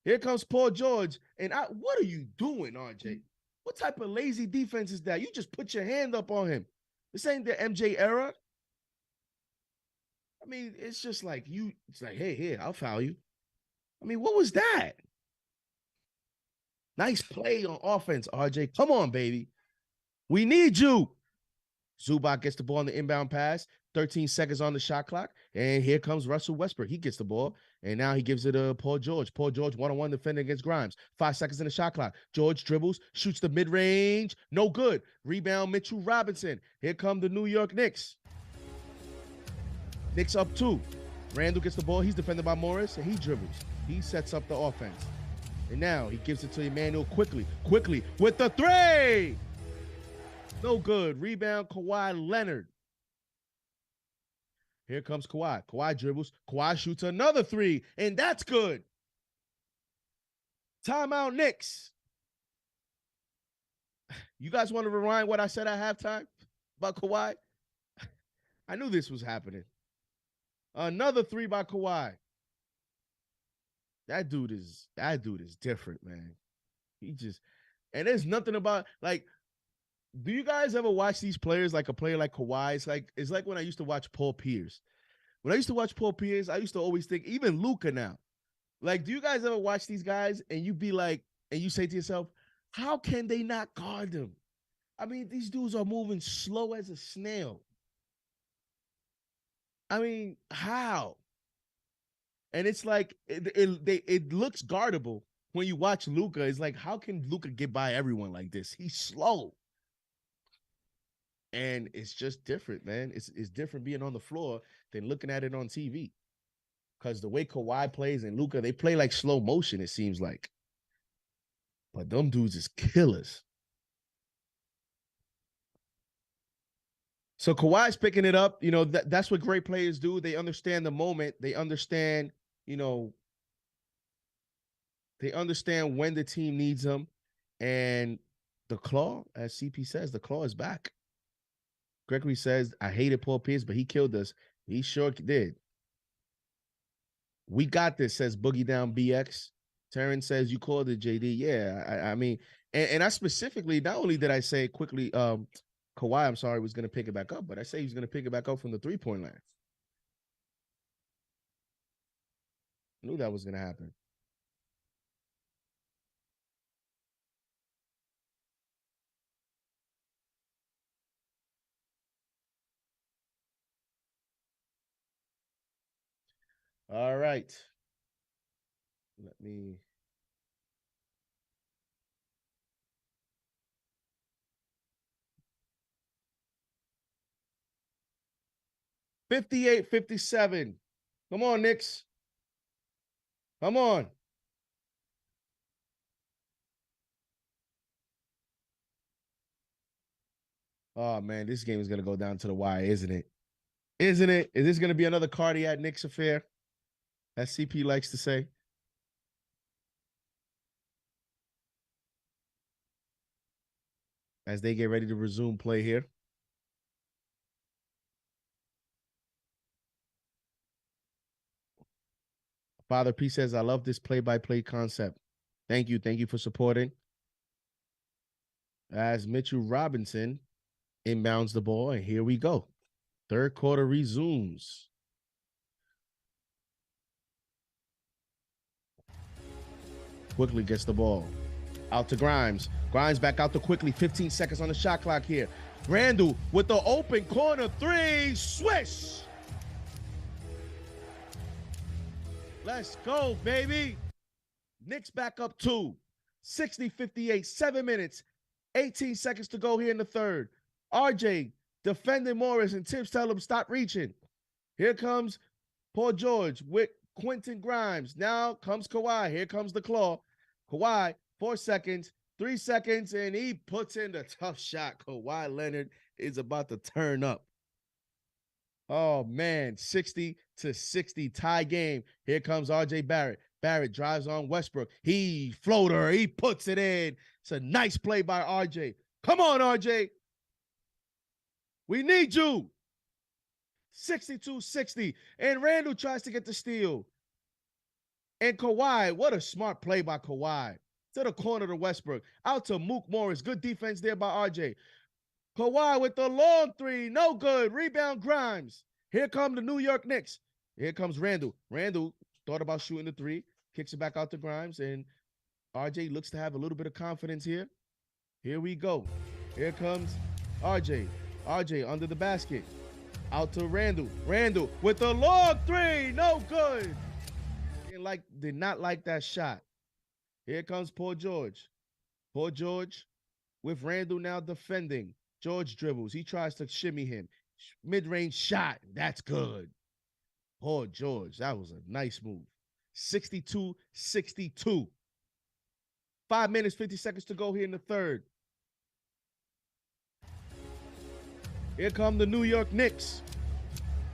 Here comes Paul George. And what are you doing, RJ? What type of lazy defense is that? You just put your hand up on him. This ain't the MJ era. I mean, it's just like it's like, hey, here, I'll foul you. I mean, what was that? Nice play on offense, RJ. Come on, baby. We need you. Zubac gets the ball on the inbound pass. 13 seconds on the shot clock. And here comes Russell Westbrook. He gets the ball. And now he gives it to Paul George. Paul George, one-on-one defending against Grimes. 5 seconds in the shot clock. George dribbles, shoots the mid-range. No good. Rebound, Mitchell Robinson. Here come the New York Knicks. Knicks up 2. Randall gets the ball. He's defended by Morris, and he dribbles. He sets up the offense. And now he gives it to Emmanuel quickly with the 3. No good. Rebound, Kawhi Leonard. Here comes Kawhi. Kawhi dribbles. Kawhi shoots another 3, and that's good. Timeout, Knicks. You guys want to rewind what I said at halftime about Kawhi? I knew this was happening. Another 3 by Kawhi. That dude is different, man. And there's nothing about, like, do you guys ever watch these players, like a player like Kawhi? It's like when I used to watch Paul Pierce. When I used to watch Paul Pierce, I used to always think, even Luka now. Like, do you guys ever watch these guys and you be like, and you say to yourself, how can they not guard them? I mean, these dudes are moving slow as a snail. I mean, how? And it's like, it looks guardable when you watch Luka. It's like, how can Luka get by everyone like this? He's slow. And it's just different, man. It's different being on the floor than looking at it on TV. Because the way Kawhi plays and Luka, they play like slow motion, it seems like. But them dudes is killers. So Kawhi's picking it up. You know, that's what great players do. They understand the moment. They understand, they understand when the team needs them. And the claw, as CP says, the claw is back. Gregory says, I hated Paul Pierce, but he killed us. He sure did. We got this, says Boogie Down BX. Terrence says, you called it, JD. Yeah, I mean, and I specifically, not only did I say quickly, Kawhi, I'm sorry, was going to pick it back up, but I say he's going to pick it back up from the 3-point line. I knew that was going to happen. All right. Let me. $58-57. Come on, Knicks. Come on. Oh, man, this game is going to go down to the wire, isn't it? Isn't it? Is this going to be another cardiac Knicks affair, as CP likes to say? As they get ready to resume play here. Father P says, I love this play-by-play concept. Thank you. Thank you for supporting. As Mitchell Robinson inbounds the ball, and here we go. Third quarter resumes. Quickly gets the ball. Out to Grimes. Grimes back out to Quickly. 15 seconds on the shot clock here. Randle with the open corner three. Swish. Let's go, baby. Knicks back up 2. 60-58, 7 minutes, 18 seconds to go here in the third. RJ defending Morris, and Tibbs tell him stop reaching. Here comes Paul George with Quentin Grimes. Now comes Kawhi. Here comes the claw. Kawhi, 4 seconds, 3 seconds, and he puts in the tough shot. Kawhi Leonard is about to turn up. Oh, man, 60-60 tie game. Here comes RJ Barrett. Barrett drives on Westbrook. He floater. He puts it in. It's a nice play by RJ. Come on, RJ. We need you. 62-60. And Randle tries to get the steal. And Kawhi, what a smart play by Kawhi. To the corner to Westbrook. Out to Mook Morris. Good defense there by RJ. Kawhi with the long three. No good. Rebound Grimes. Here come the New York Knicks. Here comes Randle. Randle thought about shooting the three. Kicks it back out to Grimes. And RJ looks to have a little bit of confidence here. Here we go. Here comes RJ. RJ under the basket. Out to Randle. Randle with the long three. No good. Did not like that shot. Here comes Paul George. Paul George with Randle now defending. George dribbles. He tries to shimmy him. Mid-range shot. That's good. Paul George. That was a nice move. 62-62. 5 minutes, 50 seconds to go here in the third. Here come the New York Knicks.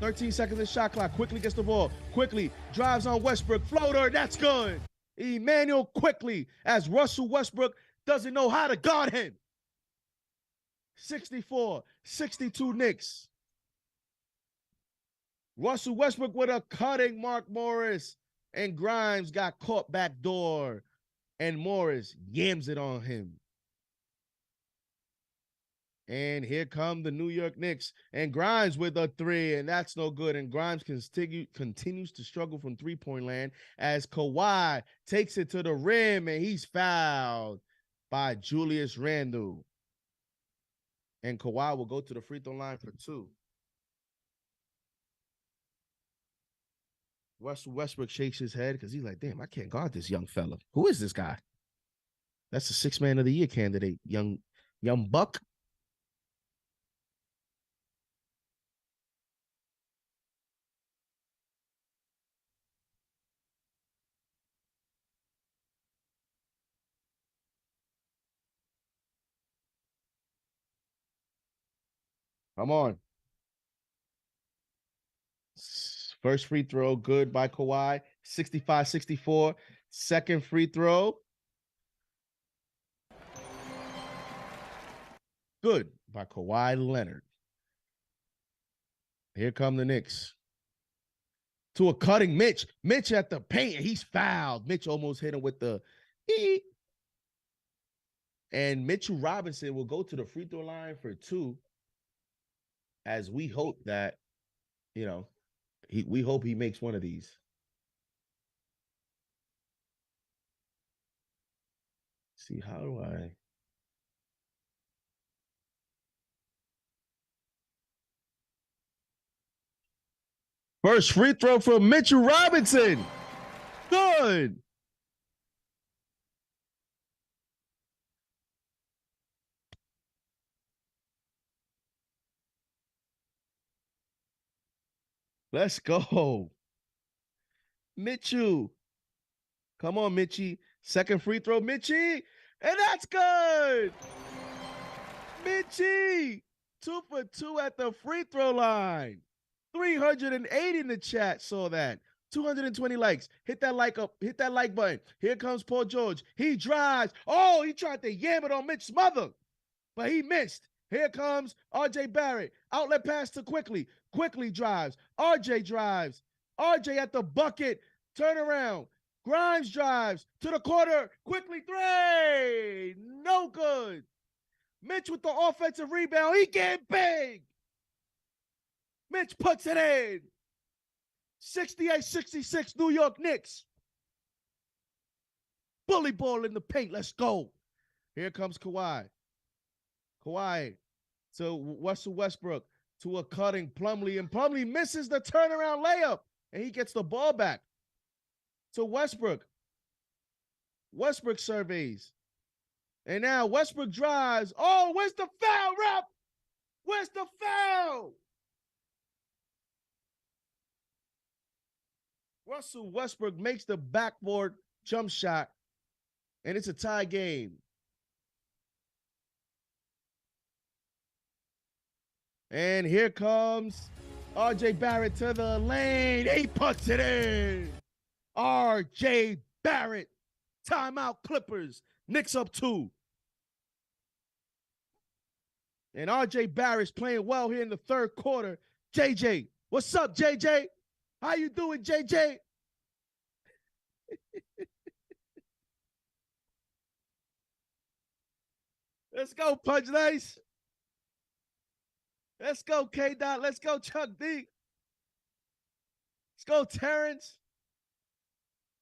13 seconds in shot clock. Quickly gets the ball. Quickly drives on Westbrook. Floater. That's good. Emmanuel Quickly, as Russell Westbrook doesn't know how to guard him. 64-62 Knicks. Russell Westbrook with a cutting Mark Morris. And Grimes got caught back door. And Morris yams it on him. And here come the New York Knicks. And Grimes with a three. And that's no good. And Grimes continues to struggle from three-point land as Kawhi takes it to the rim. And he's fouled by Julius Randle. And Kawhi will go to the free throw line for 2. Westbrook shakes his head because he's like, damn, I can't guard this young fella. Who is this guy? That's the 6th man of the year candidate, young buck. Come on. First free throw, good by Kawhi. 65-64. Second free throw. Good by Kawhi Leonard. Here come the Knicks. To a cutting Mitch. Mitch at the paint, and he's fouled. Mitch almost hit him with the ee. And Mitchell Robinson will go to the free throw line for 2. As we hope that, we hope he makes one of these. See, how do I? First free throw from Mitchell Robinson. Good. Let's go. Mitchell. Come on, Mitchie. Second free throw, Mitchie. And that's good. Mitchie. 2 for 2 at the free throw line. 380 in the chat saw that. 220 likes. Hit that like button. Here comes Paul George. He drives. Oh, he tried to yam it on Mitch's mother, but he missed. Here comes RJ Barrett. Outlet pass to Quickly. Quickly drives. RJ drives. RJ at the bucket. Turn around. Grimes drives to the corner. Quickly three. No good. Mitch with the offensive rebound. He getting big. Mitch puts it in. 68-66 New York Knicks. Bully ball in the paint. Let's go. Here comes Kawhi. Kawhi to Russell Westbrook to a cutting Plumlee, and Plumlee misses the turnaround layup, and he gets the ball back to Westbrook. Westbrook surveys, and now Westbrook drives. Oh, where's the foul, ref? Where's the foul? Russell Westbrook makes the backboard jump shot, and it's a tie game. And here comes R.J. Barrett to the lane. He puts it in. R.J. Barrett. Timeout Clippers. Knicks up 2. And R.J. Barrett's playing well here in the third quarter. JJ. What's up, JJ? How you doing, JJ? Let's go, Punch Nice. Let's go, K-Dot. Let's go, Chuck D. Let's go, Terrence.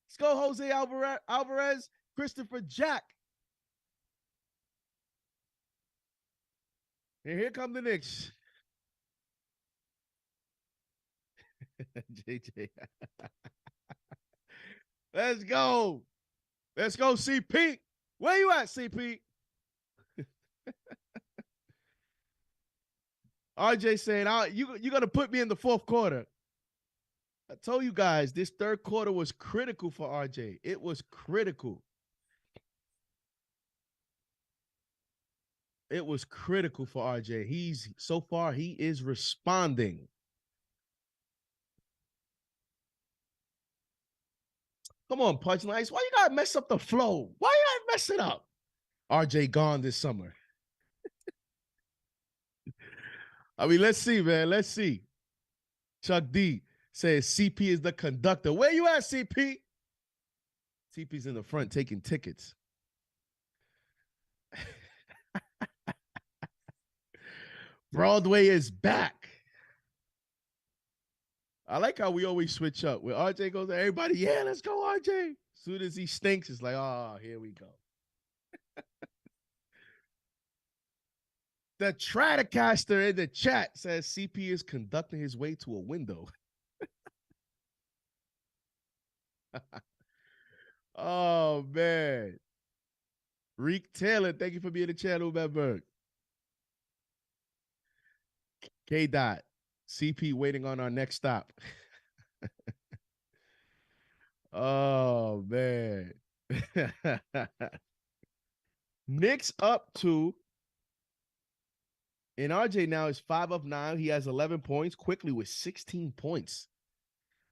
Let's go, Jose Alvarez, Christopher Jack. And here come the Knicks. JJ. Let's go. Let's go, CP. Where you at, CP? RJ saying, you're going to put me in the fourth quarter. I told you guys, this third quarter was critical for RJ. It was critical. It was critical for RJ. So far, he is responding. Come on, Punch Nice. Why you got to mess up the flow? Why you got to mess it up? RJ gone this summer. I mean, let's see, man. Let's see. Chuck D says CP is the conductor. Where you at, CP? CP's in the front taking tickets. Broadway is back. I like how we always switch up. When RJ goes, everybody, yeah, let's go, RJ. As soon as he stinks, it's like, oh, here we go. The Stratocaster in the chat says CP is conducting his way to a window. Oh, man. Reek Taylor, thank you for being a channel member. K-Dot, CP waiting on our next stop. Oh, man. Knicks up 2. And RJ now is 5 of 9. He has 11 points. Quickly with 16 points.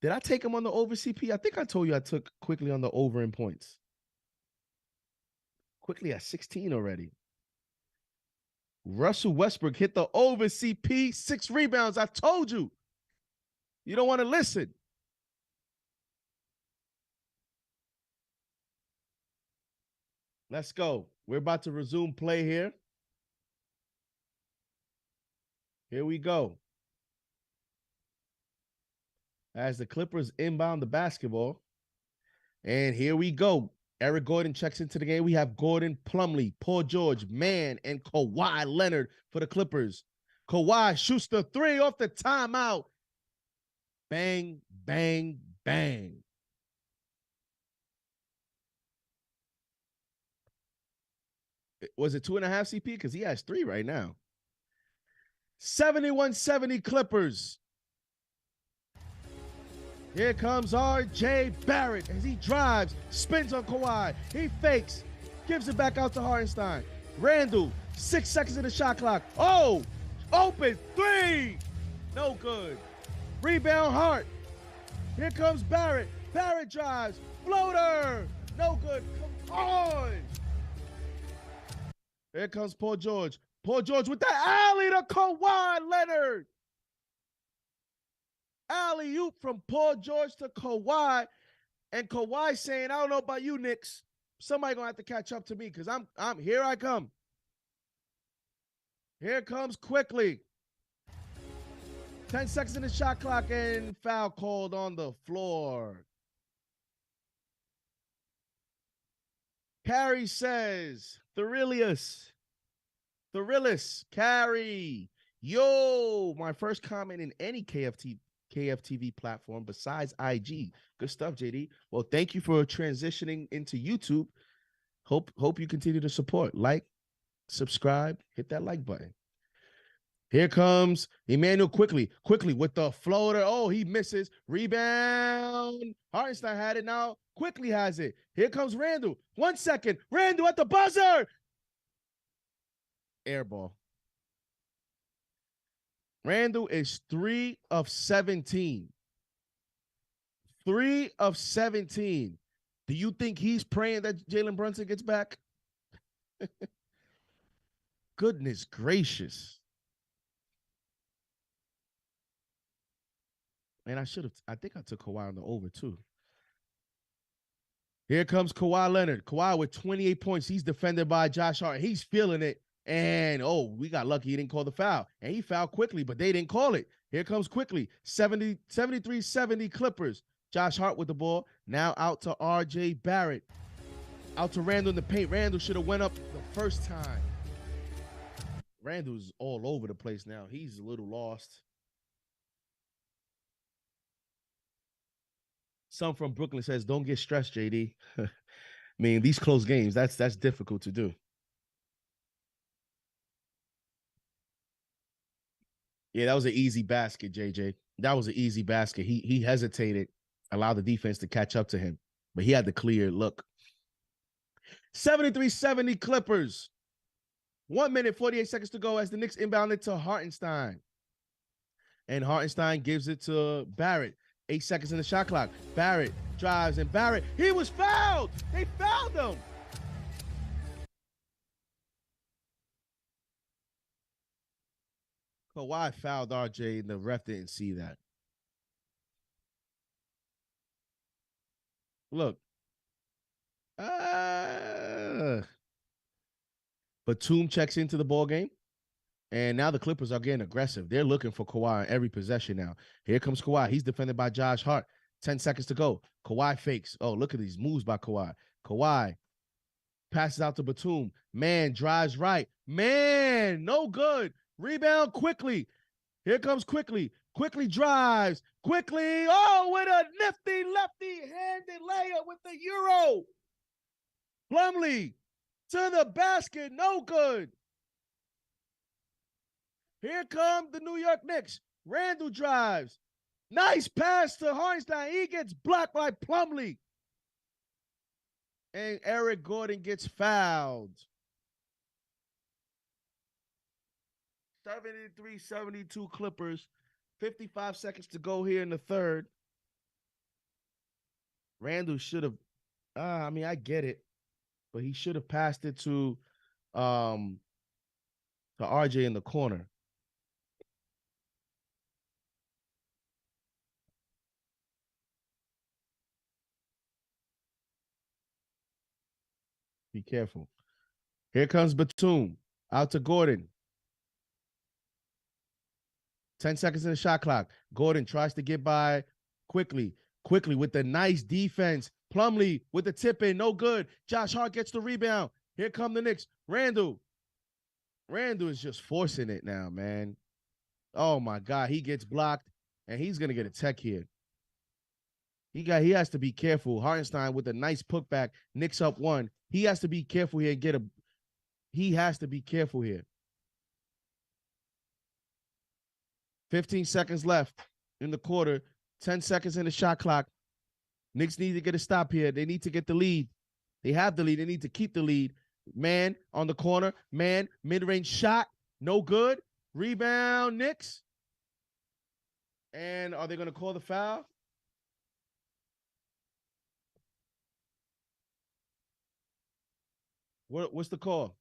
Did I take him on the over, CP? I think I told you I took Quickly on the over in points. Quickly at 16 already. Russell Westbrook hit the over, CP. 6 rebounds. I told you. You don't want to listen. Let's go. We're about to resume play here. Here we go. As the Clippers inbound the basketball. And here we go. Eric Gordon checks into the game. We have Gordon, Plumlee, Paul George, Mann, and Kawhi Leonard for the Clippers. Kawhi shoots the 3 off the timeout. Bang, bang, bang. Was it 2.5 CP? Because he has 3 right now. 71-70 Clippers. Here comes R.J. Barrett as he drives, spins on Kawhi. He fakes, gives it back out to Hartenstein. Randall, 6 seconds in the shot clock. Oh, open 3. No good. Rebound Hart. Here comes Barrett. Barrett drives. Floater. No good. Come on. Here comes Paul George. Paul George with the alley to Kawhi Leonard. Alley-oop from Paul George to Kawhi. And Kawhi saying, I don't know about you, Knicks. Somebody gonna have to catch up to me because I'm here I come. Here comes Quickly. 10 seconds in the shot clock and foul called on the floor. Carrie says, Thrillis, Carrie. Yo, my first comment in any KFTV platform besides IG. Good stuff, JD. Well, thank you for transitioning into YouTube. Hope you continue to support. Like, subscribe, hit that like button. Here comes Emmanuel quickly with the floater. Oh, he misses. Rebound. Hartenstein had it now. Quickly has it. Here comes Randall. 1 second. Randall at the buzzer. Air ball. Randall is 3 of 17. 3 of 17. Do you think he's praying that Jalen Brunson gets back? Goodness gracious. And I think I took Kawhi on the over too. Here comes Kawhi Leonard. Kawhi with 28 points. He's defended by Josh Hart. He's feeling it. And, we got lucky. He didn't call the foul. And he fouled quickly, but they didn't call it. Here comes quickly. 73-70 Clippers. Josh Hart with the ball. Now out to R.J. Barrett. Out to Randall in the paint. Randall should have went up the first time. Randall's all over the place now. He's a little lost. Some from Brooklyn says, don't get stressed, JD. I mean, these close games, that's difficult to do. Yeah, that was an easy basket, JJ. That was an easy basket. He hesitated, allowed the defense to catch up to him, but he had the clear look. 73-70 Clippers. 1 minute, 48 seconds to go as the Knicks inbound it to Hartenstein. And Hartenstein gives it to Barrett. 8 seconds in the shot clock. Barrett drives, and Barrett, he was fouled. They fouled him. Kawhi fouled RJ, and the ref didn't see that. Look. Batum checks into the ball game. And now the Clippers are getting aggressive. They're looking for Kawhi on every possession now. Here comes Kawhi. He's defended by Josh Hart. 10 seconds to go. Kawhi fakes. Oh, look at these moves by Kawhi. Kawhi passes out to Batum. Man drives right. Man, no good. Rebound quickly. Here comes quickly. Quickly drives. Quickly. Oh, with a nifty lefty-handed layup with the Euro. Plumlee to the basket. No good. Here come the New York Knicks. Randall drives. Nice pass to Hartenstein. He gets blocked by Plumlee. And Eric Gordon gets fouled. 73-72 Clippers. 55 seconds to go here in the third. Randall should have, I get it, but he should have passed it to RJ in the corner. Be careful. Here comes Batum. Out to Gordon. 10 seconds in the shot clock. Gordon tries to get by quickly with the nice defense. Plumlee with the tip in. No good. Josh Hart gets the rebound. Here come the Knicks. Randall is just forcing it now, man. Oh, my God. He gets blocked, and he's going to get a tech here. He has to be careful. Hartenstein with a nice putback. Knicks up 1. He has to be careful here and he has to be careful here. 15 seconds left in the quarter. 10 seconds in the shot clock. Knicks need to get a stop here. They need to get the lead. They have the lead. They need to keep the lead. Man on the corner. Man, mid-range shot. No good. Rebound, Knicks. And are they going to call the foul? What's the call?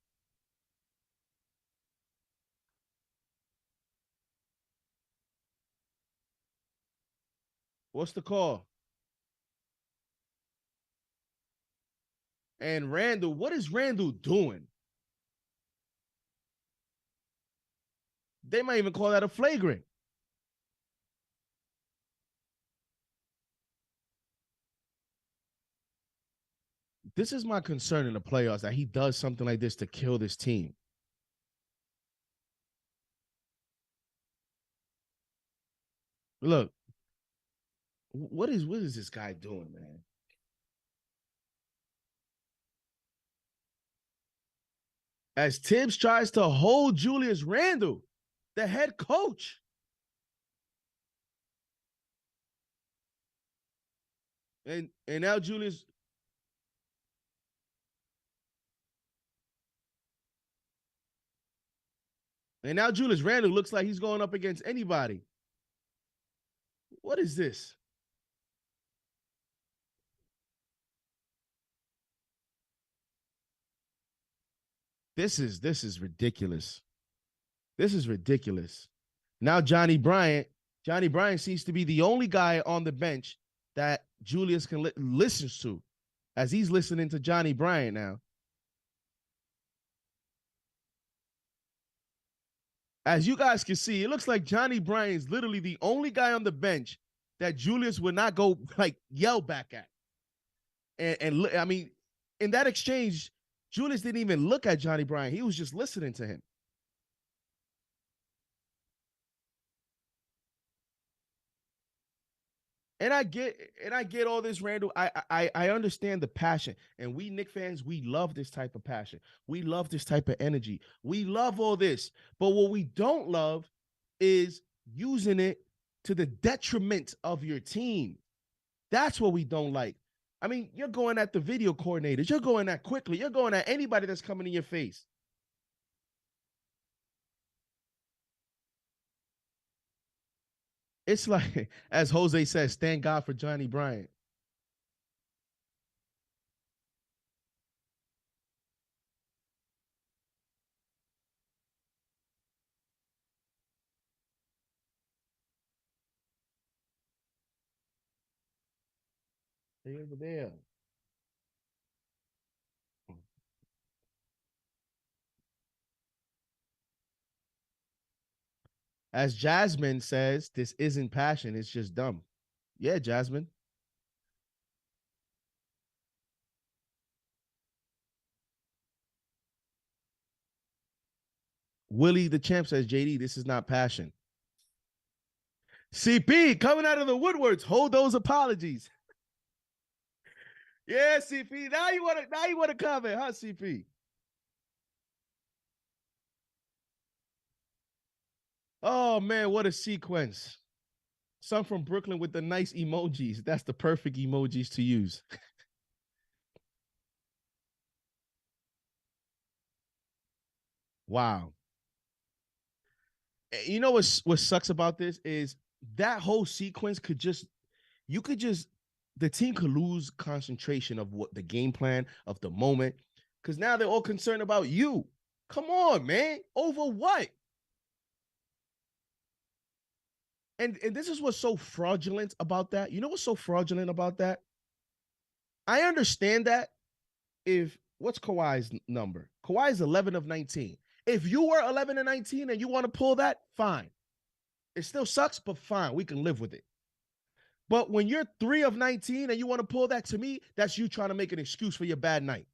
What's the call? And Randall, what is Randall doing? They might even call that a flagrant. this is my concern in the playoffs, that he does something like this to kill this team. Look, what is this guy doing, man? As Tibbs tries to hold Julius Randle, the head coach. And now Julius Randle looks like he's going up against anybody. What is this? This is ridiculous. This is ridiculous. Now Johnny Bryant seems to be the only guy on the bench that Julius can listens to, as he's listening to Johnny Bryant now. As you guys can see, it looks like Johnny Bryant is literally the only guy on the bench that Julius would not go like yell back at. And I mean, in that exchange, Julius didn't even look at Johnny Bryant. He was just listening to him. And I get all this, Randall. I understand the passion. And we Knicks fans, we love this type of passion. We love this type of energy. We love all this. But what we don't love is using it to the detriment of your team. That's what we don't like. I mean, you're going at the video coordinators. You're going at quickly. You're going at anybody that's coming in your face. It's like, as Jose says, thank God for Johnny Bryant. Hey, over there. As Jasmine says, this isn't passion. It's just dumb. Yeah, Jasmine. Willie the Champ says, JD, this is not passion. CP coming out of the woodworks. Hold those apologies. Yeah, CP. Now you want to comment, huh, CP? Oh man, what a sequence. Some from Brooklyn with the nice emojis. That's the perfect emojis to use. Wow. You know what sucks about this is that whole sequence the team could lose concentration of what the game plan of the moment, because now they're all concerned about you. Come on, man. Over what? And this is what's so fraudulent about that. You know what's so fraudulent about that? I understand that if what's Kawhi's number? Kawhi's 11 of 19. If you were 11 and 19 and you want to pull that, fine. It still sucks, but fine. We can live with it. But when you're 3 of 19 and you want to pull that, to me, that's you trying to make an excuse for your bad night.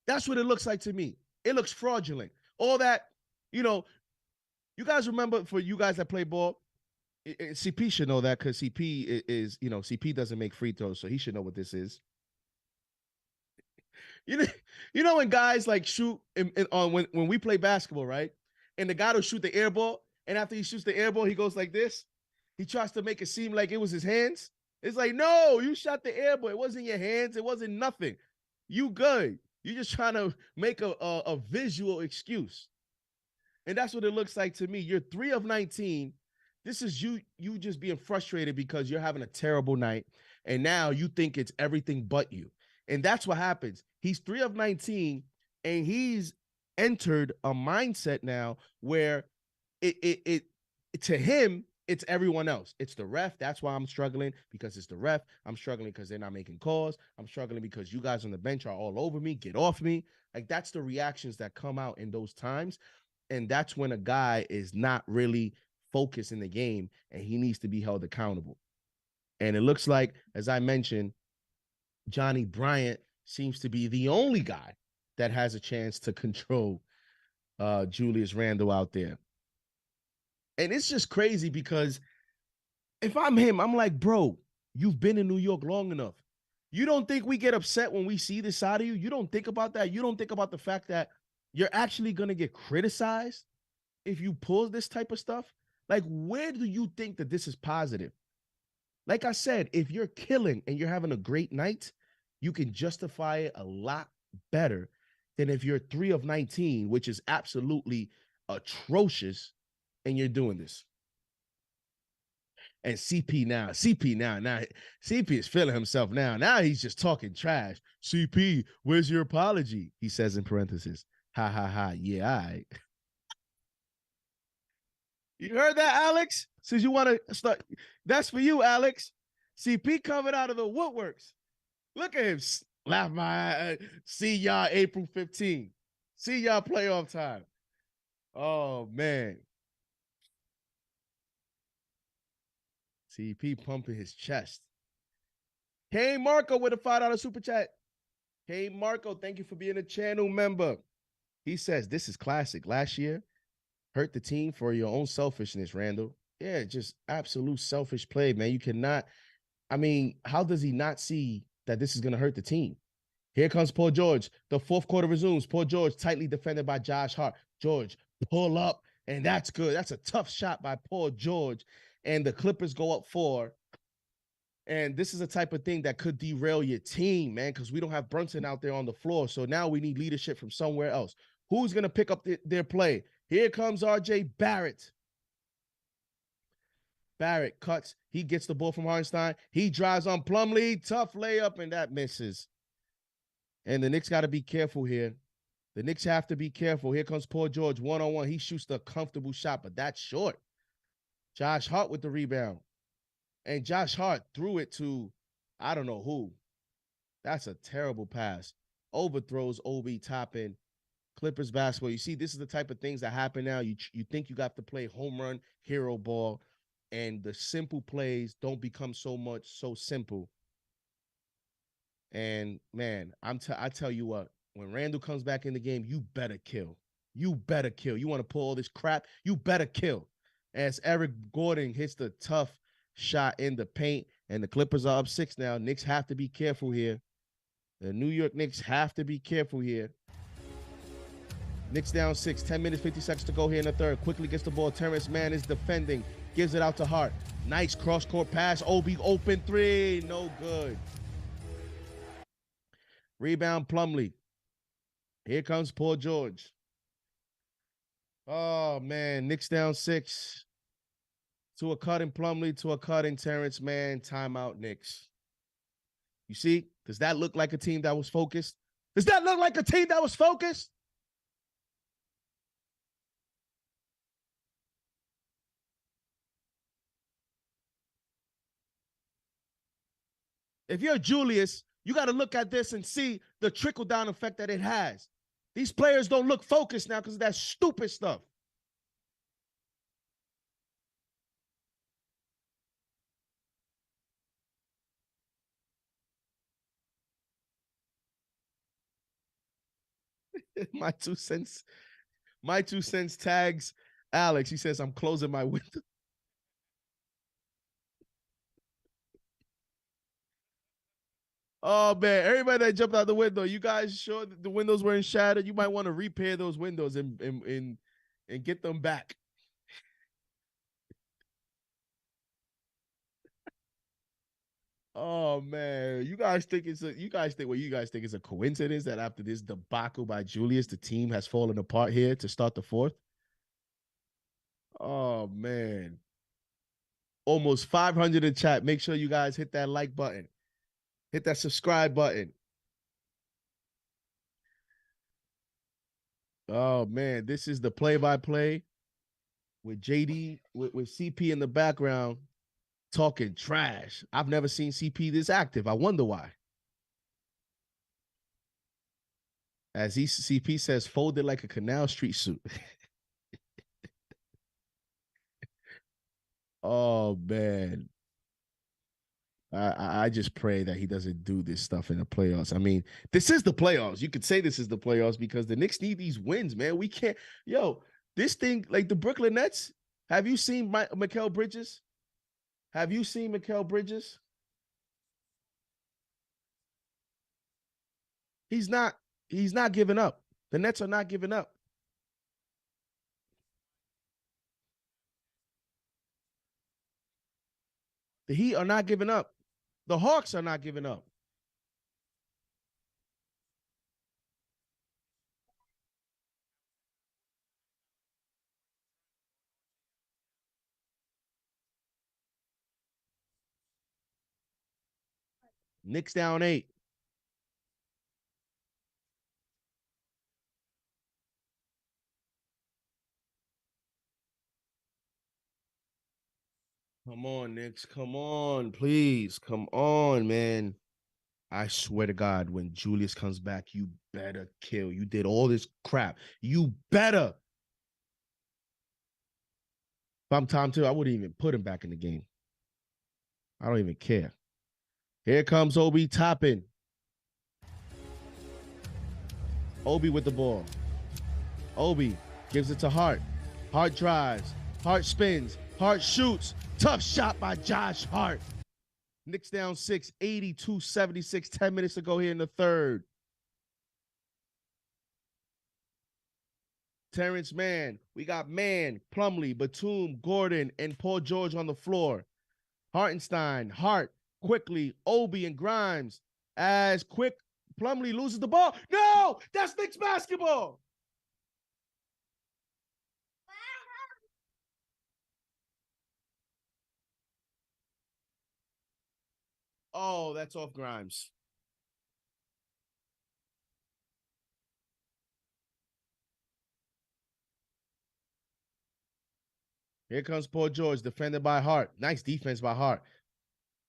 That's what it looks like to me. It looks fraudulent. All that, you guys remember, for you guys that play ball, CP should know that, because CP is, CP doesn't make free throws, so he should know what this is. You know when guys like shoot when we play basketball, right? And the guy will shoot the air ball, and after he shoots the air ball, he goes like this. He tries to make it seem like it was his hands. It's like, no, you shot the air ball. It wasn't your hands. It wasn't nothing. You good. You're just trying to make a visual excuse. And that's what it looks like to me. You're 3 of 19. This is you just being frustrated because you're having a terrible night. And now you think it's everything but you. And that's what happens. He's 3 of 19, and he's entered a mindset now where it to him, it's everyone else. It's the ref. That's why I'm struggling, because it's the ref. I'm struggling because they're not making calls. I'm struggling because you guys on the bench are all over me. Get off me. Like, that's the reactions that come out in those times. And that's when a guy is not really focused in the game, and he needs to be held accountable. And it looks like, as I mentioned, Johnny Bryant seems to be the only guy that has a chance to control Julius Randle out there. And it's just crazy because if I'm him, I'm like, bro, you've been in New York long enough. You don't think we get upset when we see this side of you? You don't think about that? You don't think about the fact that you're actually going to get criticized if you pull this type of stuff? Like, where do you think that this is positive? Like I said, if you're killing and you're having a great night, you can justify it a lot better than if you're 3 of 19, which is absolutely atrocious, and you're doing this. And CP now, CP is feeling himself now. Now he's just talking trash. CP, where's your apology? He says in parentheses, ha, ha, ha, yeah, all right. You heard that, Alex? Since you want to start, that's for you, Alex. CP coming out of the woodworks. Look at him. Laugh my see y'all April 15th. See y'all playoff time. Oh, man. CP pumping his chest. Hey, Marco with a $5 super chat. Hey, Marco, thank you for being a channel member. He says, this is classic. Last year, hurt the team for your own selfishness, Randall. Yeah, just absolute selfish play, man. You cannot, I mean, how does he not see that this is going to hurt the team? Here comes Paul George. The fourth quarter resumes. Paul George tightly defended by Josh Hart. George, pull up, and that's good. That's a tough shot by Paul George. And the Clippers go up 4. And this is a type of thing that could derail your team, man, because we don't have Brunson out there on the floor. So now we need leadership from somewhere else. Who's going to pick up their play? Here comes RJ Barrett. Barrett cuts. He gets the ball from Hartenstein. He drives on Plumlee. Tough layup, and that misses. And the Knicks got to be careful here. The Knicks have to be careful. Here comes Paul George, one-on-one. He shoots the comfortable shot, but that's short. Josh Hart with the rebound. And Josh Hart threw it to, I don't know who. That's a terrible pass. Overthrows Obi Toppin. Clippers basketball. You see, this is the type of things that happen now. You think you got to play home run, hero ball, and the simple plays don't become so simple. And, man, I tell you what, when Randall comes back in the game, you better kill. You better kill. You want to pull all this crap? You better kill. As Eric Gordon hits the tough shot in the paint, and the Clippers are up 6 now. Knicks have to be careful here. The New York Knicks have to be careful here. Knicks down 6, 10 minutes, 50 seconds to go here in the third. Quickly gets the ball. Terrence Mann is defending. Gives it out to Hart. Nice cross-court pass. Obi open 3. No good. Rebound Plumlee. Here comes Paul George. Oh, man. Knicks down 6. To a cutting Plumlee, to a cutting Terrence Mann. Timeout Knicks. You see? Does that look like a team that was focused? Does that look like a team that was focused? If you're Julius, you got to look at this and see the trickle-down effect that it has. These players don't look focused now because of that stupid stuff. My 2 cents tags Alex. He says, I'm closing my window. Oh, man. Everybody that jumped out the window, you guys sure that the windows weren't shattered? You might want to repair those windows and get them back. Oh, man. You guys think it's a coincidence that after this debacle by Julius, the team has fallen apart here to start the fourth? Oh, man. Almost 500 in chat. Make sure you guys hit that like button. Hit that subscribe button. Oh, man. This is the play-by-play with JD, with CP in the background talking trash. I've never seen CP this active. I wonder why. As CP says, folded like a Canal Street suit. Oh, man. I just pray that he doesn't do this stuff in the playoffs. I mean, this is the playoffs. You could say this is the playoffs because the Knicks need these wins, man. We can't. Yo, this thing, like the Brooklyn Nets. Have you seen Mikal Bridges? Have you seen Mikal Bridges? He's not giving up. The Nets are not giving up. The Heat are not giving up. The Hawks are not giving up. Knicks down 8. Come on, Knicks. Come on, please. Come on, man. I swear to God, when Julius comes back, you better kill. You did all this crap. You better. If I'm Tom too, I wouldn't even put him back in the game. I don't even care. Here comes Obi Toppin. Obi with the ball. Obi gives it to Hart. Hart drives. Hart spins. Hart shoots. Tough shot by Josh Hart. Knicks down 6, 82-76, 10 minutes to go here in the third. Terrence Mann. We got Mann, Plumlee, Batum, Gordon, and Paul George on the floor. Hartenstein, Hart, quickly, Obi and Grimes. As quick, Plumlee loses the ball. No, that's Knicks basketball. Oh, that's off Grimes. Here comes Paul George, defended by Hart. Nice defense by Hart.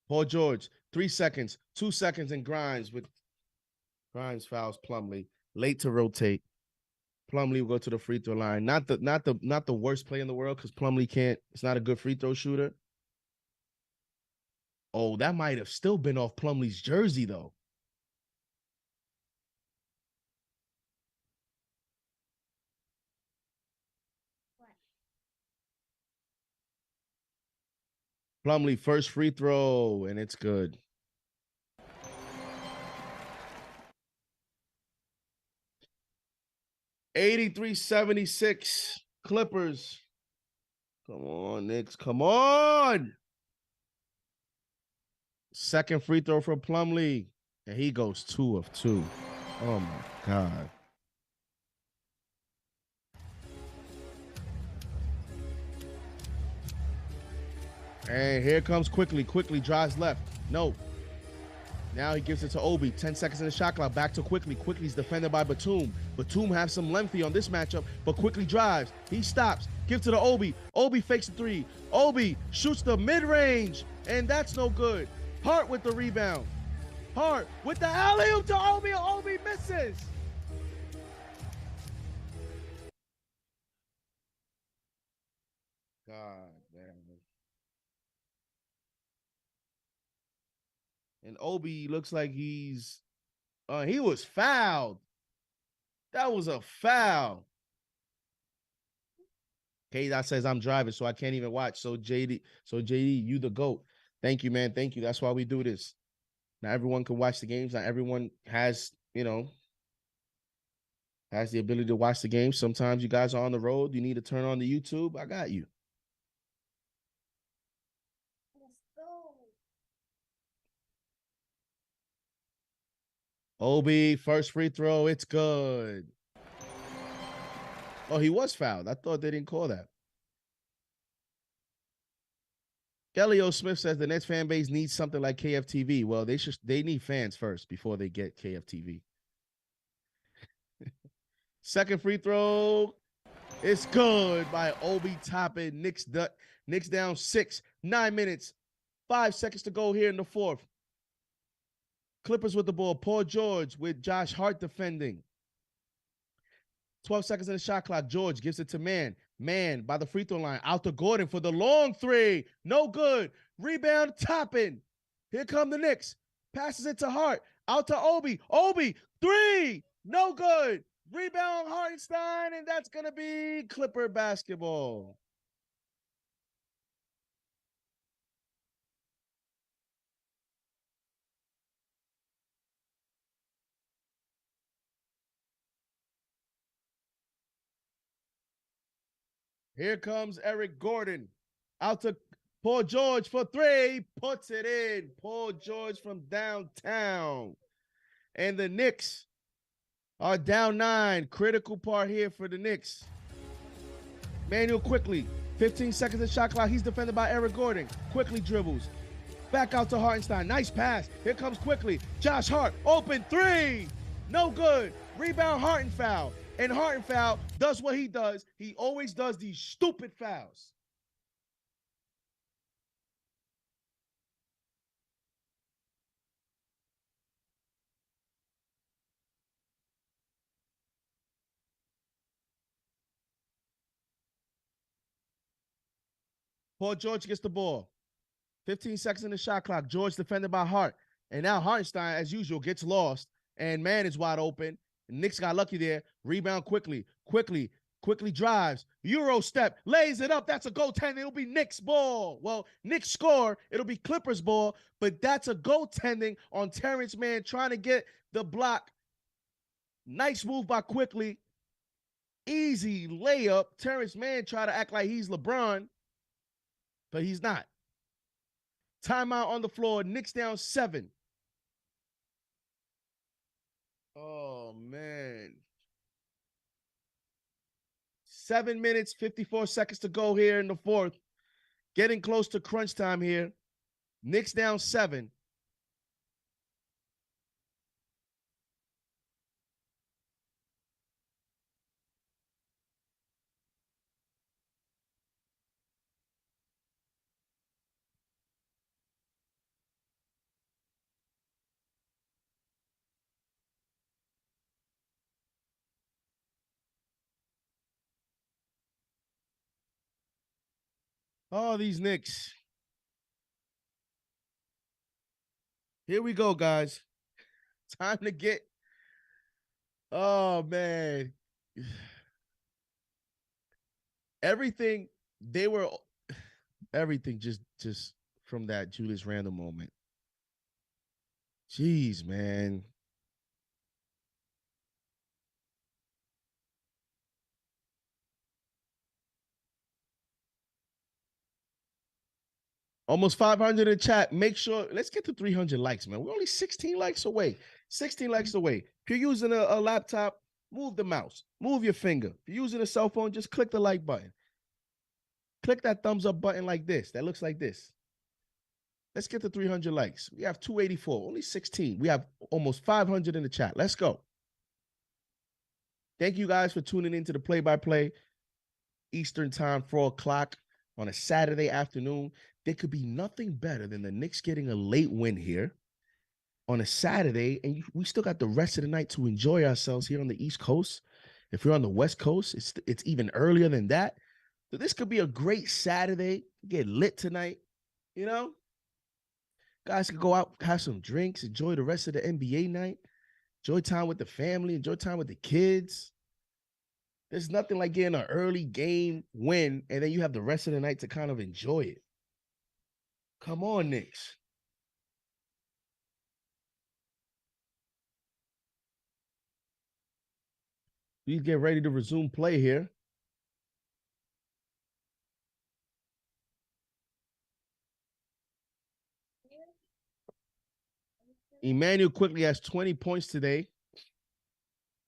Paul George, 3 seconds, 2 seconds, and Grimes fouls Plumlee. Late to rotate. Plumlee will go to the free throw line. Not the worst play in the world because Plumlee can't. It's not a good free throw shooter. Oh, that might have still been off Plumlee's jersey though. Plumlee first free throw, and it's good. $83-76 Clippers. Come on, Knicks. Come on. Second free throw for Plumlee, and he goes 2 of 2. Oh my God. And here comes Quickly. Quickly drives left. No. Now he gives it to Obi. 10 seconds in the shot clock. Back to Quickly. Quickly's defended by Batum. Batum has some lengthy on this matchup, but Quickly drives. He stops. Gives to the Obi. Obi fakes the 3. Obi shoots the mid-range, and that's no good. Hart with the rebound. Hart with the alley-oop to Obi. Obi misses. God damn. And Obi looks like he was fouled. That was a foul. K-Dot says I'm driving, so I can't even watch. So JD, you the GOAT. Thank you, man. Thank you. That's why we do this. Not everyone can watch the games. Not everyone has the ability to watch the game. Sometimes you guys are on the road. You need to turn on the YouTube. I got you. Obi, first free throw. It's good. Oh, he was fouled. I thought they didn't call that. Kelly O. Smith says the Nets fan base needs something like KFTV. Well, they need fans first before they get KFTV. Second free throw. It's good by Obi Toppin. Knicks down 6, 9 minutes, 5 seconds to go here in the fourth. Clippers with the ball. Paul George with Josh Hart defending. 12 seconds in the shot clock. George gives it to Mann. Mann by the free throw line. Out to Gordon for the long 3. No good. Rebound Toppin. Here come the Knicks. Passes it to Hart. Out to Obi. Obi, 3. No good. Rebound Hartenstein, and that's going to be Clipper basketball. Here comes Eric Gordon. Out to Paul George for 3. Puts it in. Paul George from downtown. And the Knicks are down 9. Critical part here for the Knicks. Manuel quickly. 15 seconds of shot clock. He's defended by Eric Gordon. Quickly dribbles. Back out to Hartenstein. Nice pass. Here comes quickly. Josh Hart. Open 3. No good. Rebound Harten foul. And Harten foul does what he does. He always does these stupid fouls. Paul George gets the ball. 15 seconds in the shot clock. George defended by Hart. And now Hartenstein, as usual, gets lost. And man is wide open. Knicks got lucky there. Rebound quickly drives. Euro step, lays it up. That's a goaltending. It'll be Knicks ball. Well, Knicks score. It'll be Clippers ball. But that's a goaltending on Terrence Mann trying to get the block. Nice move by Quickly. Easy layup. Terrence Mann tried to act like he's LeBron, but he's not. Timeout on the floor. Knicks down 7. Oh, man. 7 minutes, 54 seconds to go here in the fourth. Getting close to crunch time here. Knicks down 7. Oh, these Knicks. Here we go, guys. Time to get. Oh, man. Everything just from that Julius Randle moment. Jeez, man. Almost 500 in chat. Make sure, let's get to 300 likes, man. We're only 16 likes away. 16 likes away. If you're using a laptop, move the mouse. Move your finger. If you're using a cell phone, just click the like button. Click that thumbs up button like this. That looks like this. Let's get to 300 likes. We have 284, only 16. We have almost 500 in the chat. Let's go. Thank you guys for tuning into the play-by-play Eastern time, 4 o'clock on a Saturday afternoon. There could be nothing better than the Knicks getting a late win here on a Saturday, and we still got the rest of the night to enjoy ourselves here on the East Coast. If you're on the West Coast, it's even earlier than that. So this could be a great Saturday. Get lit tonight, you know? Guys can go out, have some drinks, enjoy the rest of the NBA night, enjoy time with the family, enjoy time with the kids. There's nothing like getting an early game win, and then you have the rest of the night to kind of enjoy it. Come on, Knicks. Please get ready to resume play here. Emmanuel Quickly has 20 points today.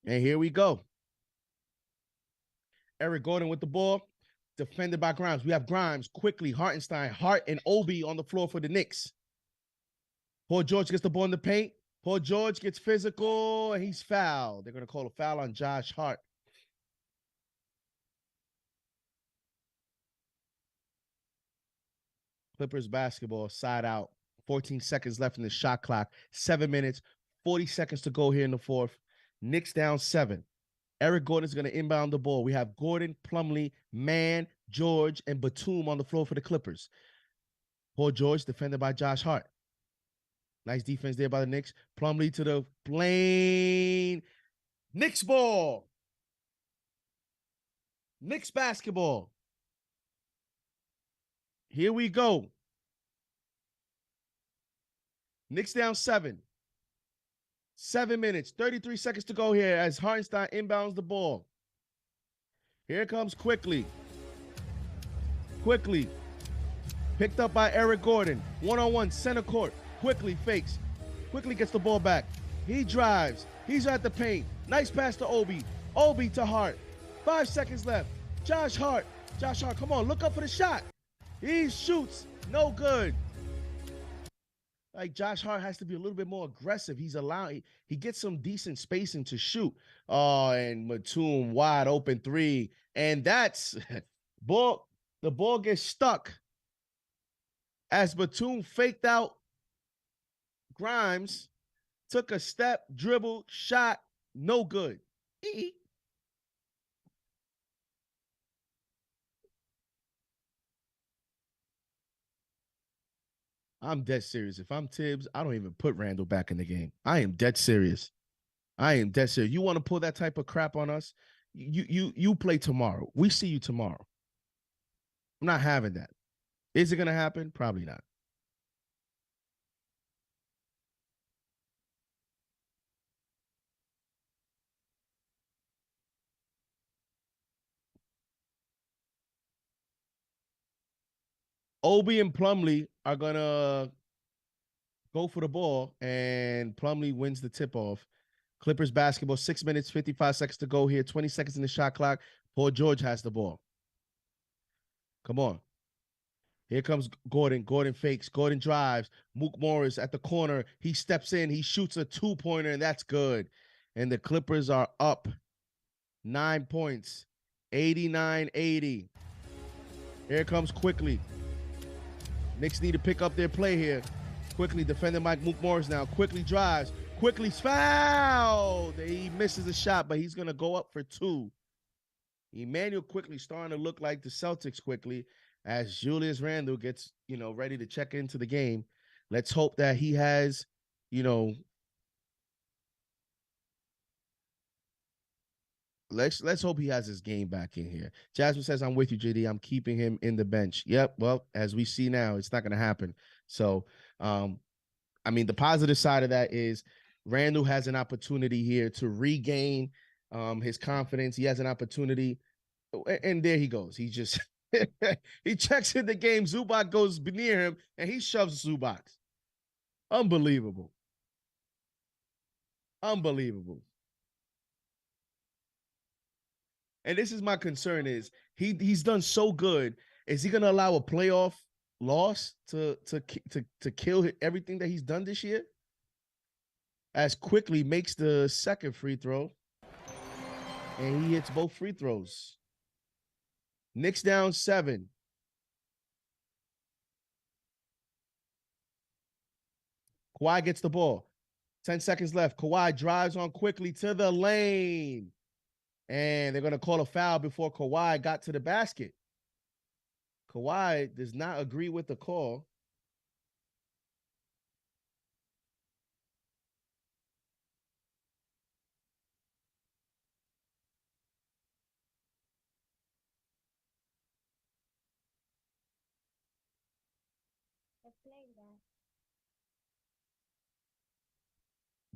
And here we go. Eric Gordon with the ball, defended by Grimes. We have Grimes, Quickly, Hartenstein, Hart, and Obi on the floor for the Knicks. Paul George gets the ball in the paint. Paul George gets physical, and he's fouled. They're going to call a foul on Josh Hart. Clippers basketball, side out. 14 seconds left in the shot clock. 7 minutes, 40 seconds to go here in the fourth. Knicks down 7. Eric Gordon is going to inbound the ball. We have Gordon, Plumlee, Mann, George, and Batum on the floor for the Clippers. Paul George defended by Josh Hart. Nice defense there by the Knicks. Plumlee to the lane. Knicks ball. Knicks basketball. Here we go. Knicks down 7. 7 minutes, 33 seconds to go here as Hartenstein inbounds the ball. Here comes Quickly. Quickly. Picked up by Eric Gordon. One-on-one, center court. Quickly fakes. Quickly gets the ball back. He drives. He's at the paint. Nice pass to Obi. Obi to Hart. 5 seconds left. Josh Hart. Josh Hart, come on, look up for the shot. He shoots. No good. Like, Josh Hart has to be a little bit more aggressive. He gets some decent spacing to shoot. Oh, and Batum wide open 3. And that's the ball gets stuck as Batum faked out Grimes, took a step, dribble, shot, no good. I'm dead serious. If I'm Tibbs, I don't even put Randall back in the game. I am dead serious. You want to pull that type of crap on us? You play tomorrow. We see you tomorrow. I'm not having that. Is it going to happen? Probably not. Obi and Plumlee are going to go for the ball, and Plumlee wins the tip-off. Clippers basketball, 6 minutes, 55 seconds to go here, 20 seconds in the shot clock. Paul George has the ball. Come on. Here comes Gordon. Gordon fakes. Gordon drives. Mook Morris at the corner. He steps in. He shoots a 2-pointer, and that's good. And the Clippers are up 9 points, 89-80. Here comes Quickly. Knicks need to pick up their play here. Quickly defending Mike Mook Morris now. Quickly drives. Quickly's fouled. He misses a shot, but he's going to go up for 2. Emmanuel Quickly starting to look like the Celtics Quickly as Julius Randle gets, ready to check into the game. Let's hope that he has, let's hope he has his game back in here. Jasmine says, I'm with you, JD. I'm keeping him in the bench. Yep. Well, as we see now, it's not going to happen. So, the positive side of that is Randle has an opportunity here to regain his confidence. He has an opportunity. And there he goes. He just, he checks in the game. Zubac goes near him and he shoves Zubac. Unbelievable. Unbelievable. And this is my concern is he's done so good. Is he going to allow a playoff loss to kill everything that he's done this year? As Quickly makes the second free throw. And he hits both free throws. Knicks down 7. Kawhi gets the ball. 10 seconds left. Kawhi drives on Quickly to the lane. And they're going to call a foul before Kawhi got to the basket. Kawhi does not agree with the call.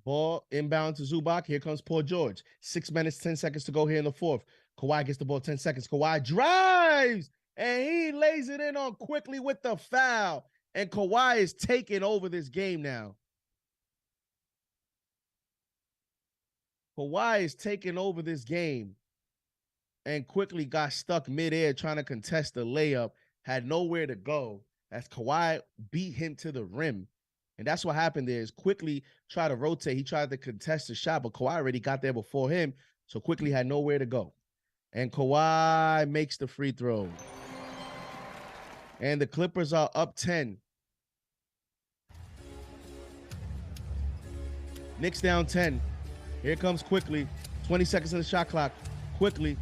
Ball inbound to Zubac. Here comes Paul George. 6 minutes, 10 seconds to go here in the fourth. Kawhi gets the ball, 10 seconds. Kawhi drives, and he lays it in on Quickly with the foul. And Kawhi is taking over this game now. Kawhi is taking over this game. And Quickly got stuck midair trying to contest the layup. Had nowhere to go as Kawhi beat him to the rim. And that's what happened there is Quickly tried to rotate. He tried to contest the shot, but Kawhi already got there before him. So Quickly had nowhere to go. And Kawhi makes the free throw. And the Clippers are up 10. Knicks down 10. Here comes Quickly. 20 seconds in the shot clock. Quickly.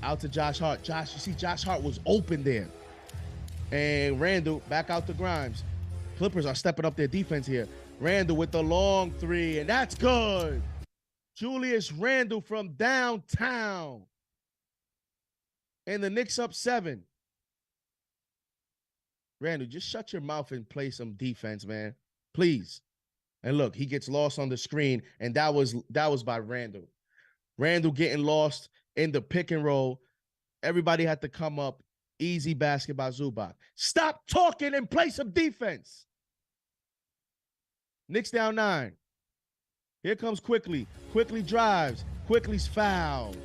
Out to Josh Hart. You see Josh Hart was open there. And Randle back out to Grimes. Clippers are stepping up their defense here. Randle with the long three, and that's good. Julius Randle from downtown. And the Knicks up 7. Randle, just shut your mouth and play some defense, man. Please. And look, he gets lost on the screen, and that was by Randle. Randle getting lost in the pick and roll. Everybody had to come up. Easy basket by Zubac. Stop talking and play some defense. Knicks down 9. Here comes Quickly. Quickly drives. Quickly's fouled.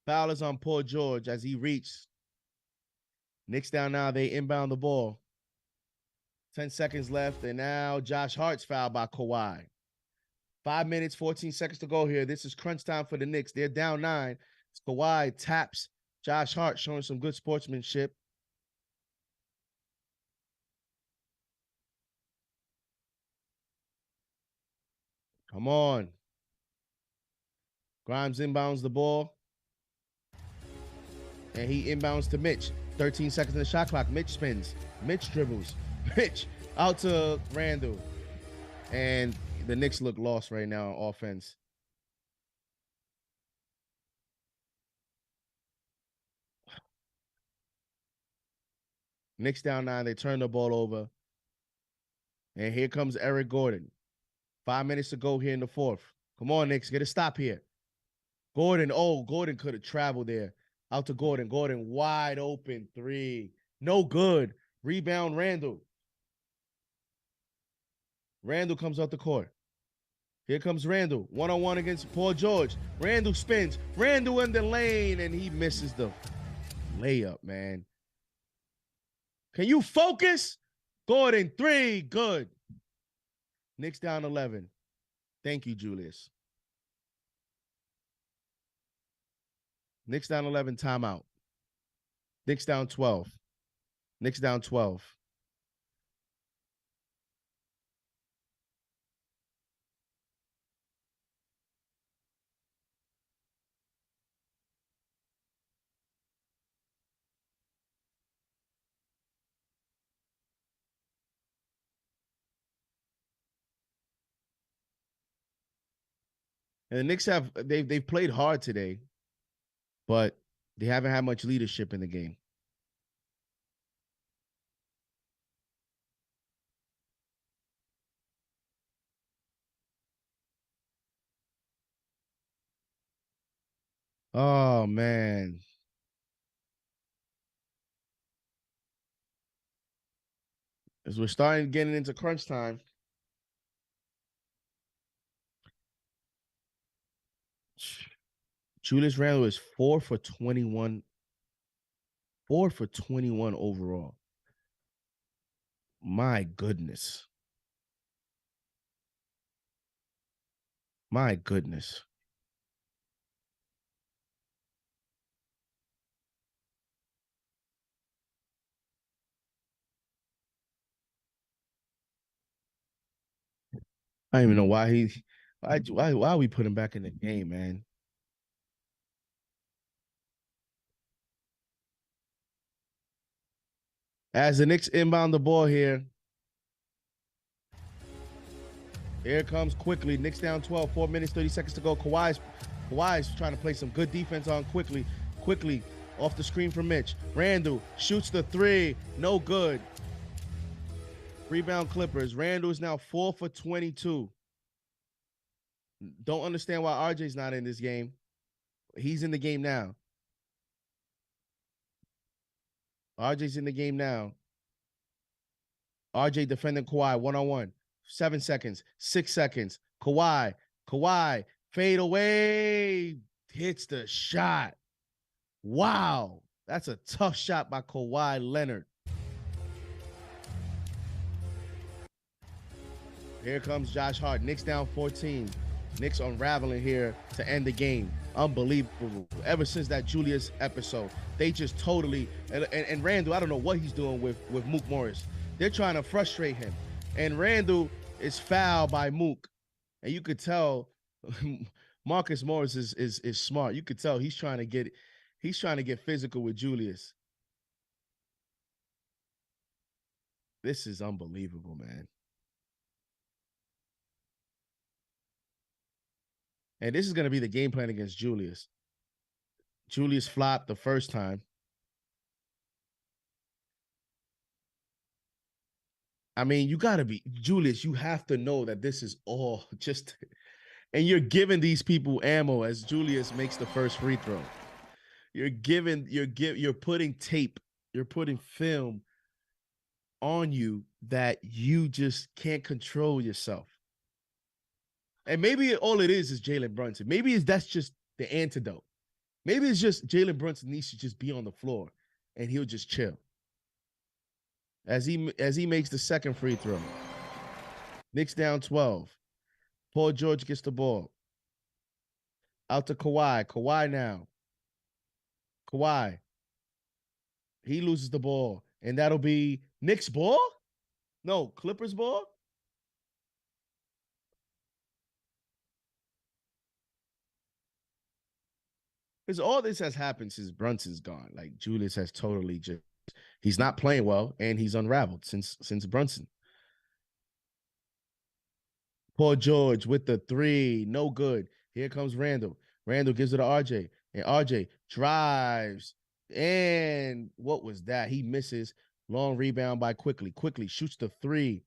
Foul is on Paul George as he reached. Knicks down now. They inbound the ball. 10 seconds left, and now Josh Hart's fouled by Kawhi. 5 minutes, 14 seconds to go here. This is crunch time for the Knicks. They're down 9. Kawhi taps Josh Hart, showing some good sportsmanship. Come on. Grimes inbounds the ball. And he inbounds to Mitch. 13 seconds in the shot clock. Mitch spins. Mitch dribbles. Mitch out to Randle. And the Knicks look lost right now on offense. Knicks down 9. They turn the ball over. And here comes Eric Gordon. 5 minutes to go here in the fourth. Come on, Knicks. Get a stop here. Gordon. Oh, Gordon could have traveled there. Out to Gordon. Gordon wide open. 3. No good. Rebound Randle. Randle comes out the court. Here comes Randle. One-on-one against Paul George. Randle spins. Randle in the lane, and he misses the layup, man. Can you focus? Gordon, 3. Good. Knicks down 11. Thank you, Julius. Knicks down 11, timeout. Knicks down 12. Knicks down 12. And the Knicks they've played hard today, but they haven't had much leadership in the game. Oh, man. As we're starting getting into crunch time. Julius Randle is 4 for 21. 4 for 21 overall. My goodness. My goodness. I don't even know why we put him back in the game, man. As the Knicks inbound the ball here. Here comes Quickly. Knicks down 12. 4 minutes, 30 seconds to go. Kawhi's trying to play some good defense on Quickly. Quickly off the screen from Mitch. Randle shoots the 3. No good. Rebound Clippers. Randle is now 4 for 22. Don't understand why RJ's not in this game. He's in the game now. RJ's in the game now. RJ defending Kawhi one-on-one. 7 seconds. 6 seconds. Kawhi. Fade away. Hits the shot. Wow. That's a tough shot by Kawhi Leonard. Here comes Josh Hart. Knicks down 14. Knicks unraveling here to end the game. Unbelievable. Ever since that Julius episode, they just totally and Randle, I don't know what he's doing with Mook Morris. They're trying to frustrate him. And Randall is fouled by Mook. And you could tell Marcus Morris is smart. You could tell he's trying to get physical with Julius. This is unbelievable, man. And this is going to be the game plan against Julius. Julius flopped the first time. I mean, you got to be, Julius, you have to know that this is all just, and you're giving these people ammo as Julius makes the first free throw. You're putting tape, you're putting film on you that you just can't control yourself. And maybe all it is Jalen Brunson. Maybe that's just the antidote. Maybe it's just Jalen Brunson needs to just be on the floor and he'll just chill. As he makes the second free throw. Knicks down 12. Paul George gets the ball. Out to Kawhi. Kawhi now. Kawhi. He loses the ball. And that'll be Knicks ball? No, Clippers ball? Because all this has happened since Brunson's gone. Like, Julius has totally just, he's not playing well, and he's unraveled since Brunson. Paul George with the three. No good. Here comes Randall. Randall gives it to RJ. And RJ drives. And what was that? He misses. Long rebound by Quickly. Quickly shoots the three.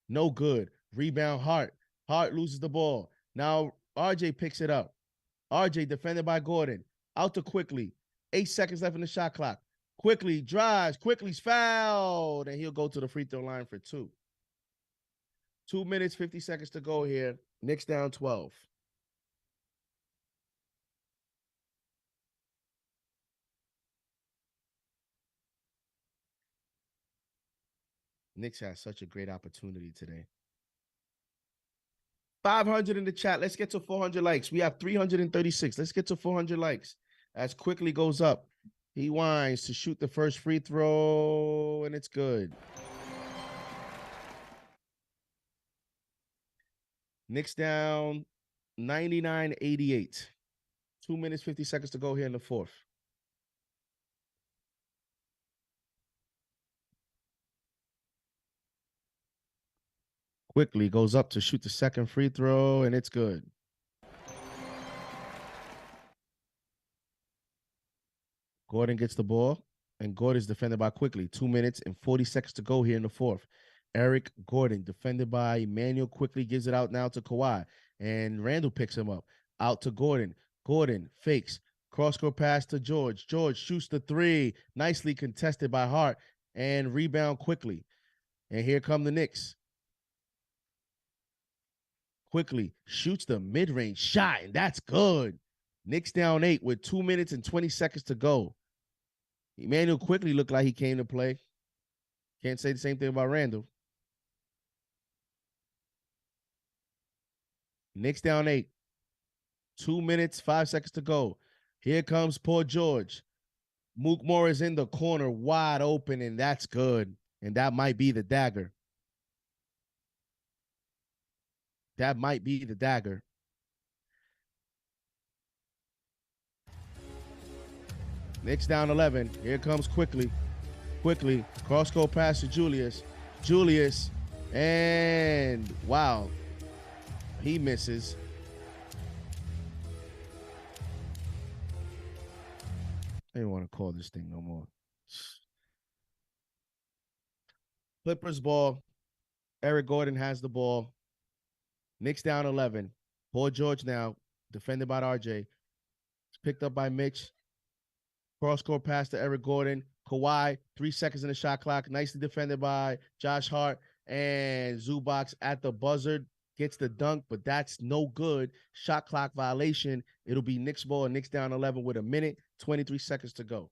No good. Rebound Hart. Hart loses the ball. Now RJ picks it up. RJ defended by Gordon. Out to Quickly. 8 seconds left in the shot clock. Quickly drives. Quickly's fouled. And he'll go to the free throw line for 2. 2 minutes, 50 seconds to go here. Knicks down 12. Knicks has such a great opportunity today. 500 in the chat. Let's get to 400 likes. We have 336. Let's get to 400 likes. As Quickly goes up. He winds to shoot the first free throw, and it's good. Knicks down 99-88. 2 minutes, 50 seconds to go here in the fourth. Quickly goes up to shoot the second free throw, and it's good. Gordon gets the ball, and Gordon's defended by Quickly. 2 minutes and 40 seconds to go here in the fourth. Eric Gordon, defended by Emmanuel, Quickly gives it out now to Kawhi, and Randall picks him up. Out to Gordon. Gordon fakes. Cross-court pass to George. George shoots the three. Nicely contested by Hart, and rebound Quickly. And here come the Knicks. Quickly shoots the mid-range shot, and that's good. Knicks down 8 with 2 minutes and 20 seconds to go. Emmanuel Quickly looked like he came to play. Can't say the same thing about Randall. Knicks down 8. 2 minutes, 5 seconds to go. Here comes Paul George. Mook Morris in the corner, wide open, and that's good. And that might be the dagger. That might be the dagger. Knicks down 11. Here comes Quickly. Quickly. Cross-court pass to Julius. Julius. And wow. He misses. I didn't want to call this thing no more. Clippers ball. Eric Gordon has the ball. Knicks down 11. Paul George now, defended by RJ. It's picked up by Mitch. Cross-court pass to Eric Gordon. Kawhi, 3 seconds in the shot clock. Nicely defended by Josh Hart. And Zubac at the buzzer gets the dunk, but that's no good. Shot clock violation. It'll be Knicks ball, and Knicks down 11 with 1 minute, 23 seconds to go.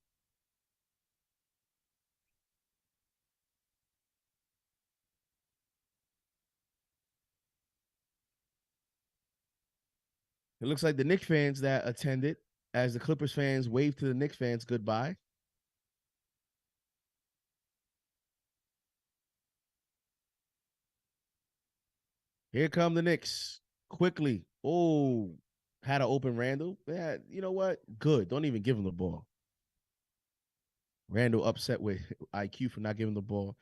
It looks like the Knicks fans that attended, as the Clippers fans wave to the Knicks fans goodbye. Here come the Knicks. Quickly. Oh, had to open Randall. Yeah, you know what? Good. Don't even give him the ball. Randall upset with IQ for not giving the ball.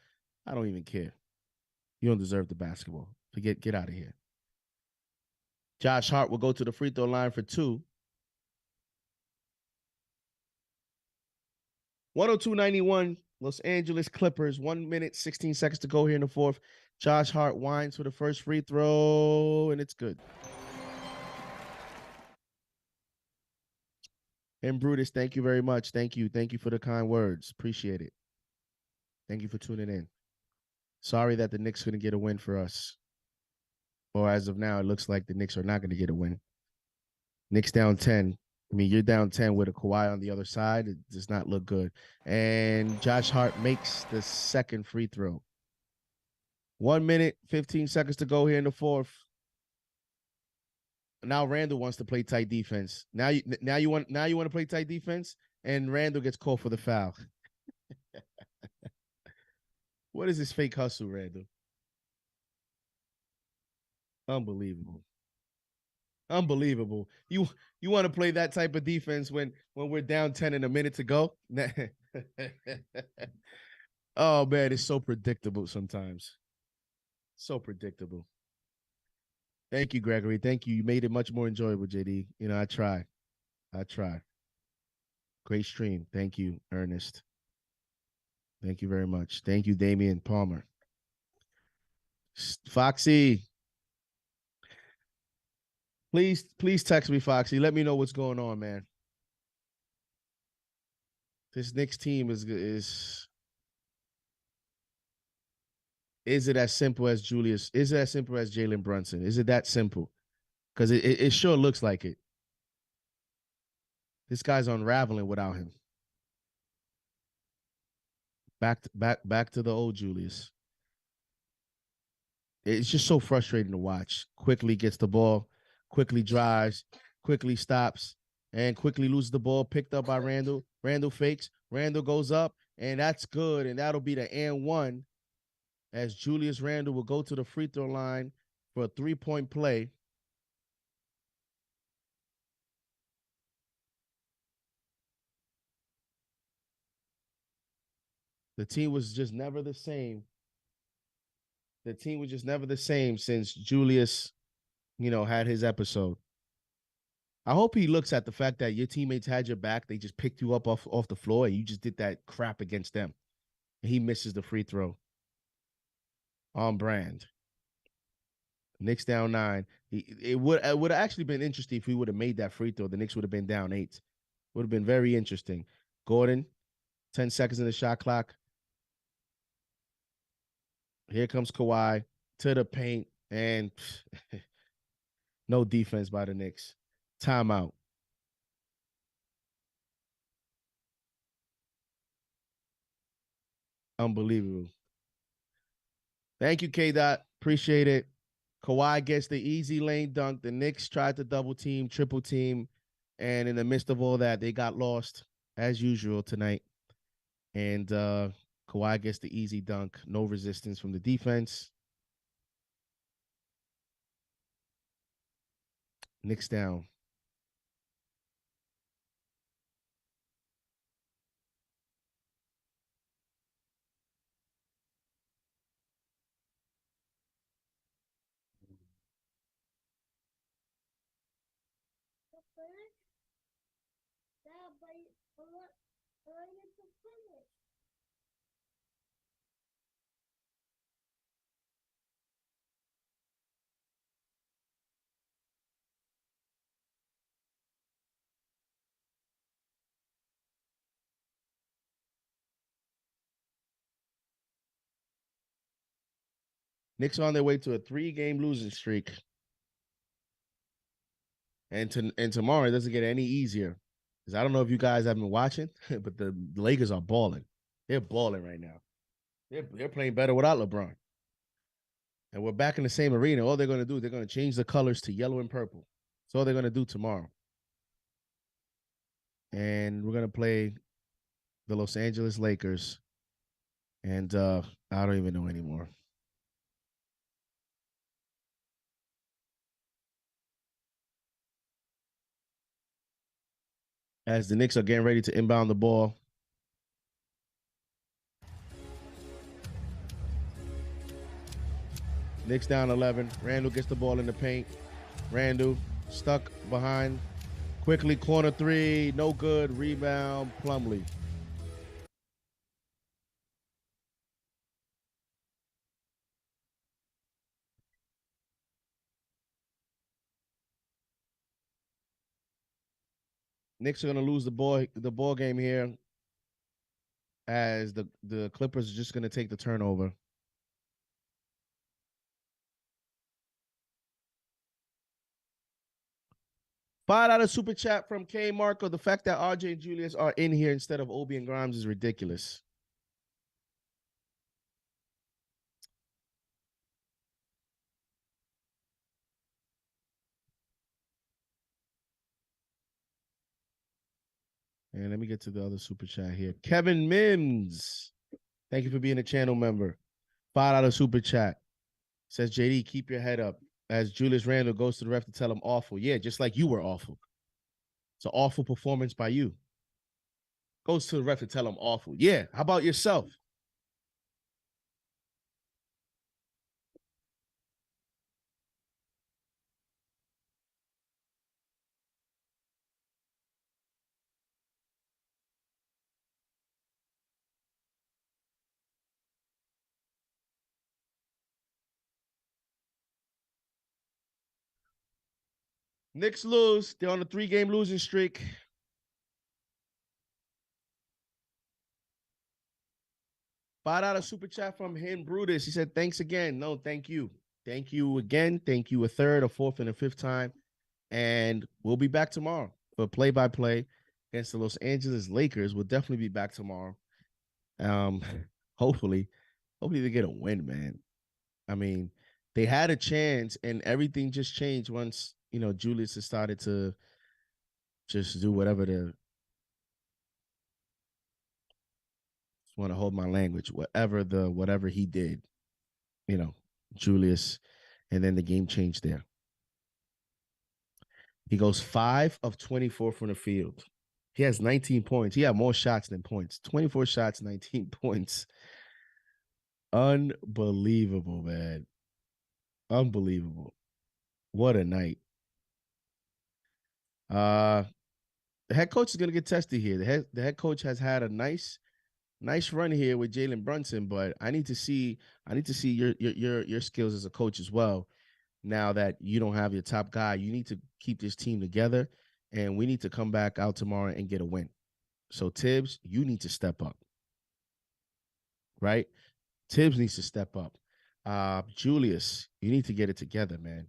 I don't even care. You don't deserve the basketball. Get out of here. Josh Hart will go to the free throw line for 2. 102.91, Los Angeles Clippers. 1 minute, 16 seconds to go here in the fourth. Josh Hart winds for the first free throw, and it's good. And Brutus, thank you very much. Thank you. Thank you for the kind words. Appreciate it. Thank you for tuning in. Sorry that the Knicks couldn't get a win for us. Or as of now, it looks like the Knicks are not going to get a win. Knicks down 10. I mean, you're down 10 with a Kawhi on the other side. It does not look good. And Josh Hart makes the second free throw. 1 minute, 15 seconds to go here in the fourth. Now Randall wants to play tight defense. Now you want to play tight defense, and Randall gets called for the foul. What is this fake hustle, Randall? Unbelievable. Unbelievable. You want to play that type of defense when we're down 10 in a minute to go? Oh man, it's so predictable sometimes. So predictable. Thank you, Gregory. Thank you. You made it much more enjoyable, JD. You know, I try. Great stream. Thank you, Ernest. Thank you very much. Thank you, Damian Palmer. Foxy. Please text me, Foxy. Let me know what's going on, man. This Knicks team is it as simple as Julius? Is it as simple as Jalen Brunson? Is it that simple? Because it sure looks like it. This guy's unraveling without him. Back to the old Julius. It's just so frustrating to watch. Quickly gets the ball, quickly drives, quickly stops, and quickly loses the ball. Picked up by Randall. Randall fakes. Randall goes up, and that's good. And that'll be the and one, as Julius Randle will go to the free throw line for a 3-point play. The team was just never the same. The team was just never the same since Julius, had his episode. I hope he looks at the fact that your teammates had your back. They just picked you up off the floor, and you just did that crap against them. And he misses the free throw. On brand. Knicks down 9. It would have actually been interesting if we would have made that free throw. The Knicks would have been down 8. Would have been very interesting. Gordon, 10 seconds in the shot clock. Here comes Kawhi to the paint, and no defense by the Knicks. Timeout. Unbelievable. Thank you, K-Dot. Appreciate it. Kawhi gets the easy lane dunk. The Knicks tried to double team, triple team, and in the midst of all that, they got lost as usual tonight. And Kawhi gets the easy dunk. No resistance from the defense. Knicks down. Knicks on their way to a 3-game losing streak. And tomorrow it doesn't get any easier. Because I don't know if you guys have been watching, but the Lakers are balling. They're balling right now. They're playing better without LeBron. And we're back in the same arena. All they're going to do, they're going to change the colors to yellow and purple. That's all they're going to do tomorrow. And we're going to play the Los Angeles Lakers. And I don't even know anymore. as the Knicks are getting ready to inbound the ball. Knicks down 11. Randall gets the ball in the paint. Randall stuck behind. Quickly, corner three. No good. Rebound, Plumlee. Knicks are going to lose the ball game here, as the Clippers are just going to take the turnover. $5 super chat from K Marco. The fact that RJ and Julius are in here instead of Obi and Grimes is ridiculous. And let me get to the other super chat here. Kevin Mims, thank you for being a channel member. $5 super chat. Says, JD, keep your head up. As Julius Randle goes to the ref to tell him awful. Yeah, just like you were awful. It's an awful performance by you. Goes to the ref to tell him awful. Yeah, how about yourself? Knicks lose. They're on a 3-game losing streak. $5 super chat from Hen Brutus. He said, thanks again. No, thank you. Thank you again. Thank you a third, a fourth, and a fifth time. And we'll be back tomorrow for play-by-play against the Los Angeles Lakers. We'll definitely be back tomorrow. Hopefully they get a win, man. I mean, they had a chance, and everything just changed once, Julius has started to just do whatever want to hold my language, whatever he did, Julius, and then the game changed there. He goes 5 of 24 from the field. He has 19 points. He had more shots than points. 24 shots, 19 points. Unbelievable, man. Unbelievable. What a night. The head coach is going to get tested here. The head coach has had a nice run here with Jalen Brunson, but I need to see your skills as a coach as well. Now that you don't have your top guy, you need to keep this team together, and we need to come back out tomorrow and get a win. So Tibbs, you need to step up, right? Tibbs needs to step up. Julius, you need to get it together, man.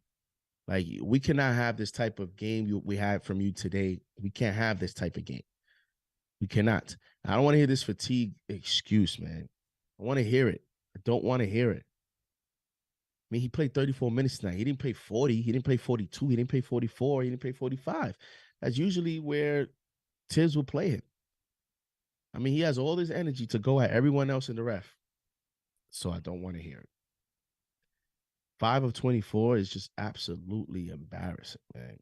Like, we cannot have this type of game we had from you today. We can't have this type of game. We cannot. I don't want to hear this fatigue excuse, man. I want to hear it. I don't want to hear it. I mean, he played 34 minutes tonight. He didn't play 40. He didn't play 42. He didn't play 44. He didn't play 45. That's usually where Tibbs will play him. I mean, he has all this energy to go at everyone else in the ref. So I don't want to hear it. 5 of 24 is just absolutely embarrassing, man.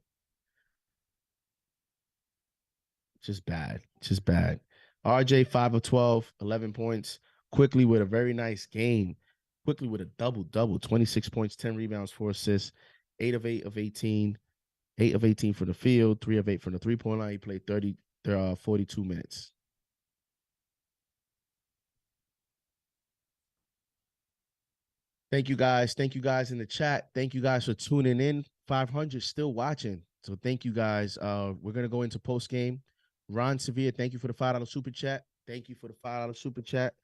Just bad. Just bad. RJ, 5 of 12, 11 points. Quickly with a very nice game. Quickly with a double-double, 26 points, 10 rebounds, 4 assists, 8 of 8 of 18, 8 of 18 from the field, 3 of 8 from the three-point line. He played 42 minutes. Thank you guys. Thank you guys in the chat. Thank you guys for tuning in. 500 still watching. So thank you guys. We're going to go into post game. Ron Sevilla, thank you for the $5 super chat. Thank you for the $5 super chat.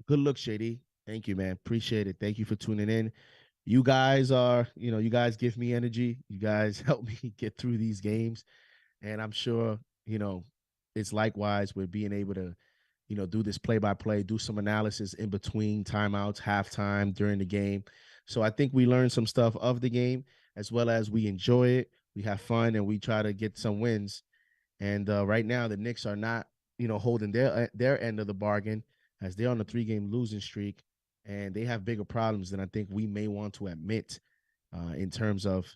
Good luck, Shady. Thank you, man. Appreciate it. Thank you for tuning in. You guys are, you guys give me energy. You guys help me get through these games. And I'm sure, it's likewise with being able to, do this play-by-play, do some analysis in between timeouts, halftime, during the game. So I think we learned some stuff of the game, as well as we enjoy it. We have fun, and we try to get some wins. And right now, the Knicks are not, holding their end of the bargain, as they're on a 3-game losing streak, and they have bigger problems than I think we may want to admit in terms of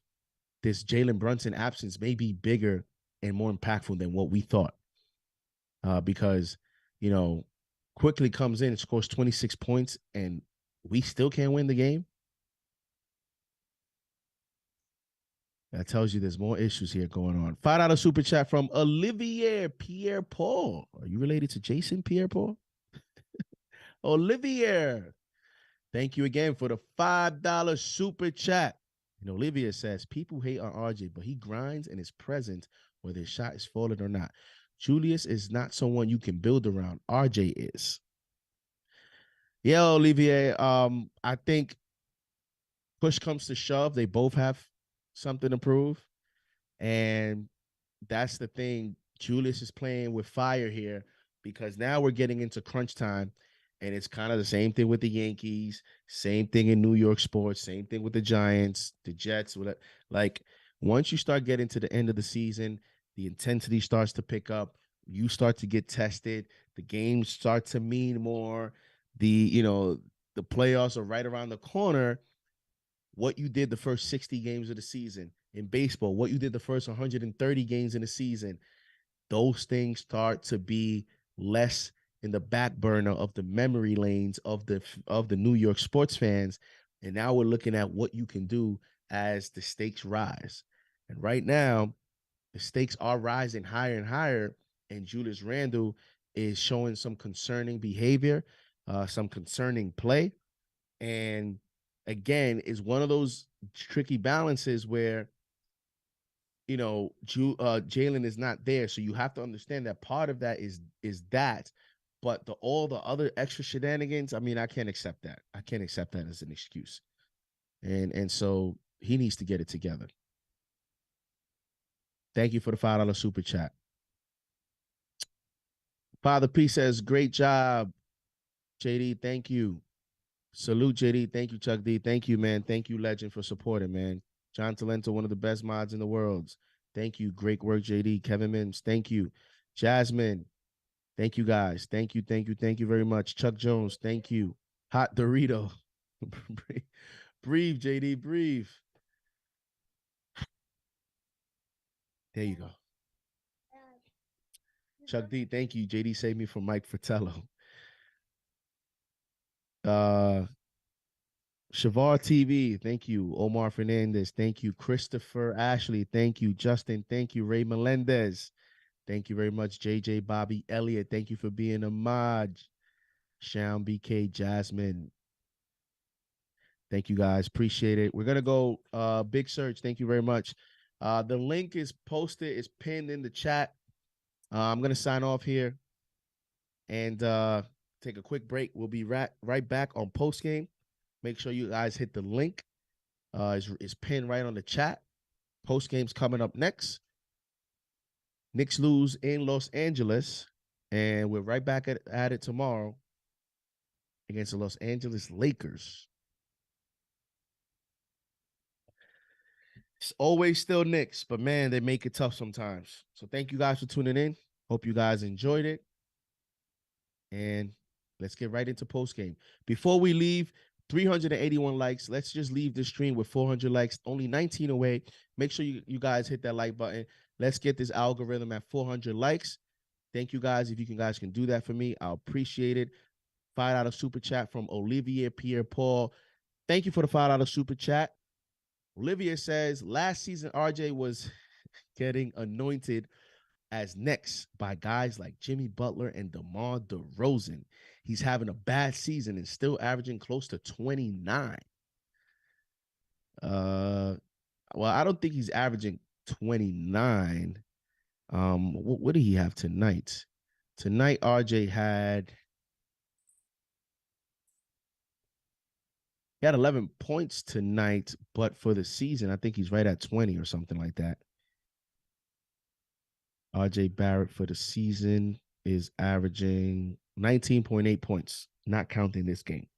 this Jalen Brunson absence may be bigger and more impactful than what we thought. Because, quickly comes in and scores 26 points, and we still can't win the game. That tells you there's more issues here going on. $5 super chat from Olivier Pierre-Paul. Are you related to Jason Pierre-Paul? Olivier. Thank you again for the $5 super chat. And Olivia says, people hate on RJ, but he grinds and is present whether his shot is falling or not. Julius is not someone you can build around. RJ is. Yeah, Olivier. I think push comes to shove, they both have something to prove. And that's the thing. Julius is playing with fire here because now we're getting into crunch time. And it's kind of the same thing with the Yankees, same thing in New York sports, same thing with the Giants, the Jets. Like, once you start getting to the end of the season, the intensity starts to pick up. You start to get tested. The games start to mean more. The playoffs are right around the corner. What you did the first 60 games of the season in baseball, what you did the first 130 games in the season, those things start to be less in the back burner of the memory lanes of the New York sports fans. And now we're looking at what you can do as the stakes rise. And right now, the stakes are rising higher and higher. And Julius Randle is showing some concerning behavior, some concerning play. And again, is one of those tricky balances where, Jalen is not there. So you have to understand that part of that is that. But all the other extra shenanigans, I mean, I can't accept that. I can't accept that as an excuse. And so he needs to get it together. Thank you for the $5 super chat. Father P says, great job, JD. Thank you. Salute, JD. Thank you, Chuck D. Thank you, man. Thank you, Legend, for supporting, man. John Talento, one of the best mods in the world. Thank you. Great work, JD. Kevin Mims, thank you. Jasmine, thank you, guys. Thank you, thank you, thank you very much. Chuck Jones, thank you. Hot Dorito. Breathe, JD, breathe. There you go. Chuck D, thank you. JD saved me from Mike Fratello. Shavar TV, thank you. Omar Fernandez, thank you. Christopher Ashley, thank you. Justin, thank you. Ray Melendez, thank you very much. JJ Bobby Elliott, thank you for being a mod. Sham BK Jasmine, thank you guys. Appreciate it. We're gonna go Big Search. Thank you very much. The link is posted, it's pinned in the chat. I'm gonna sign off here and take a quick break. We'll be right back on post game. Make sure you guys hit the link. It's pinned right on the chat. Post game's coming up next. Knicks lose in Los Angeles, and we're right back at it tomorrow against the Los Angeles Lakers. It's always still Knicks, but man, they make it tough sometimes. So thank you guys for tuning in. Hope you guys enjoyed it. And let's get right into post game. Before we leave, 381 likes. Let's just leave the stream with 400 likes. Only 19 away. Make sure you guys hit that like button. Let's get this algorithm at 400 likes. Thank you guys. If you guys can do that for me, I'll appreciate it. $5 super chat from Olivier Pierre-Paul. Thank you for the $5 super chat. Olivia says, last season, RJ was getting anointed as next by guys like Jimmy Butler and DeMar DeRozan. He's having a bad season and still averaging close to 29. Well, I don't think he's averaging 29. What did he have tonight? Tonight, RJ had 11 points tonight, but for the season, I think he's right at 20 or something like that. RJ Barrett for the season is averaging 19.8 points, not counting this game.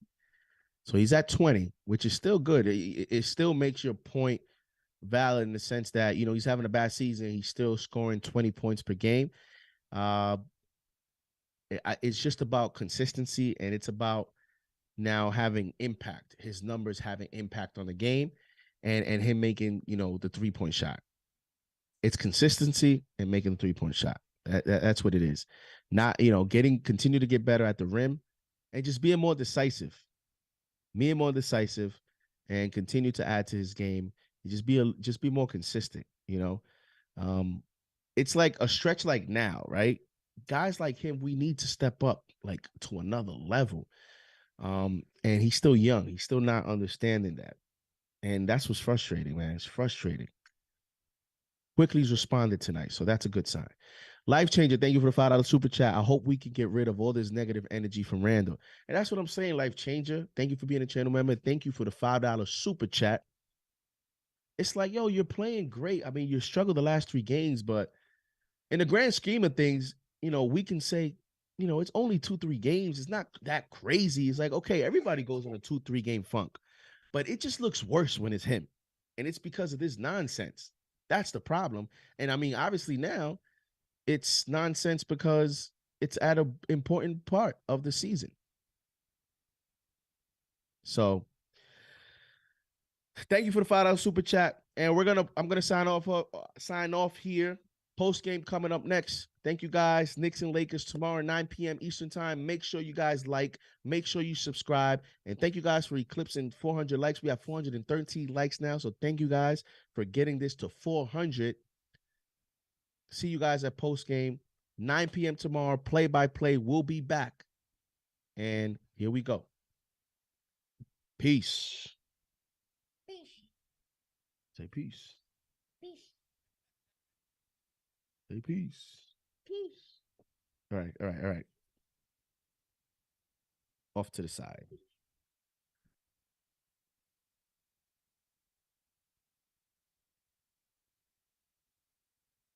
So he's at 20, which is still good. It still makes your point valid in the sense that, he's having a bad season. He's still scoring 20 points per game. It's just about consistency, and it's about now having impact. His numbers having impact on the game and him making, the 3-point shot. It's consistency and making the 3-point shot. That's what it is. Not, continue to get better at the rim and just being more decisive. And continue to add to his game. And just be more consistent, It's like a stretch like now, right? Guys like him, we need to step up like to another level. And he's still young. He's still not understanding that. And that's what's frustrating, man. It's frustrating. Quickly's responded tonight, so that's a good sign. Life changer, thank you for the $5 super chat. I hope we can get rid of all this negative energy from Randall. And that's what I'm saying, life changer. Thank you for being a channel member. Thank you for the $5 super chat. It's like, yo, you're playing great. I mean, you struggled the last 3 games, but in the grand scheme of things, we can say, it's only 2-3 games. It's not that crazy. It's like, okay, everybody goes on a 2-3 game funk, but it just looks worse when it's him. And it's because of this nonsense. That's the problem. And I mean, obviously now it's nonsense because it's at an important part of the season. So thank you for the $5 super chat. And I'm gonna sign off here. Post game coming up next. Thank you guys. Knicks and Lakers tomorrow, 9 p.m. Eastern time. Make sure you guys like, make sure you subscribe. And thank you guys for eclipsing 400 likes. We have 413 likes now. So thank you guys for getting this to 400. See you guys at post game, 9 p.m. tomorrow. Play by play. We'll be back. And here we go. Peace. Peace. Say peace. Peace. Say peace. Peace. All right. Off to the side.